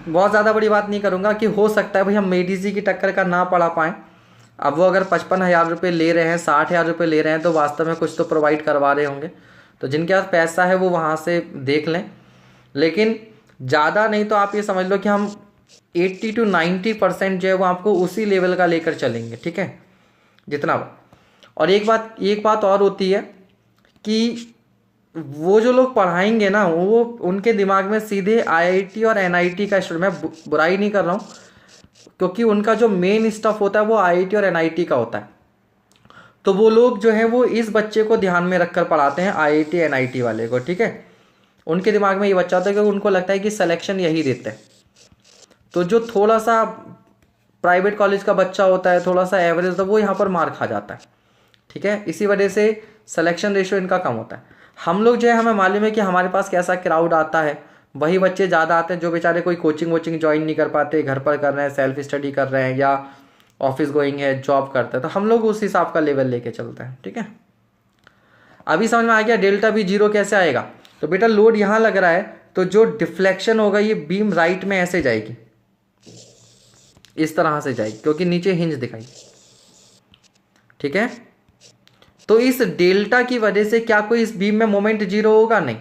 बहुत ज़्यादा बड़ी बात नहीं करूंगा कि हो सकता है भाई हम मेडिजी की टक्कर का ना पढ़ा पाएँ। अब वो अगर 55,000 रुपये ले रहे हैं, 60,000 रुपये ले रहे हैं, तो वास्तव में कुछ तो प्रोवाइड करवा रहे होंगे। तो जिनके पास पैसा है वो वहाँ से देख लें, लेकिन ज़्यादा नहीं तो आप ये समझ लो कि हम 80 to 90% जो है वो आपको उसी लेवल का लेकर चलेंगे। ठीक है, जितना। और एक बात और होती है कि वो जो लोग पढ़ाएंगे ना, वो उनके दिमाग में सीधे आईआईटी और एनआईटी का स्टूडेंट, मैं बुराई नहीं कर रहा हूँ, क्योंकि उनका जो मेन स्टफ होता है वो आईआईटी और एनआईटी का होता है। तो वो लोग जो है वो इस बच्चे को ध्यान में रखकर पढ़ाते हैं, आईआईटी एनआईटी वाले को, ठीक है। उनके दिमाग में ये बच्चा होता है कि उनको लगता है कि सिलेक्शन यही देते हैं। तो जो थोड़ा सा प्राइवेट कॉलेज का बच्चा होता है, थोड़ा सा एवरेज, तो वो यहाँ पर मार खा जाता है, ठीक है। इसी वजह से सिलेक्शन रेशियो इनका कम होता है। हम लोग जो है, हमें मालूम है कि हमारे पास कैसा क्राउड आता है, वही बच्चे ज़्यादा आते हैं जो बेचारे कोई कोचिंग वोचिंग ज्वाइन नहीं कर पाते, घर पर कर रहे हैं, सेल्फ स्टडी कर रहे हैं, या ऑफिस गोइंग है, जॉब करते हैं। तो हम लोग उस हिसाब का लेवल लेके चलते हैं, ठीक है। अभी समझ में आ गया डेल्टा भी जीरो कैसे आएगा। तो बेटा लोड यहाँ लग रहा है, तो जो डिफ्लेक्शन होगा ये बीम राइट में ऐसे जाएगी, इस तरह से जाएगी, क्योंकि नीचे हिंज दिखाई, ठीक है। तो इस डेल्टा की वजह से क्या कोई इस बीम में मोमेंट जीरो होगा? नहीं,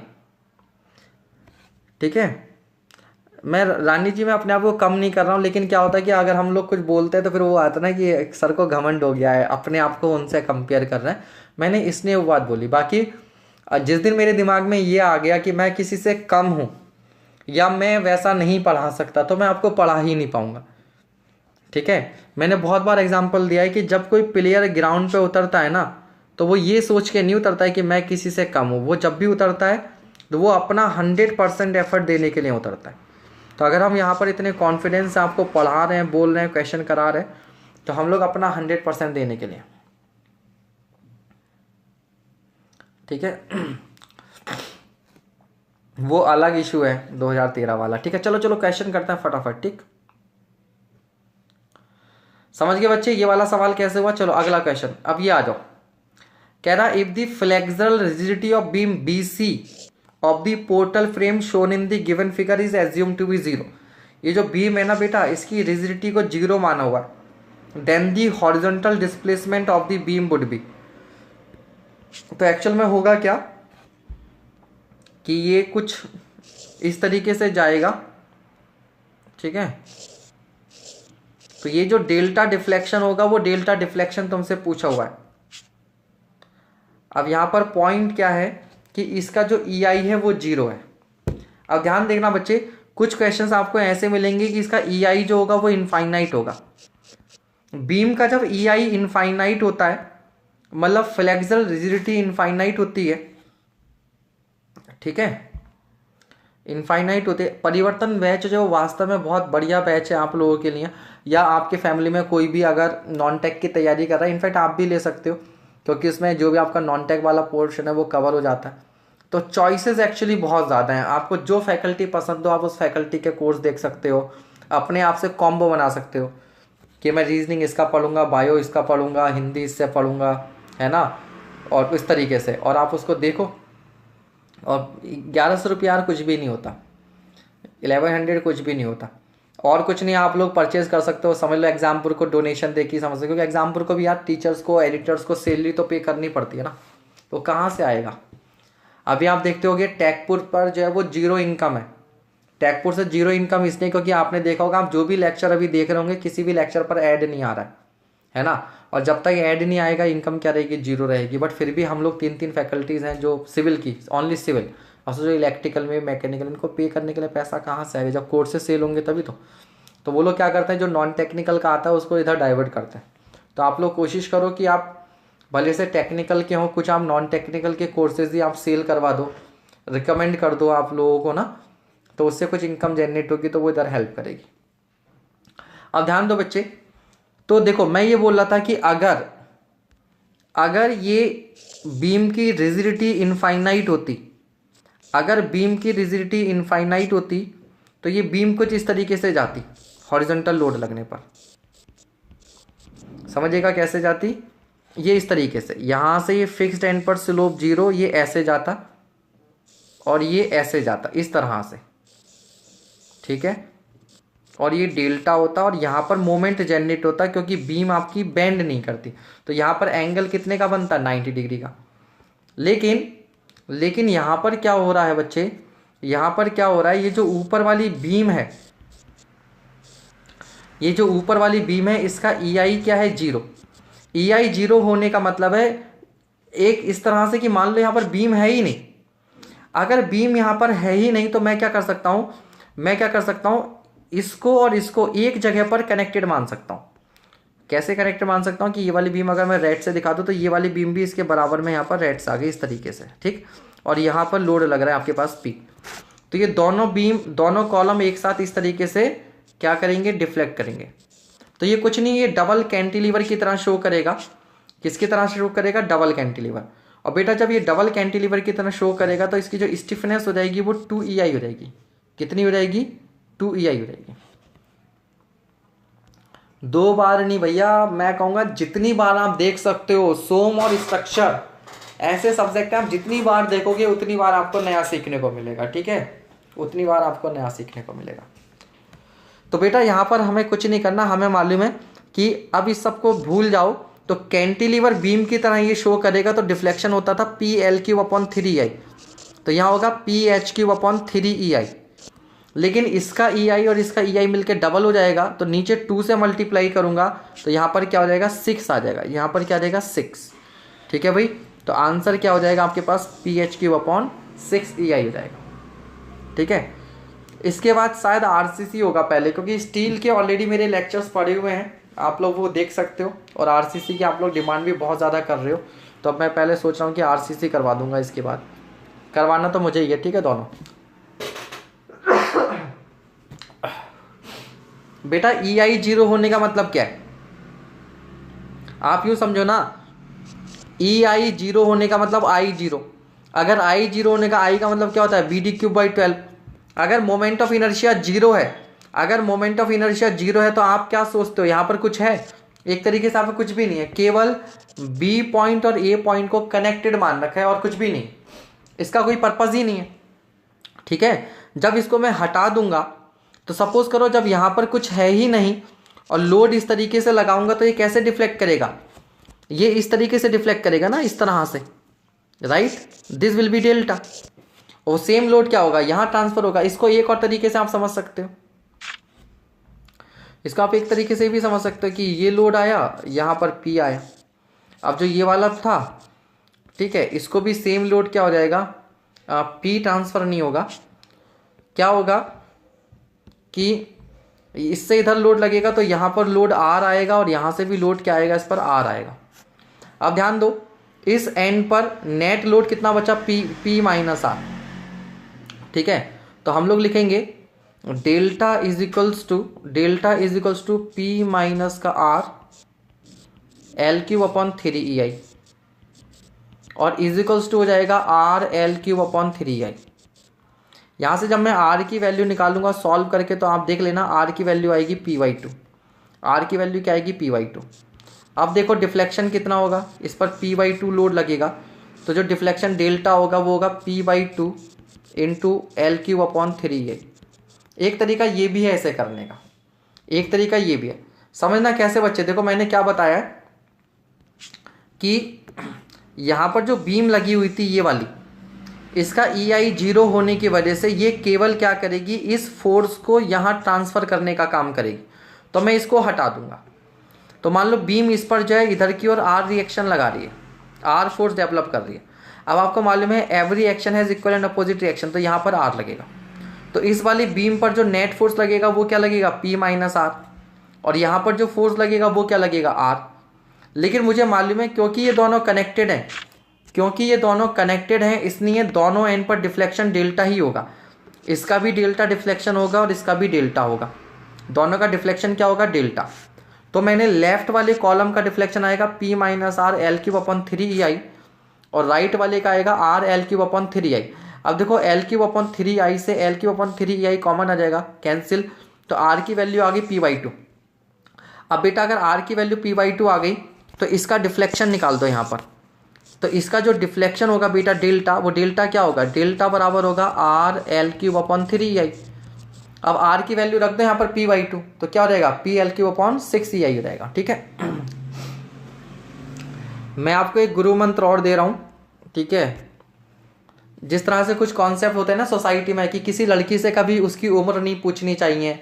ठीक है। मैं रानी जी, मैं अपने आप को कम नहीं कर रहा हूँ, लेकिन क्या होता है कि अगर हम लोग कुछ बोलते हैं तो फिर वो आता ना कि सर को घमंड हो गया है, अपने आप को उनसे कंपेयर कर रहे हैं। मैंने इसलिए वो बात बोली। बाकी जिस दिन मेरे दिमाग में ये आ गया कि मैं किसी से कम हूँ या मैं वैसा नहीं पढ़ा सकता, तो मैं आपको पढ़ा ही नहीं पाऊंगा, ठीक है। मैंने बहुत बार एग्जाम्पल दिया है कि जब कोई प्लेयर ग्राउंड पे उतरता है ना, तो वो ये सोच के नहीं उतरता है कि मैं किसी से कम हूँ। वो जब भी उतरता है तो वो अपना 100% एफर्ट देने के लिए उतरता है। तो अगर हम यहाँ पर इतने कॉन्फिडेंस से आपको पढ़ा रहे हैं, बोल रहे हैं, क्वेश्चन करा रहे हैं, तो हम लोग अपना 100% देने के लिए, ठीक है। वो अलग इशू है 2013 वाला, ठीक है। चलो चलो क्वेश्चन करते हैं फटाफट, ठीक। समझ गए बच्चे ये वाला सवाल कैसे हुआ? चलो अगला क्वेश्चन, अब ये आ जाओ। कह रहा if the flexural rigidity of beam BC of the portal frame shown in the given figure is assume to be 0। ये जो बीम है ना बेटा, इसकी रिजिडिटी को 0 माना हुआ है। Then the horizontal displacement of the beam would be. तो एक्चुअल में होगा क्या कि ये कुछ इस तरीके से जाएगा, ठीक है। तो ये जो डेल्टा डिफ्लेक्शन होगा, वो डेल्टा डिफ्लेक्शन तुमसे पूछा हुआ है। अब यहां पर पॉइंट क्या है कि इसका जो EI है वो 0 है। अब ध्यान देखना बच्चे, कुछ क्वेश्चंस आपको ऐसे मिलेंगे कि इसका EI जो होगा वो इनफाइनाइट होगा। बीम का जब EI इनफाइनाइट होता है, मतलब फ्लेक्सुरल रिजिडिटी इनफाइनाइट होती है, ठीक है, इनफाइनाइट होते। परिवर्तन बैच जो वास्तव में बहुत बढ़िया बैच है आप लोगों के लिए, या आपके फैमिली में कोई भी अगर नॉन टेक की तैयारी कर रहा है, इनफैक्ट आप भी ले सकते हो, क्योंकि इसमें जो भी आपका नॉन टेक वाला पोर्शन है वो कवर हो जाता है। तो चॉइसेस एक्चुअली बहुत ज़्यादा हैं। आपको जो फैकल्टी पसंद हो आप उस फैकल्टी के कोर्स देख सकते हो, अपने आप से कॉम्बो बना सकते हो कि मैं रीजनिंग इसका पढ़ूंगा, बायो इसका पढ़ूंगा, हिंदी इससे पढ़ूंगा, है ना, और इस तरीके से, और आप उसको देखो। और 1100 रुपया कुछ भी नहीं होता, 1100 कुछ भी नहीं होता, और कुछ नहीं आप लोग परचेज कर सकते हो। समझ लो एग्जामपुर को डोनेशन दे के समझ सकते हो, क्योंकि एग्जामपुर को भी यार टीचर्स को, एडिटर्स को सैलरी तो पे करनी पड़ती है ना, तो कहाँ से आएगा। अभी आप देखते होगे टैगपुर पर जो है वो 0 इनकम है। टैगपुर से 0 इनकम इसलिए क्योंकि आपने देखा होगा, आप जो भी लेक्चर अभी देख रहे होंगे, किसी भी लेक्चर पर ऐड नहीं आ रहा है ना। और जब तक ऐड नहीं आएगा इनकम क्या रहेगी? 0 रहेगी। बट फिर भी हम लोग 3 फैकल्टीज़ हैं जो सिविल की, ओनली सिविल, और जो इलेक्ट्रिकल में, मैकेनिकल, इनको पे करने के लिए पैसा कहाँ से आएगा? जब कोर्सेज सेल होंगे तभी तो वो लोग क्या करते हैं, जो नॉन टेक्निकल का आता है उसको इधर डाइवर्ट करते हैं। तो आप लोग कोशिश करो कि आप भले से टेक्निकल के हो, कुछ आप नॉन टेक्निकल के कोर्सेज ही आप सेल करवा दो, रिकमेंड कर दो आप लोगों को ना, तो उससे कुछ इनकम जनरेट होगी, तो वो इधर हेल्प करेगी। अब ध्यान दो बच्चे, तो देखो मैं ये बोल रहा था कि अगर ये बीम की रिजिडिटी इनफाइनाइट होती, अगर बीम की रिजिडिटी इनफाइनाइट होती तो ये बीम कुछ इस तरीके से जाती हॉरिजॉन्टल लोड लगने पर। समझिएगा कैसे जाती? ये इस तरीके से, यहां से ये फिक्स्ड एंड पर स्लोप 0, ये ऐसे जाता और ये ऐसे जाता, इस तरह से, ठीक है। और ये डेल्टा होता और यहाँ पर मोमेंट जनरेट होता, क्योंकि बीम आपकी बेंड नहीं करती। तो यहाँ पर एंगल कितने का बनता? 90 डिग्री का। लेकिन यहाँ पर क्या हो रहा है बच्चे, यहाँ पर क्या हो रहा है, ये जो ऊपर वाली बीम है, ये जो ऊपर वाली बीम है, इसका EI क्या है? 0। EI 0 होने का मतलब है एक इस तरह से कि मान लो यहाँ पर बीम है ही नहीं। अगर बीम यहाँ पर है ही नहीं तो मैं क्या कर सकता हूँ, इसको और इसको एक जगह पर कनेक्टेड मान सकता हूँ। कैसे कनेक्टेड मान सकता हूँ कि ये वाली बीम अगर मैं रेड से दिखा दूँ तो ये वाली बीम भी इसके बराबर में यहाँ पर रेड से आ गई इस तरीके से, ठीक। और यहाँ पर लोड लग रहा है आपके पास P। तो ये दोनों बीम, दोनों कॉलम एक साथ इस तरीके से क्या करेंगे, डिफ्लेक्ट करेंगे। तो ये कुछ नहीं, ये डबल कैंटिलीवर की तरह शो करेगा। किसकी तरह शो करेगा, डबल कैंटिलीवर। और बेटा जब ये डबल कैंटिलीवर की तरह शो करेगा तो इसकी जो स्टिफनेस हो जाएगी वो 2EI हो जाएगी। कितनी हो जाएगी, 2EI हो जाएगी। 2 बार नहीं भैया, मैं कहूँगा जितनी बार आप देख सकते हो। सोम और स्ट्रक्चर ऐसे सब्जेक्ट आप जितनी बार देखोगे उतनी बार आपको नया सीखने को मिलेगा, ठीक है, उतनी बार आपको नया सीखने को मिलेगा। तो बेटा यहाँ पर हमें कुछ नहीं करना, हमें मालूम है कि अब इस सबको भूल जाओ। तो कैंटिलीवर बीम की तरह ये शो करेगा तो डिफ्लेक्शन होता था PL3/3EI। तो यहाँ होगा PH3/3EI। लेकिन इसका EI और इसका EI मिलके डबल हो जाएगा, तो नीचे 2 से मल्टीप्लाई करूंगा तो यहाँ पर क्या हो जाएगा, 6 आ जाएगा। यहाँ पर क्या आ जाएगा, 6, ठीक है भाई। तो आंसर क्या हो जाएगा आपके पास, PH3/6EI हो जाएगा, ठीक है। इसके बाद शायद RCC होगा पहले, क्योंकि स्टील के ऑलरेडी मेरे लेक्चर्स पड़े हुए हैं, आप लोग वो देख सकते हो। और RCC की आप लोग डिमांड भी बहुत ज़्यादा कर रहे हो, तो अब मैं पहले सोच रहा हूँ कि RCC करवा दूंगा। इसके बाद करवाना तो मुझे ही है, ठीक है दोनों। बेटा EI 0 होने का मतलब क्या है, आप यूँ समझो ना, EI 0 होने का मतलब I 0। अगर I 0 होने का I का मतलब क्या होता है, BD3/12। अगर मोमेंट ऑफ इनर्शिया 0 है, अगर मोमेंट ऑफ इनर्शिया 0 है तो आप क्या सोचते हो, यहाँ पर कुछ है, एक तरीके से आप कुछ भी नहीं है, केवल B पॉइंट और A पॉइंट को कनेक्टेड मान रखा है और कुछ भी नहीं, इसका कोई पर्पज ही नहीं है, ठीक है। जब इसको मैं हटा दूंगा तो सपोज करो जब यहाँ पर कुछ है ही नहीं और लोड इस तरीके से लगाऊंगा तो ये कैसे डिफ्लेक्ट करेगा, ये इस तरीके से डिफ्लेक्ट करेगा ना, इस तरह से, right. This will be delta. और सेम लोड क्या होगा, यहाँ ट्रांसफर होगा। इसको एक और तरीके से आप समझ सकते हो, इसको आप एक तरीके से भी समझ सकते हो कि ये लोड आया, यहाँ पर P आया। अब जो ये वाला था, ठीक है, इसको भी सेम लोड क्या हो जाएगा, P ट्रांसफर नहीं होगा, क्या होगा कि इससे इधर लोड लगेगा तो यहाँ पर लोड R आएगा और यहाँ से भी लोड क्या आएगा, इस पर R आएगा। अब ध्यान दो, इस एंड पर नेट लोड कितना बचा, P-R, ठीक है। तो हम लोग लिखेंगे delta is equals to P minus का R L3/3EI और इज इक्वल्स टू हो जाएगा R L3/3EI। यहाँ से जब मैं R की वैल्यू निकालूंगा सॉल्व करके तो आप देख लेना, R की वैल्यू आएगी P/2। R की वैल्यू क्या आएगी, P/2। अब देखो डिफ्लेक्शन कितना होगा, इस पर P/2 लोड लगेगा, तो जो डिफ्लेक्शन डेल्टा होगा वो होगा P/2 इंटू L3/3EI। एक तरीका ये भी है ऐसे करने का, एक तरीका ये भी है, समझना कैसे बच्चे। देखो मैंने क्या बताया कि यहाँ पर जो बीम लगी हुई थी ये वाली, इसका EI 0 होने की वजह से ये केवल क्या करेगी, इस फोर्स को यहाँ ट्रांसफर करने का काम करेगी। तो मैं इसको हटा दूंगा, तो मान लो बीम इस पर जो है इधर की ओर R रिएक्शन लगा रही है, R फोर्स डेवलप कर रही है। अब आपको मालूम है every action has equal and opposite reaction, तो यहाँ पर R लगेगा। तो इस वाली बीम पर जो नेट फोर्स लगेगा वो क्या लगेगा, P-R, और यहाँ पर जो फोर्स लगेगा वो क्या लगेगा, R। लेकिन मुझे मालूम है क्योंकि ये दोनों कनेक्टेड हैं, इसलिए दोनों एंड पर डिफ्लेक्शन डेल्टा ही होगा। इसका भी डेल्टा डिफ्लेक्शन होगा और इसका भी डेल्टा होगा, दोनों का डिफ्लेक्शन क्या होगा, डेल्टा। तो मैंने लेफ्ट वाले कॉलम का डिफ्लेक्शन आएगा P-R L3/3EI और राइट वाले का आएगा R L3/3EI। अब देखो L3/3EI से L3/3EI कॉमन आ जाएगा, कैंसिल, तो R की वैल्यू आ गई P/2। अब बेटा अगर R की वैल्यू P/2 आ गई तो इसका डिफ्लेक्शन निकाल दो यहाँ पर, तो इसका जो डिफ्लेक्शन होगा बेटा डेल्टा, वो डेल्टा क्या होगा, डेल्टा बराबर होगा R L3/3EI। अब R की वैल्यू रख दो यहाँ पर P/2, तो क्या हो जाएगा, PL3/6EI हो जाएगा, ठीक है। मैं आपको एक गुरु मंत्र और दे रहा हूँ, ठीक है। जिस तरह से कुछ कॉन्सेप्ट होते हैं ना सोसाइटी में कि किसी लड़की से कभी उसकी उम्र नहीं पूछनी चाहिए,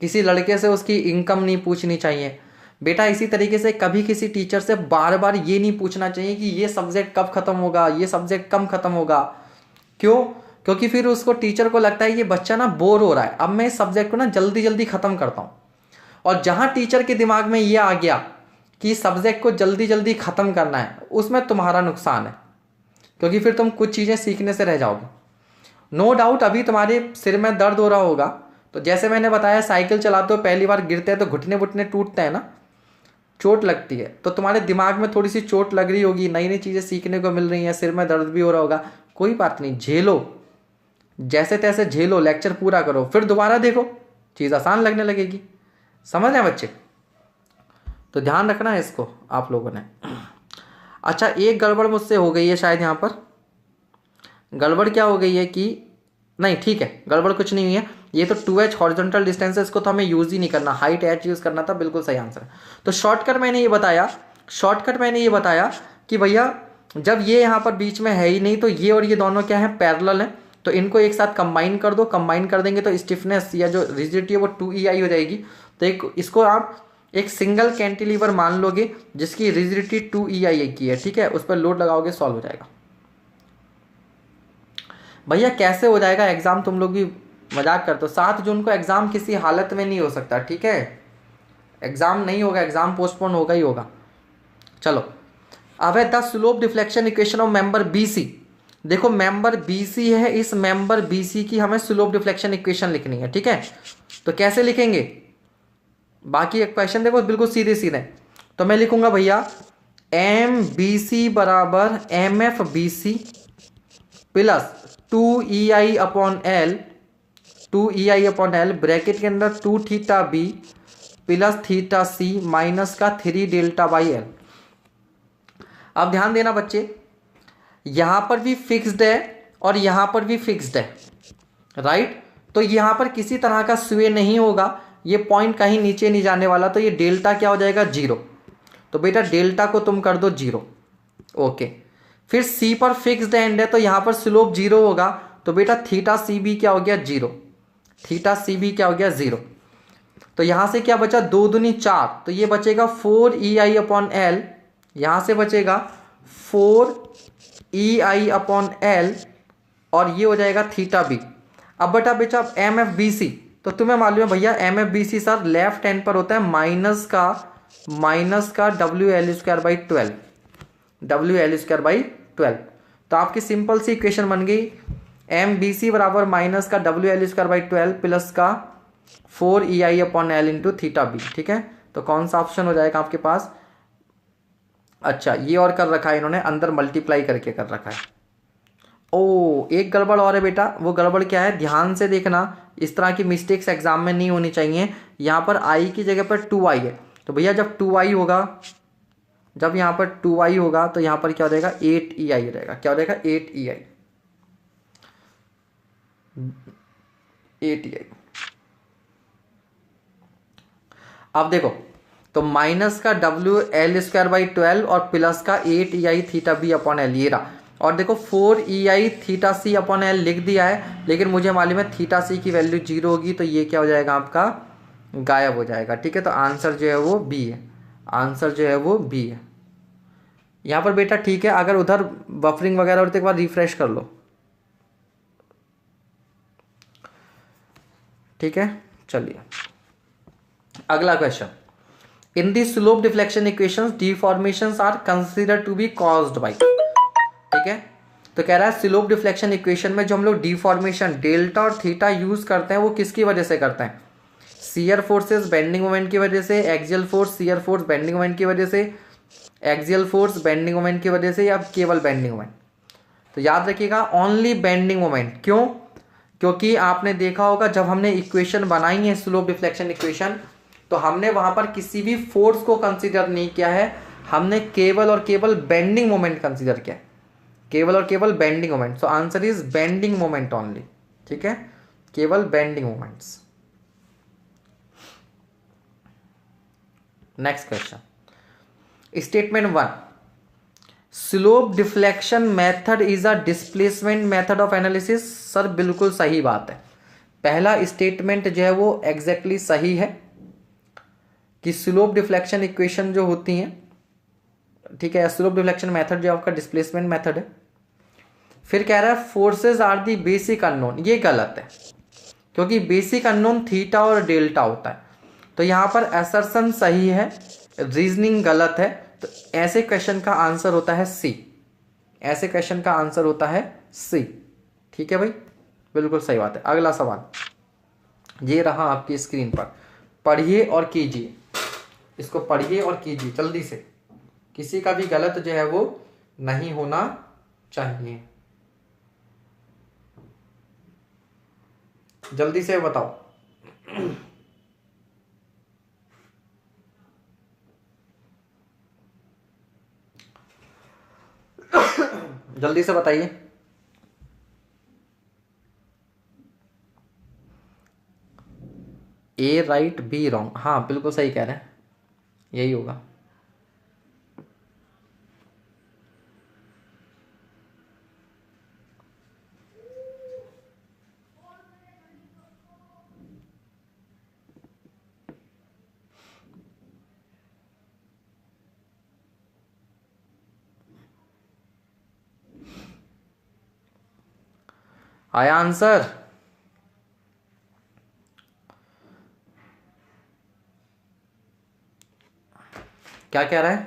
किसी लड़के से उसकी इनकम नहीं पूछनी चाहिए, बेटा इसी तरीके से कभी किसी टीचर से बार बार ये नहीं पूछना चाहिए कि ये सब्जेक्ट कब खत्म होगा, ये सब्जेक्ट कब खत्म होगा। क्यों, क्योंकि फिर उसको टीचर को लगता है ये बच्चा ना बोर हो रहा है, अब मैं इस सब्जेक्ट को ना जल्दी जल्दी खत्म करता हूँ। और जहां टीचर के दिमाग में ये आ गया कि सब्जेक्ट को जल्दी जल्दी खत्म करना है, उसमें तुम्हारा नुकसान है, क्योंकि फिर तुम कुछ चीजें सीखने से रह जाओगे। नो डाउट अभी तुम्हारे सिर में दर्द हो रहा होगा, तो जैसे मैंने बताया साइकिल चलाते हो पहली बार गिरते हैं तो घुटने वुटने टूटते हैं ना, चोट लगती है, तो तुम्हारे दिमाग में थोड़ी सी चोट लग रही होगी, नई नई चीजें सीखने को मिल रही हैं, सिर में दर्द भी हो रहा होगा, कोई बात नहीं, झेलो, जैसे तैसे झेलो, लेक्चर पूरा करो, फिर दोबारा देखो, चीज आसान लगने लगेगी। समझ रहे बच्चे? तो ध्यान रखना है इसको आप लोगों ने। अच्छा, एक गड़बड़ मुझसे हो गई है शायद यहाँ पर। गड़बड़ क्या हो गई है कि नहीं, ठीक है, गड़बड़ कुछ नहीं हुई है। ये तो 2h हॉरिजॉन्टल डिस्टेंस है, इसको तो हमें यूज ही नहीं करना, हाइट h यूज करना था, बिल्कुल सही आंसर। तो शॉर्टकट मैंने ये बताया कि भैया जब ये यहाँ पर बीच में है ही नहीं, तो ये और ये दोनों क्या है, पैरेलल है, तो इनको एक साथ कंबाइन कर दो। कंबाइन कर देंगे तो स्टिफनेस या जो रिजिडिटी है वो 2EI हो जाएगी। तो एक इसको आप एक सिंगल कैंटिलीवर मान लोगे जिसकी रिजिडिटी 2EI की है, ठीक है, उस पर लोड लगाओगे, सॉल्व हो जाएगा। भैया कैसे हो जाएगा एग्जाम, तुम लोग भी मजाक करते हो। 7 जून को एग्जाम किसी हालत में नहीं हो सकता, ठीक है, एग्जाम नहीं होगा, एग्जाम पोस्टपोन होगा ही होगा। चलो, अब है the slope deflection equation of member BC। देखो मेंबर BC है, इस मेंबर BC की हमें स्लोप डिफ्लेक्शन इक्वेशन लिखनी है, ठीक है। तो कैसे लिखेंगे, बाकी क्वेश्चन देखो बिल्कुल सीधे सीधे। तो मैं लिखूंगा भैया MBC बराबर MFBC plus 2EI upon L bracket के अंदर 2θB प्लस θC माइनस का 3 ΔL। अब ध्यान देना बच्चे, यहां पर भी फिक्स्ड है और यहां पर भी फिक्स्ड है, राइट। तो यहां पर किसी तरह का स्वे नहीं होगा, ये पॉइंट कहीं नीचे नहीं जाने वाला, तो ये डेल्टा क्या हो जाएगा, 0। तो बेटा डेल्टा को तुम कर दो 0, ओके। फिर C पर फिक्स्ड एंड है, तो यहां पर स्लोप 0 होगा, तो बेटा θCB क्या हो गया, 0। θCB क्या हो गया, 0। तो यहां से क्या बचा, 2 दूनी 4, तो ये बचेगा 4EI अपॉन L, यहां से बचेगा 4EI अपॉन L, और ये हो जाएगा θB। अब बटा बेटा MFBC, तो तुम्हें मालूम है भैया MFBC सर लेफ्ट हैंड पर होता है माइनस का WL² बाई 12। तो आपकी सिंपल सी इक्वेशन बन गई, MBC बराबर माइनस का WL² बाई 12 प्लस का 4EI upon L into θB, ठीक है। तो कौन सा ऑप्शन हो जाएगा आपके पास, अच्छा ये और कर रखा है इन्होंने, अंदर मल्टीप्लाई करके कर रखा है। ओ एक गड़बड़ और है बेटा, वो गड़बड़ क्या है, ध्यान से देखना, इस तरह की मिस्टेक्स एग्जाम में नहीं होनी चाहिए। यहाँ पर I की जगह पर 2I है, तो भैया जब 2I होगा, जब यहाँ पर 2I होगा तो यहाँ पर क्या हो जाएगा, 8EI हो जाएगा। क्या हो जाएगा, 8EI। अब देखो, तो माइनस का WL² बाई 12 और प्लस का 8EI θB अपॉन L, ये रहा। और देखो 4EI θC अपॉन L लिख दिया है, लेकिन मुझे मालूम है θC की वैल्यू 0 होगी, तो ये क्या हो जाएगा आपका, गायब हो जाएगा, ठीक है। तो आंसर जो है वो B है, आंसर जो है वो B है यहाँ पर बेटा, ठीक है। अगर उधर बफरिंग वगैरह और एक बार रिफ्रेश कर लो, ठीक है। चलिए अगला question, in the slope deflection equations deformations are considered to be caused by, ठीक है। तो कह रहा है स्लोप डिफ्लेक्शन इक्वेशन में जो हम लोग डिफॉर्मेशन डेल्टा और थीटा यूज करते हैं वो किसकी वजह से करते हैं, शियर फोर्सेस बेंडिंग मोमेंट की वजह से, axial force shear force bending moment की वजह से, एक्सियल फोर्स बेंडिंग मोमेंट की वजह से, या केवल बेंडिंग मोमेंट। तो याद रखिएगा ओनली बेंडिंग मोमेंट। क्यों, क्योंकि आपने देखा होगा जब हमने इक्वेशन बनाई है स्लोप डिफ्लेक्शन इक्वेशन, तो हमने वहां पर किसी भी फोर्स को कंसीडर नहीं किया है, हमने केवल और केवल बेंडिंग मोमेंट कंसीडर किया है, केवल और केवल bending moment. So answer is bending moment only, ठीक है, केवल bending moments. Next question, statement 1, slope deflection method is a displacement method of analysis. Sir बिल्कुल सही बात है, पहला स्टेटमेंट जो है वो एग्जैक्टली सही है कि स्लोप डिफ्लेक्शन इक्वेशन जो होती हैं, ठीक है, स्लोप डिफ्लेक्शन मेथड जो आपका डिस्प्लेसमेंट मेथड है। फिर कह रहा है forces are the basic unknown, ये गलत है, क्योंकि बेसिक अननोन थीटा और डेल्टा होता है। तो तो यहाँ पर असर्शन सही है, रीजनिंग गलत है, तो ऐसे क्वेश्चन का आंसर होता है सी। ऐसे क्वेश्चन का आंसर होता है सी। ठीक है भाई, बिल्कुल सही बात है। अगला सवाल ये रहा आपकी स्क्रीन पर, पढ़िए और कीजिए। इसको पढ़िए और कीजिए जल्दी से, किसी का भी गलत जो है वो नहीं होना चाहिए। जल्दी से बताओ। जल्दी से बताइए। ए राइट बी रॉन्ग, हाँ बिल्कुल सही कह रहे हैं, यही होगा। आया आंसर? क्या कह रहा है?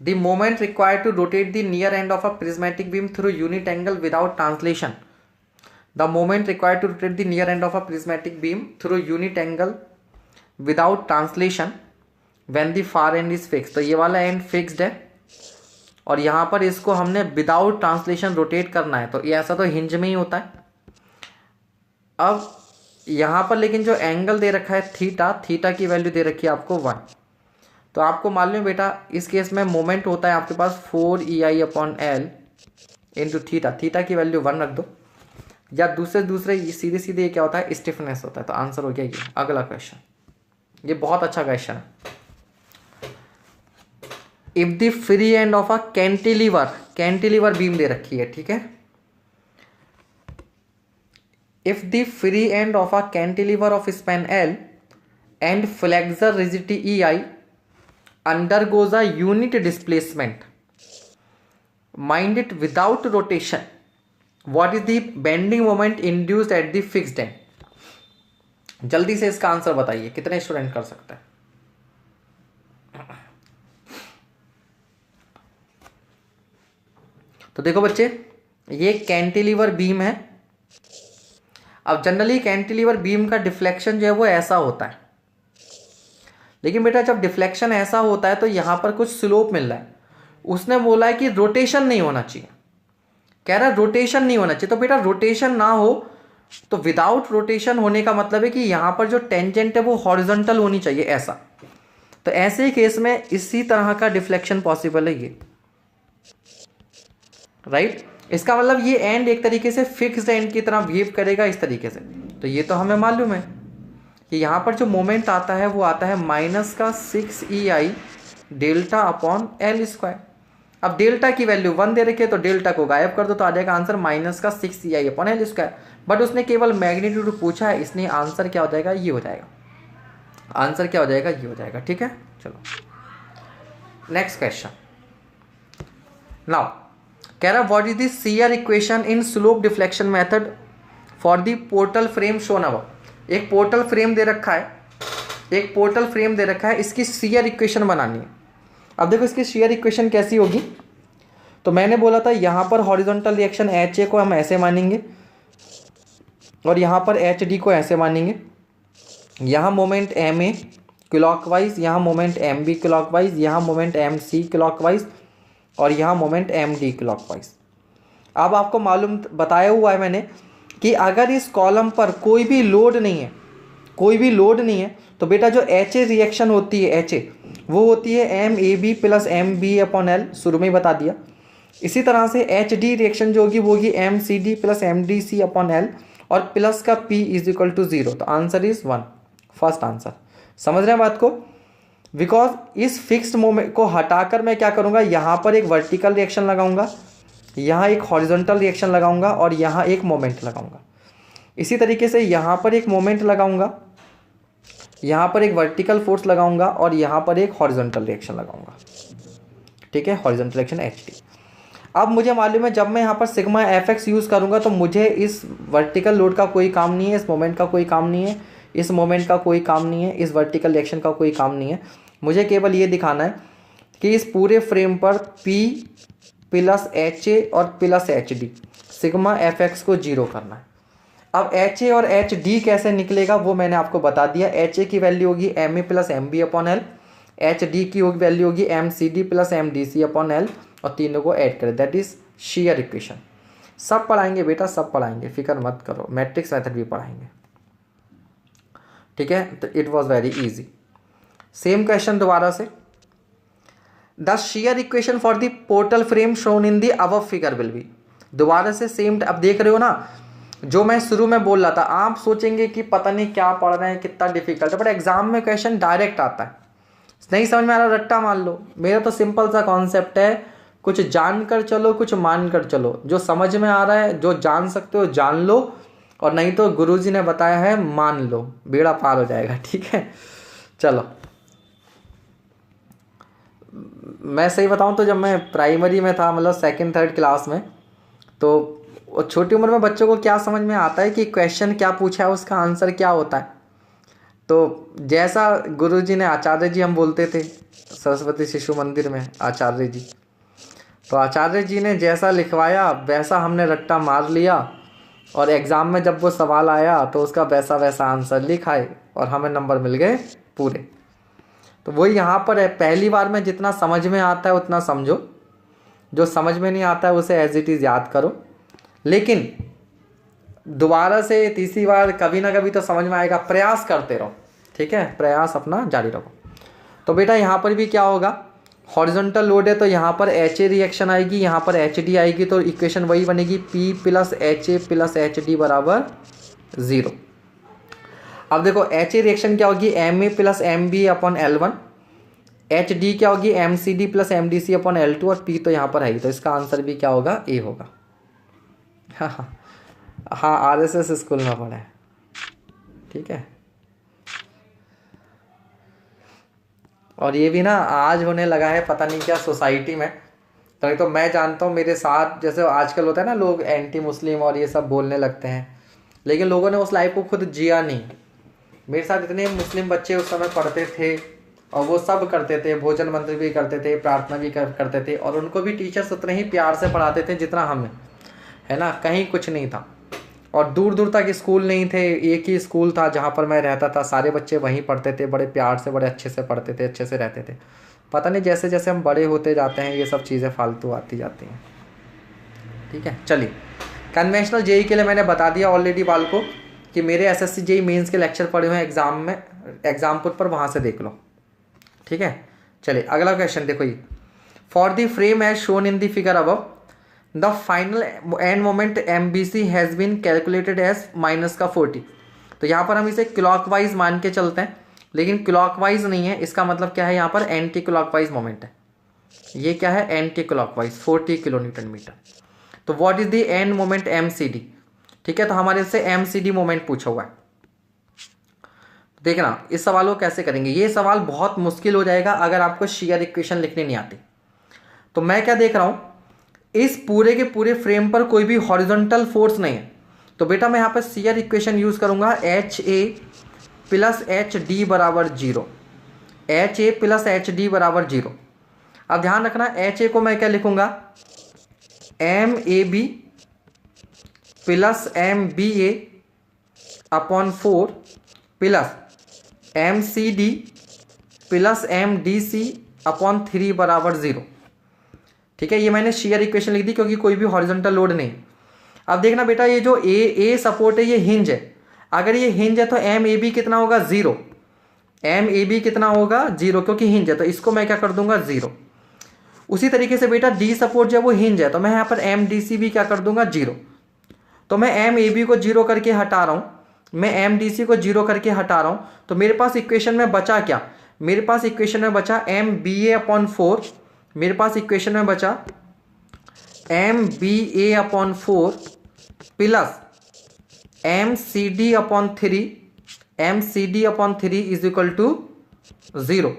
The moment required to rotate the near end of a prismatic beam through unit angle without translation. The moment required to rotate the near end of a prismatic beam through unit angle without translation when the far end is fix. तो ये वाला and fixed है और यहाँ पर इसको हमने without translation rotate करना है, तो ये ऐसा तो हिंज में ही होता है। अब यहाँ पर लेकिन जो एंगल दे रखा है थीटा, थीटा की वैल्यू दे रखी है आपको 1। तो आपको मालूम है बेटा इस केस में मोमेंट होता है आपके पास 4EI/L इंटू थीटा, थीटा की वैल्यू 1 रख दो, या दूसरे सीधे सीधे ये क्या होता है, स्टिफनेस होता है। तो आंसर हो गया ये। अगला क्वेश्चन, ये बहुत अच्छा क्वेश्चन है। If the free end of a cantilever, cantilever beam दे रखी है, ठीक है। If the free end of a cantilever of span L and flexure rigidity EI undergoes a unit displacement, mind it without rotation, what is the bending moment induced at the fixed end? जल्दी से इसका answer बताइए, कितने student कर सकते हैं? तो देखो बच्चे, ये कैंटिलीवर बीम है। अब जनरली कैंटिलीवर बीम का डिफ्लेक्शन जो है वो ऐसा होता है, लेकिन बेटा जब डिफ्लेक्शन ऐसा होता है तो यहां पर कुछ स्लोप मिल रहा है। उसने बोला है कि रोटेशन नहीं होना चाहिए, कह रहा है रोटेशन नहीं होना चाहिए। तो बेटा रोटेशन ना हो तो विदाउट रोटेशन होने का मतलब है कि यहां पर जो टेंजेंट है वो हॉरिजॉन्टल होनी चाहिए, ऐसा। तो ऐसे ही केस में इसी तरह का डिफ्लेक्शन पॉसिबल है ये, राइट। इसका मतलब ये एंड एक तरीके से फिक्स्ड एंड की तरह बिहेव करेगा इस तरीके से। तो ये तो हमें मालूम है कि यहाँ पर जो मोमेंट आता है वो आता है -6EI डेल्टा/L²। अब डेल्टा की वैल्यू 1 दे रखी है तो डेल्टा को गायब कर दो तो आ जाएगा आंसर -6EI/L²। बट उसने केवल मैग्नीट्यूड पूछा है, इसलिए आंसर क्या हो जाएगा, ये हो जाएगा। आंसर क्या हो जाएगा, ये हो जाएगा। ठीक है, चलो नेक्स्ट क्वेश्चन। नाउ कह रहा what is the shear equation in slope deflection method for the portal frame shown above. एक पोर्टल फ्रेम दे रखा है, एक पोर्टल फ्रेम दे रखा है, इसकी शियर इक्वेशन बनानी है। अब देखो इसकी शियर इक्वेशन कैसी होगी। तो मैंने बोला था यहाँ पर हॉरिजॉन्टल रिएक्शन HA को हम ऐसे मानेंगे और यहाँ पर HD को ऐसे मानेंगे। यहाँ मोमेंट MA क्लॉकवाइज, यहाँ मोमेंट MB क्लॉकवाइज, यहाँ मोमेंट MC क्लॉकवाइज और यहाँ मोमेंट MD क्लॉकवाइज। अब आपको मालूम बताया हुआ है मैंने कि अगर इस कॉलम पर कोई भी लोड नहीं है, कोई भी लोड नहीं है, तो बेटा जो HA रिएक्शन होती है, HA वो होती है MAB प्लस MB/L, शुरू में ही बता दिया। इसी तरह से HD रिएक्शन जो होगी वो होगी MCD प्लस MDC/L और प्लस का P = 0। तो आंसर इज 1, फर्स्ट आंसर। समझ रहे हैं बात को। बिकॉज इस फिक्स्ड मोमेंट को हटाकर मैं क्या करूँगा, यहाँ पर एक वर्टिकल रिएक्शन लगाऊंगा, यहाँ एक हॉरिजॉन्टल रिएक्शन लगाऊंगा और यहाँ एक मोमेंट लगाऊंगा। इसी तरीके से यहाँ पर एक मोमेंट लगाऊंगा, यहाँ पर एक वर्टिकल फोर्स लगाऊंगा और यहाँ पर एक हॉरिजॉन्टल रिएक्शन लगाऊंगा। ठीक है, हॉरिजॉन्टल रिएक्शन HD। अब मुझे मालूम है जब मैं यहाँ पर सिग्मा FX यूज़ करूँगा तो मुझे इस वर्टिकल लोड का कोई काम नहीं है, इस मोमेंट का कोई काम नहीं है, इस मोमेंट का कोई काम नहीं है, इस वर्टिकल रिएक्शन का कोई काम नहीं है। मुझे केवल ये दिखाना है कि इस पूरे फ्रेम पर P प्लस HA और प्लस HD सिग्मा FX को जीरो करना है। अब HA और HD कैसे निकलेगा वो मैंने आपको बता दिया। HA की वैल्यू होगी MA plus MB upon L, HD की वैल्यू होगी MCD plus MDC upon L, और तीनों को ऐड करें, दैट इज शेयर इक्वेशन। सब पढ़ाएंगे बेटा, सब पढ़ाएंगे, फिक्र मत करो, मैट्रिक्स मेथड भी पढ़ाएंगे, ठीक है। तो it was very easy. Same question दोबारा से, the share equation for the portal frame shown in the above figure will be. दोबारा से सेम, अब देख रहे हो ना जो मैं शुरू में बोल रहा था, आप सोचेंगे कि पता नहीं क्या पढ़ रहे हैं, कितना डिफिकल्ट है, बट एग्जाम में क्वेश्चन डायरेक्ट आता है। नहीं समझ में आ रहा, रट्टा मान लो। मेरा तो सिंपल सा कॉन्सेप्ट है, कुछ जान कर चलो, कुछ मान कर चलो। जो समझ में आ रहा है, जो जान सकते हो जान लो, और नहीं तो गुरुजी ने बताया है मान लो, बेड़ा पार हो जाएगा, ठीक है। चलो, मैं सही बताऊं तो जब मैं प्राइमरी में था, मतलब सेकंड थर्ड क्लास में, तो छोटी उम्र में बच्चों को क्या समझ में आता है कि क्वेश्चन क्या पूछा है, उसका आंसर क्या होता है। तो जैसा गुरुजी ने, आचार्य जी हम बोलते थे सरस्वती शिशु मंदिर में, आचार्य जी, तो आचार्य जी ने जैसा लिखवाया वैसा हमने रट्टा मार लिया, और एग्ज़ाम में जब वो सवाल आया तो उसका वैसा वैसा आंसर लिखाए, और हमें नंबर मिल गए पूरे। तो वही यहाँ पर है, पहली बार में जितना समझ में आता है उतना समझो, जो समझ में नहीं आता है उसे एज इट इज़ याद करो, लेकिन दोबारा से तीसरी बार कभी ना कभी तो समझ में आएगा। प्रयास करते रहो, ठीक है, प्रयास अपना जारी रखो। तो बेटा यहाँ पर भी क्या होगा, हॉरिजॉन्टल लोड है तो यहाँ पर HA रिएक्शन आएगी, यहाँ पर HD आएगी, तो इक्वेशन वही बनेगी P plus HA plus HD बराबर 0। अब देखो HA रिएक्शन क्या होगी, MA plus MB upon L1, HD क्या होगी MCD plus MDC upon L2, और P तो यहाँ पर है ही, तो इसका आंसर भी क्या होगा, A होगा। हाँ RSS स्कूल में पढ़ा है, ठीक है। और ये भी ना आज होने लगा है पता नहीं क्या सोसाइटी में, तो मैं जानता हूँ मेरे साथ, जैसे आजकल होता है ना लोग एंटी मुस्लिम और ये सब बोलने लगते हैं, लेकिन लोगों ने उस लाइफ को खुद जिया नहीं। मेरे साथ इतने मुस्लिम बच्चे उस समय पढ़ते थे, और वो सब करते थे, भोजन मंत्र भी करते थे, प्रार्थना भी करते थे, और उनको भी टीचर्स उतने ही प्यार से पढ़ाते थे जितना हमें, है ना, कहीं कुछ नहीं था। और दूर दूर तक स्कूल नहीं थे, एक ही स्कूल था जहाँ पर मैं रहता था, सारे बच्चे वहीं पढ़ते थे, बड़े प्यार से, बड़े अच्छे से पढ़ते थे, अच्छे से रहते थे। पता नहीं जैसे जैसे हम बड़े होते जाते हैं ये सब चीज़ें फालतू आती जाती हैं, ठीक है। चलिए, कन्वेंशनल जेई के लिए मैंने बता दिया ऑलरेडी बाल को कि मेरे SSC जेई मेंस के लेक्चर पढ़े हुए हैं एग्जाम में, एग्जामपुर पर, वहाँ से देख लो, ठीक है। चलिए अगला क्वेश्चन देखो, ये for the frame as shown in the figure above the final end moment MBC has been calculated as minus का 40। तो यहाँ पर हम इसे क्लॉकवाइज मान के चलते हैं, लेकिन क्लॉकवाइज नहीं है, इसका मतलब क्या है, यहाँ पर एंटी क्लॉकवाइज मोमेंट है। ये क्या है, एंटी क्लॉकवाइज 40 किलोन्यूटन मीटर। तो what is the end moment MCD, ठीक है। तो हमारे से MCD मोमेंट पूछा हुआ है। देखना इस सवाल को कैसे करेंगे, ये सवाल बहुत मुश्किल हो जाएगा अगर आपको शेयर इक्वेशन लिखने नहीं आती। तो मैं क्या देख रहा हूँ, इस पूरे के पूरे फ्रेम पर कोई भी हॉरिजॉन्टल फोर्स नहीं है, तो बेटा मैं यहाँ पर शेयर इक्वेशन यूज करूंगा HA प्लस HD बराबर 0, HA प्लस HD बराबर 0। अब ध्यान रखना HA को मैं क्या लिखूंगा, MAB plus MBA upon 4 plus MCD plus MDC upon 3 बराबर 0, ठीक है। ये मैंने शेयर इक्वेशन लिख दी क्योंकि कोई भी हॉरिजॉन्टल लोड नहीं। अब देखना बेटा, ये जो ए सपोर्ट है ये हिंज है, अगर ये हिंज है तो MAB कितना होगा, 0। MAB कितना होगा, 0, क्योंकि हिंज है, तो इसको मैं क्या कर दूंगा, 0। उसी तरीके से बेटा D सपोर्ट जो है वो हिंज है, तो मैं यहाँ पर MDC भी क्या कर दूंगा, 0। तो मैं MAB को 0 करके हटा रहा हूँ, मैं MDC को 0 करके हटा रहा हूँ, तो मेरे पास इक्वेशन में बचा क्या, मेरे पास इक्वेशन में बचा MBA अपॉन 4, मेरे पास इक्वेशन में बचा MBA upon 4 plus MCD upon 3, MCD upon 3 is equal to 0।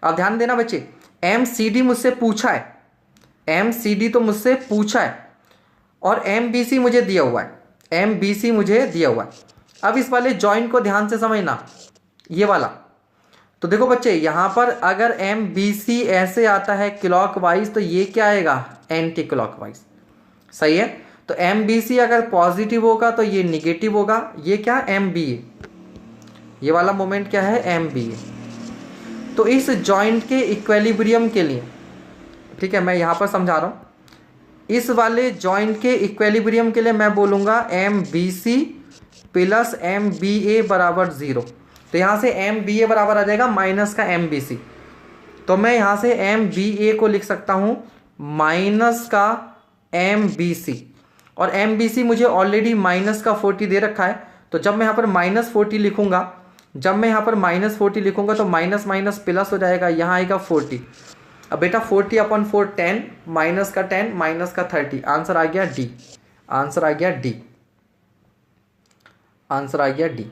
अब ध्यान देना बच्चे, MCD मुझसे पूछा है, MCD तो मुझसे पूछा है, और MBC मुझे दिया हुआ है, MBC मुझे दिया हुआ है। अब इस वाले जॉइंट को ध्यान से समझना, ये वाला। तो देखो बच्चे, यहाँ पर अगर एम बी सी ऐसे आता है क्लॉकवाइज, तो ये क्या आएगा, एंटी क्लॉकवाइज। सही है। तो एम बी सी अगर पॉजिटिव होगा तो ये निगेटिव होगा। ये क्या, एम बी ए, ये वाला मोमेंट क्या है, एम बी ए। तो इस जॉइंट के इक्विलिब्रियम के लिए, ठीक है, मैं यहाँ पर समझा रहा हूँ, इस वाले जॉइंट के इक्विलिब्रियम के लिए मैं बोलूँगा M B C plus M B A बराबर 0। तो यहाँ से एम बी ए बराबर आ जाएगा माइनस का एम बी सी। तो मैं यहाँ से एम बी ए को लिख सकता हूँ माइनस का एम बी सी, और एम बी सी मुझे ऑलरेडी माइनस का 40 दे रखा है। तो जब मैं यहाँ पर -40 लिखूंगा, जब मैं यहाँ पर -40 लिखूंगा तो माइनस माइनस प्लस हो जाएगा, यहाँ आएगा 40। अब बेटा 40/4 10, माइनस का 10, माइनस का 30, आंसर आ गया डी। आंसर आ गया डी। आंसर आ गया डी।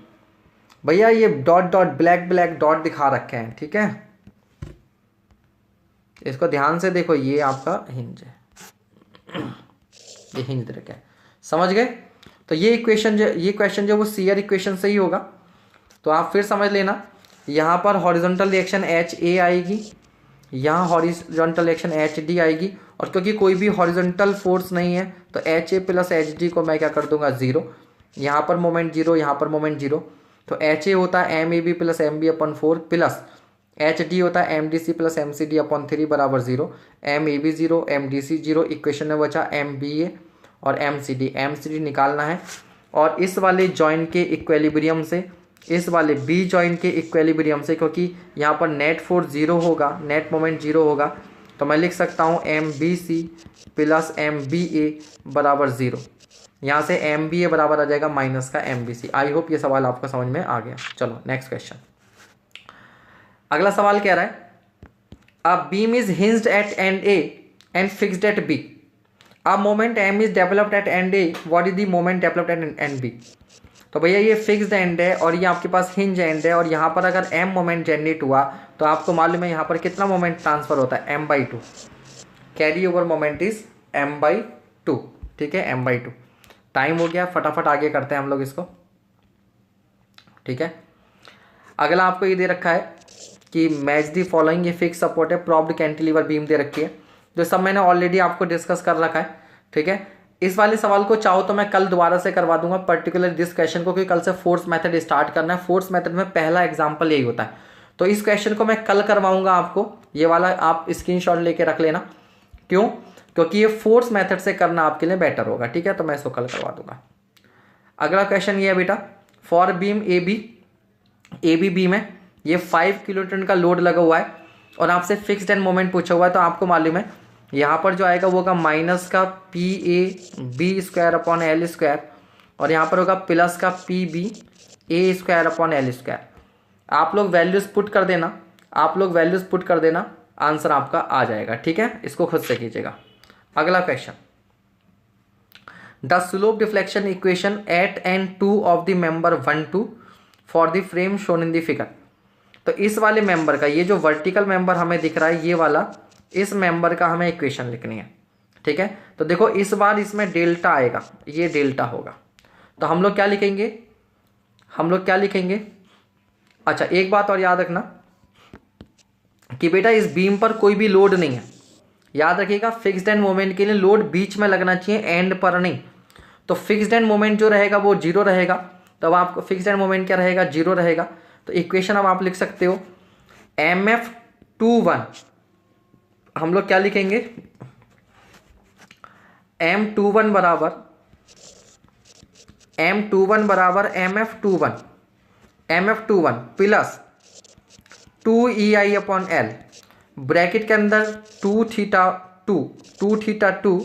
भैया ये dot dot black black dot दिखा रखे हैं, ठीक है, इसको ध्यान से देखो, ये आपका हिंज है, ये हिंज दे रखा है, समझ गए। तो ये क्वेश्चन जो वो सीआर इक्वेशन से ही होगा। तो आप फिर समझ लेना, यहाँ पर हॉरिजॉन्टल रिएक्शन एच ए आएगी, यहाँ हॉरिजॉन्टल रिएक्शन एच डी आएगी, और क्योंकि कोई भी हॉरिजॉन्टल फोर्स नहीं है तो H A plus H D को मैं क्या कर दूंगा, 0। यहाँ पर मोमेंट 0, यहाँ पर मोमेंट 0। तो एच ए होता है M A B plus M B upon 4 plus H D होता है M D C plus M C D upon 3 बराबर 0। M A B 0, M D C 0, equation में बचा एम बी ए और एम सी डी निकालना है। और इस वाले जॉइंट के इक्विलिब्रियम से, इस वाले बी जॉइंट के इक्विलिब्रियम से, क्योंकि यहाँ पर नेट फोर्स 0 होगा, नेट मोमेंट 0 होगा, तो मैं लिख सकता हूँ M B C plus M B A बराबर 0। यहाँ से एम बी ए बराबर आ जाएगा माइनस का M B C. I hope ये सवाल आपको समझ में आ गया। चलो नेक्स्ट क्वेश्चन। अगला सवाल कह रहा है, a beam is hinged at end A and fixed at B. A moment M is developed at end A, what is the moment developed at end B. तो भैया ये फिक्स्ड एंड है और ये आपके पास हिंज एंड है, और यहाँ पर अगर एम मोमेंट जनरेट हुआ तो आपको मालूम है यहाँ पर कितना मोमेंट ट्रांसफर होता है, m/2। Carry over moment is m/2, ठीक है, m/2। टाइम हो गया, फटाफट आगे करते हैं हम लोग इसको, ठीक है। अगला आपको ये दे रखा है कि मैच दी फॉलोइंग, ये फिक्स सपोर्ट है, प्रॉप्ड कैंटिलीवर बीम दे रखी है, जो सब मैंने ऑलरेडी आपको डिस्कस कर रखा है, ठीक है। इस वाले सवाल को चाहो तो मैं कल दोबारा से करवा दूंगा, पर्टिकुलर दिस क्वेश्चन को, क्योंकि कल से फोर्स मेथड स्टार्ट करना है। फोर्स मेथड में पहला एग्जांपल यही होता है, तो इस क्वेश्चन को मैं कल करवाऊंगा आपको। ये वाला आप स्क्रीनशॉट लेके रख लेना, क्यों, क्योंकि ये फोर्स मेथड से करना आपके लिए बेटर होगा, ठीक है। तो मैं इसको कल करवा दूंगा। अगला क्वेश्चन ये है बेटा, for beam A B beam है, ये 5 किलोन्यूटन का लोड लगा हुआ है और आपसे फिक्स्ड एंड मोमेंट पूछा हुआ है। तो आपको मालूम है यहाँ पर जो आएगा वो होगा माइनस का P A B square upon L square, और यहाँ पर होगा प्लस का P B A square upon L square. आप लोग वैल्यूज पुट कर देना, आप लोग वैल्यूज पुट कर देना, आंसर आपका आ जाएगा, ठीक है। इसको खुद से कीजिएगा। अगला question, the slope deflection equation at end 2 of the member 1-2 for the frame shown in the figure. तो इस वाले मेंबर का, ये जो वर्टिकल मेंबर हमें दिख रहा है ये वाला, इस मेंबर का हमें इक्वेशन लिखनी है, ठीक है। तो देखो इस बार इसमें डेल्टा आएगा, ये डेल्टा होगा, तो हम लोग क्या लिखेंगे, हम लोग क्या लिखेंगे। अच्छा एक बात और याद रखना कि बेटा इस बीम पर कोई भी लोड नहीं है, याद रखिएगा। फिक्स्ड एंड मोमेंट के लिए लोड बीच में लगना चाहिए, एंड पर नहीं। तो फिक्स्ड एंड मोमेंट जो रहेगा वो 0 रहेगा, तो अब आपको फिक्स्ड एंड मोमेंट क्या रहेगा, 0 रहेगा। तो इक्वेशन अब आप लिख सकते हो MF21, हम लोग क्या लिखेंगे, M21 बराबर MF21 plus 2EI upon L, bracket के अंदर 2θ2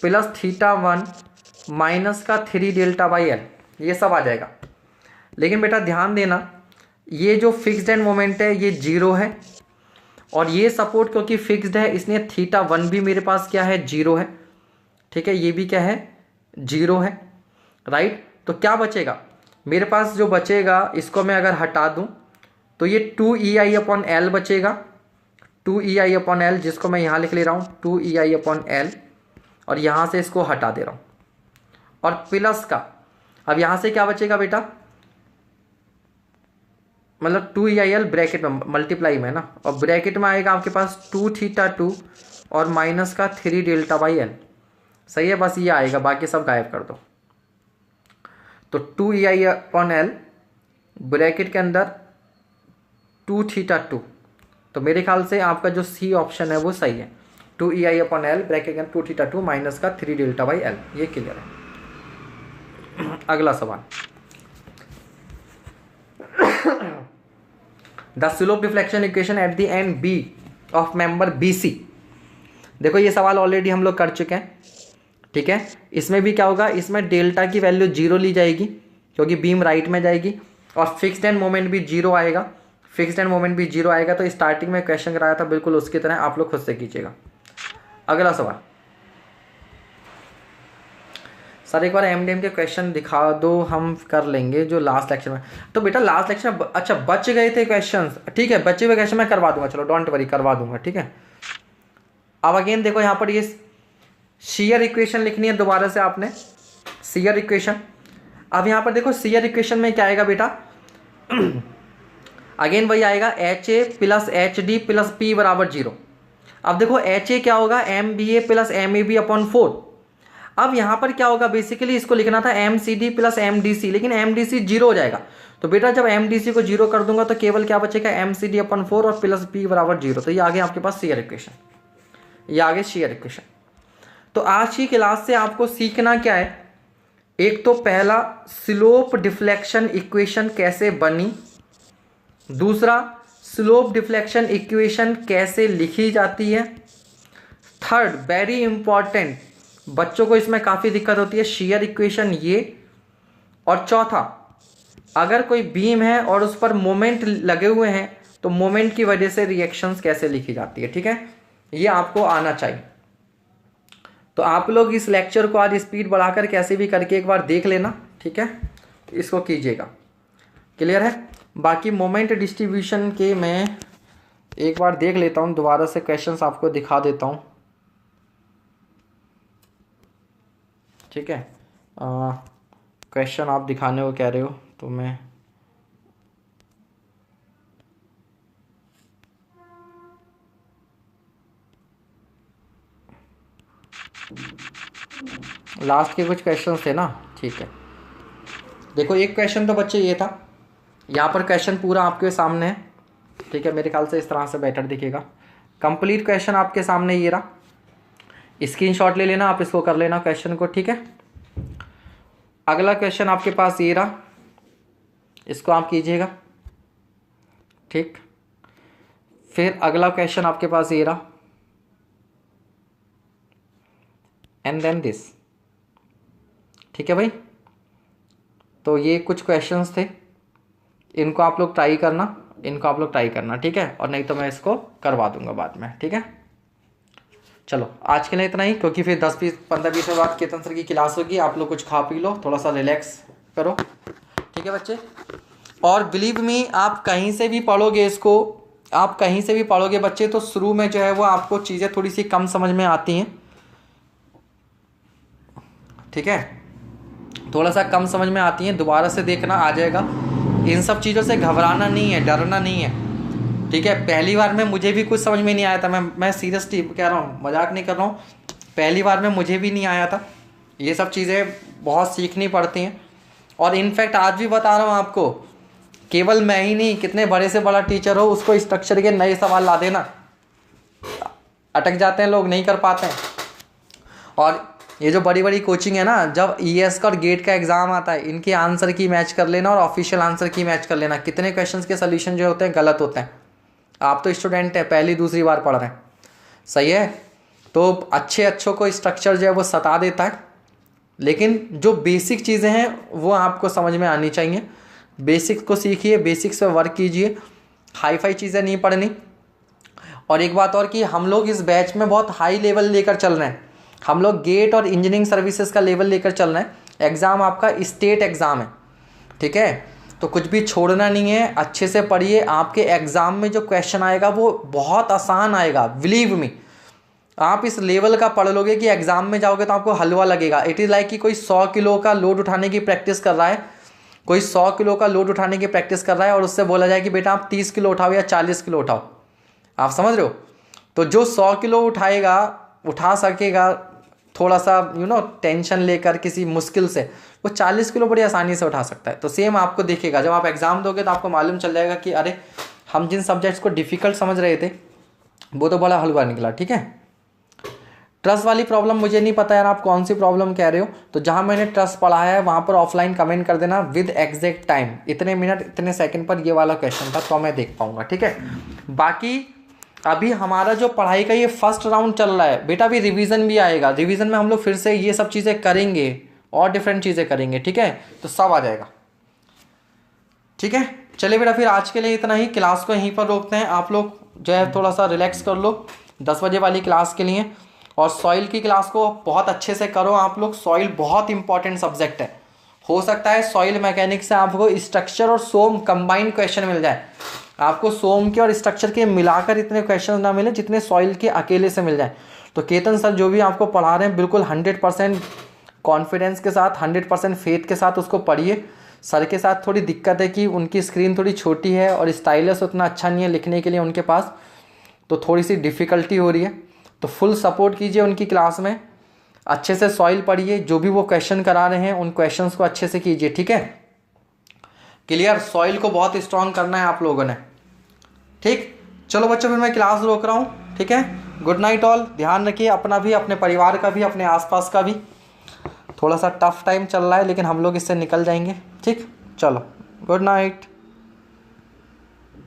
प्लस θ1 माइनस का 3 डेल्टा बाई एल, ये सब आ जाएगा। लेकिन बेटा ध्यान देना, ये जो फिक्स्ड एंड मोमेंट है ये 0 है, और ये सपोर्ट क्योंकि फिक्स्ड है इसलिए θ1 भी मेरे पास क्या है, 0 है, ठीक है। ये भी क्या है, 0 है, राइट। तो क्या बचेगा मेरे पास, जो बचेगा इसको मैं अगर हटा दूं तो ये 2EI अपॉन एल बचेगा, 2EI अपॉन एल, जिसको मैं यहाँ लिख ले रहा हूँ 2EI अपॉन एल, और यहाँ से इसको हटा दे रहा हूँ, और प्लस का अब यहाँ से क्या बचेगा बेटा, मतलब 2EIL ब्रैकेट में मल्टीप्लाई में ना, और ब्रैकेट में आएगा आपके पास 2θ2 और माइनस का 3 डेल्टा/L। सही है, बस ये आएगा, बाकी सब गायब कर दो। तो 2EI/L ब्रैकेट के अंदर 2θ2, तो मेरे ख्याल से आपका जो सी ऑप्शन है वो सही है। 2EI/L ब्रैकेट के अंदर 2θ2 माइनस का 3 डेल्टा/L, ये क्लियर है। अगला सवाल, the slope deflection equation at the end B of member BC। देखो ये सवाल ऑलरेडी हम लोग कर चुके हैं, ठीक है। इसमें भी क्या होगा, इसमें डेल्टा की वैल्यू 0 ली जाएगी क्योंकि बीम राइट में जाएगी, और फिक्स्ड एंड मोमेंट भी 0 आएगा, फिक्स्ड एंड मोमेंट भी 0 आएगा। तो स्टार्टिंग में क्वेश्चन कराया था बिल्कुल उसकी तरह आप लोग खुद से कीजिएगा। अगला सवाल, सर एक बार MDM के क्वेश्चन दिखा दो, हम कर लेंगे जो लास्ट लेक्चर में। तो बेटा लास्ट लेक्चर में अच्छा बच गए थे क्वेश्चंस, ठीक है, बचे हुए क्वेश्चन मैं करवा दूंगा, चलो डोंट वरी, करवा दूंगा, ठीक है। अब अगेन देखो यहाँ पर ये शेयर इक्वेशन लिखनी है दोबारा से आपने, शेयर इक्वेशन। अब यहाँ पर देखो शेयर इक्वेशन में क्या आएगा बेटा, अगेन वही आएगा HA plus HD plus P बराबर 0। अब देखो HA क्या होगा, MBA प्लस MAB/4। अब यहाँ पर क्या होगा, बेसिकली इसको लिखना था MCD प्लस MDC, लेकिन MDC 0 हो जाएगा। तो बेटा जब MDC को 0 कर दूंगा तो केवल क्या बचेगा, MCD/4 और प्लस P बराबर 0। तो ये आगे आपके पास शेयर इक्वेशन, ये आगे शेयर इक्वेशन। तो आज की क्लास से आपको सीखना क्या है, एक तो पहला स्लोप डिफ्लेक्शन इक्वेशन कैसे बनी, दूसरा स्लोप डिफ्लेक्शन इक्वेशन कैसे लिखी जाती है, थर्ड वेरी इंपॉर्टेंट, बच्चों को इसमें काफ़ी दिक्कत होती है, शेयर इक्वेशन ये, और चौथा अगर कोई बीम है और उस पर मोमेंट लगे हुए हैं तो मोमेंट की वजह से रिएक्शंस कैसे लिखी जाती है, ठीक है, ये आपको आना चाहिए। तो आप लोग इस लेक्चर को आज स्पीड बढ़ाकर कैसे भी करके एक बार देख लेना, ठीक है, इसको कीजिएगा, क्लियर है। बाकी मोमेंट डिस्ट्रीब्यूशन के मैं एक बार देख लेता हूँ, दोबारा से क्वेश्चंस आपको दिखा देता हूँ, ठीक है। क्वेश्चन आप दिखाने को कह रहे हो तो मैं लास्ट के कुछ क्वेश्चंस थे ना, ठीक है। देखो एक क्वेश्चन तो बच्चे ये था, यहाँ पर क्वेश्चन पूरा आपके सामने है, ठीक है, मेरे ख्याल से इस तरह से बेटर दिखेगा। कंप्लीट क्वेश्चन आपके सामने ये रहा, स्क्रीनशॉट ले लेना, आप इसको कर लेना क्वेश्चन को, ठीक है। अगला क्वेश्चन आपके पास ये रहा, इसको आप कीजिएगा, ठीक। फिर अगला क्वेश्चन आपके पास ये रहा, एंड देन दिस, ठीक है भाई। तो ये कुछ क्वेश्चंस थे, इनको आप लोग ट्राई करना, इनको आप लोग ट्राई करना, ठीक है, और नहीं तो मैं इसको करवा दूंगा बाद में, ठीक है। चलो आज के लिए इतना ही, क्योंकि फिर 10-15-20 मिनट बाद केतन सर की क्लास होगी, आप लोग कुछ खा पी लो, थोड़ा सा रिलैक्स करो, ठीक है बच्चे। और बिलीव मी, आप कहीं से भी पढ़ोगे इसको, आप कहीं से भी पढ़ोगे बच्चे, तो शुरू में जो है वो आपको चीज़ें थोड़ी सी कम समझ में आती हैं, ठीक है, थोड़ा सा कम समझ में आती हैं, दोबारा से देखना आ जाएगा। इन सब चीज़ों से घबराना नहीं है, डरना नहीं है, ठीक है। पहली बार में मुझे भी कुछ समझ में नहीं आया था, मैं सीरियसली कह रहा हूँ, मजाक नहीं कर रहा हूँ, पहली बार में मुझे भी नहीं आया था। ये सब चीज़ें बहुत सीखनी पड़ती हैं, और इनफैक्ट आज भी बता रहा हूँ आपको, केवल मैं ही नहीं, कितने बड़े से बड़ा टीचर हो उसको स्ट्रक्चर के नए सवाल ला देना, अटक जाते हैं लोग, नहीं कर पाते हैं। और ये जो बड़ी बड़ी कोचिंग है ना, जब ES का और गेट का एग्जाम आता है, इनके आंसर की मैच कर लेना और ऑफिशियल आंसर की मैच कर लेना, कितने क्वेश्चंस के सोल्यूशन जो होते हैं गलत होते हैं। आप तो स्टूडेंट हैं, पहली दूसरी बार पढ़ रहे हैं, सही है। तो अच्छों को स्ट्रक्चर जो है वो सता देता है, लेकिन जो बेसिक चीज़ें हैं वो आपको समझ में आनी चाहिए। बेसिक्स को सीखिए, बेसिक्स पे वर्क कीजिए, हाई फाई चीज़ें नहीं पढ़नी। और एक बात और कि हम लोग इस बैच में बहुत हाई लेवल लेकर चल रहे हैं, हम लोग गेट और इंजीनियरिंग सर्विसेज का लेवल लेकर चल रहे हैं। एग्ज़ाम आपका स्टेट एग्ज़ाम है, ठीक है, तो कुछ भी छोड़ना नहीं है, अच्छे से पढ़िए। आपके एग्ज़ाम में जो क्वेश्चन आएगा वो बहुत आसान आएगा, बिलीव मी। आप इस लेवल का पढ़ लोगे कि एग्जाम में जाओगे तो आपको हलवा लगेगा। इट इज़ लाइक कि कोई 100 किलो का लोड उठाने की प्रैक्टिस कर रहा है, कोई 100 किलो का लोड उठाने की प्रैक्टिस कर रहा है और उससे बोला जाए कि बेटा आप 30 किलो उठाओ या 40 किलो उठाओ। आप समझ रहे हो? तो जो 100 किलो उठाएगा, उठा सकेगा थोड़ा सा टेंशन लेकर किसी मुश्किल से, वो 40 किलो बड़ी आसानी से उठा सकता है। तो सेम आपको दिखेगा जब आप एग्ज़ाम दोगे तो आपको मालूम चल जाएगा कि अरे हम जिन सब्जेक्ट्स को डिफ़िकल्ट समझ रहे थे वो तो बड़ा हलवा निकला। ठीक है, ट्रस्ट वाली प्रॉब्लम मुझे नहीं पता यार आप कौन सी प्रॉब्लम कह रहे हो। तो जहाँ मैंने ट्रस्ट पढ़ाया है वहाँ पर ऑफलाइन कमेंट कर देना विद एग्जैक्ट टाइम, इतने मिनट इतने सेकंड पर ये वाला क्वेश्चन था, तो मैं देख पाऊंगा। ठीक है, बाकी अभी हमारा जो पढ़ाई का ये फर्स्ट राउंड चल रहा है बेटा, अभी रिवीजन भी आएगा। रिवीजन में हम लोग फिर से ये सब चीज़ें करेंगे और डिफरेंट चीज़ें करेंगे। ठीक है, तो सब आ जाएगा। ठीक है, चलिए बेटा फिर आज के लिए इतना ही, क्लास को यहीं पर रोकते हैं। आप लोग जो है थोड़ा सा रिलैक्स कर लो 10 बजे वाली क्लास के लिए, और सॉइल की क्लास को बहुत अच्छे से करो आप लोग। सॉइल बहुत इंपॉर्टेंट सब्जेक्ट है। हो सकता है सॉइल मैकेनिक्स से आपको स्ट्रक्चर और सोम कंबाइंड क्वेश्चन मिल जाए, आपको सोम के और स्ट्रक्चर के मिलाकर इतने क्वेश्चन ना मिले जितने सॉइल के अकेले से मिल जाए। तो केतन सर जो भी आपको पढ़ा रहे हैं बिल्कुल 100% कॉन्फिडेंस के साथ, 100% फेथ के साथ उसको पढ़िए। सर के साथ थोड़ी दिक्कत है कि उनकी स्क्रीन थोड़ी छोटी है और स्टाइलस उतना अच्छा नहीं है लिखने के लिए उनके पास, तो थोड़ी सी डिफ़िकल्टी हो रही है। तो फुल सपोर्ट कीजिए उनकी क्लास में, अच्छे से सॉइल पढ़िए, जो भी वो क्वेश्चन करा रहे हैं उन क्वेश्चंस को अच्छे से कीजिए। ठीक है, क्लियर? सॉइल को बहुत स्ट्रांग करना है आप लोगों ने। ठीक, चलो बच्चों फिर मैं क्लास रोक रहा हूँ। ठीक है, गुड नाइट ऑल, ध्यान रखिए अपना भी, अपने परिवार का भी, अपने आसपास का भी। थोड़ा सा टफ टाइम चल रहा है लेकिन हम लोग इससे निकल जाएंगे। ठीक, चलो गुड नाइट।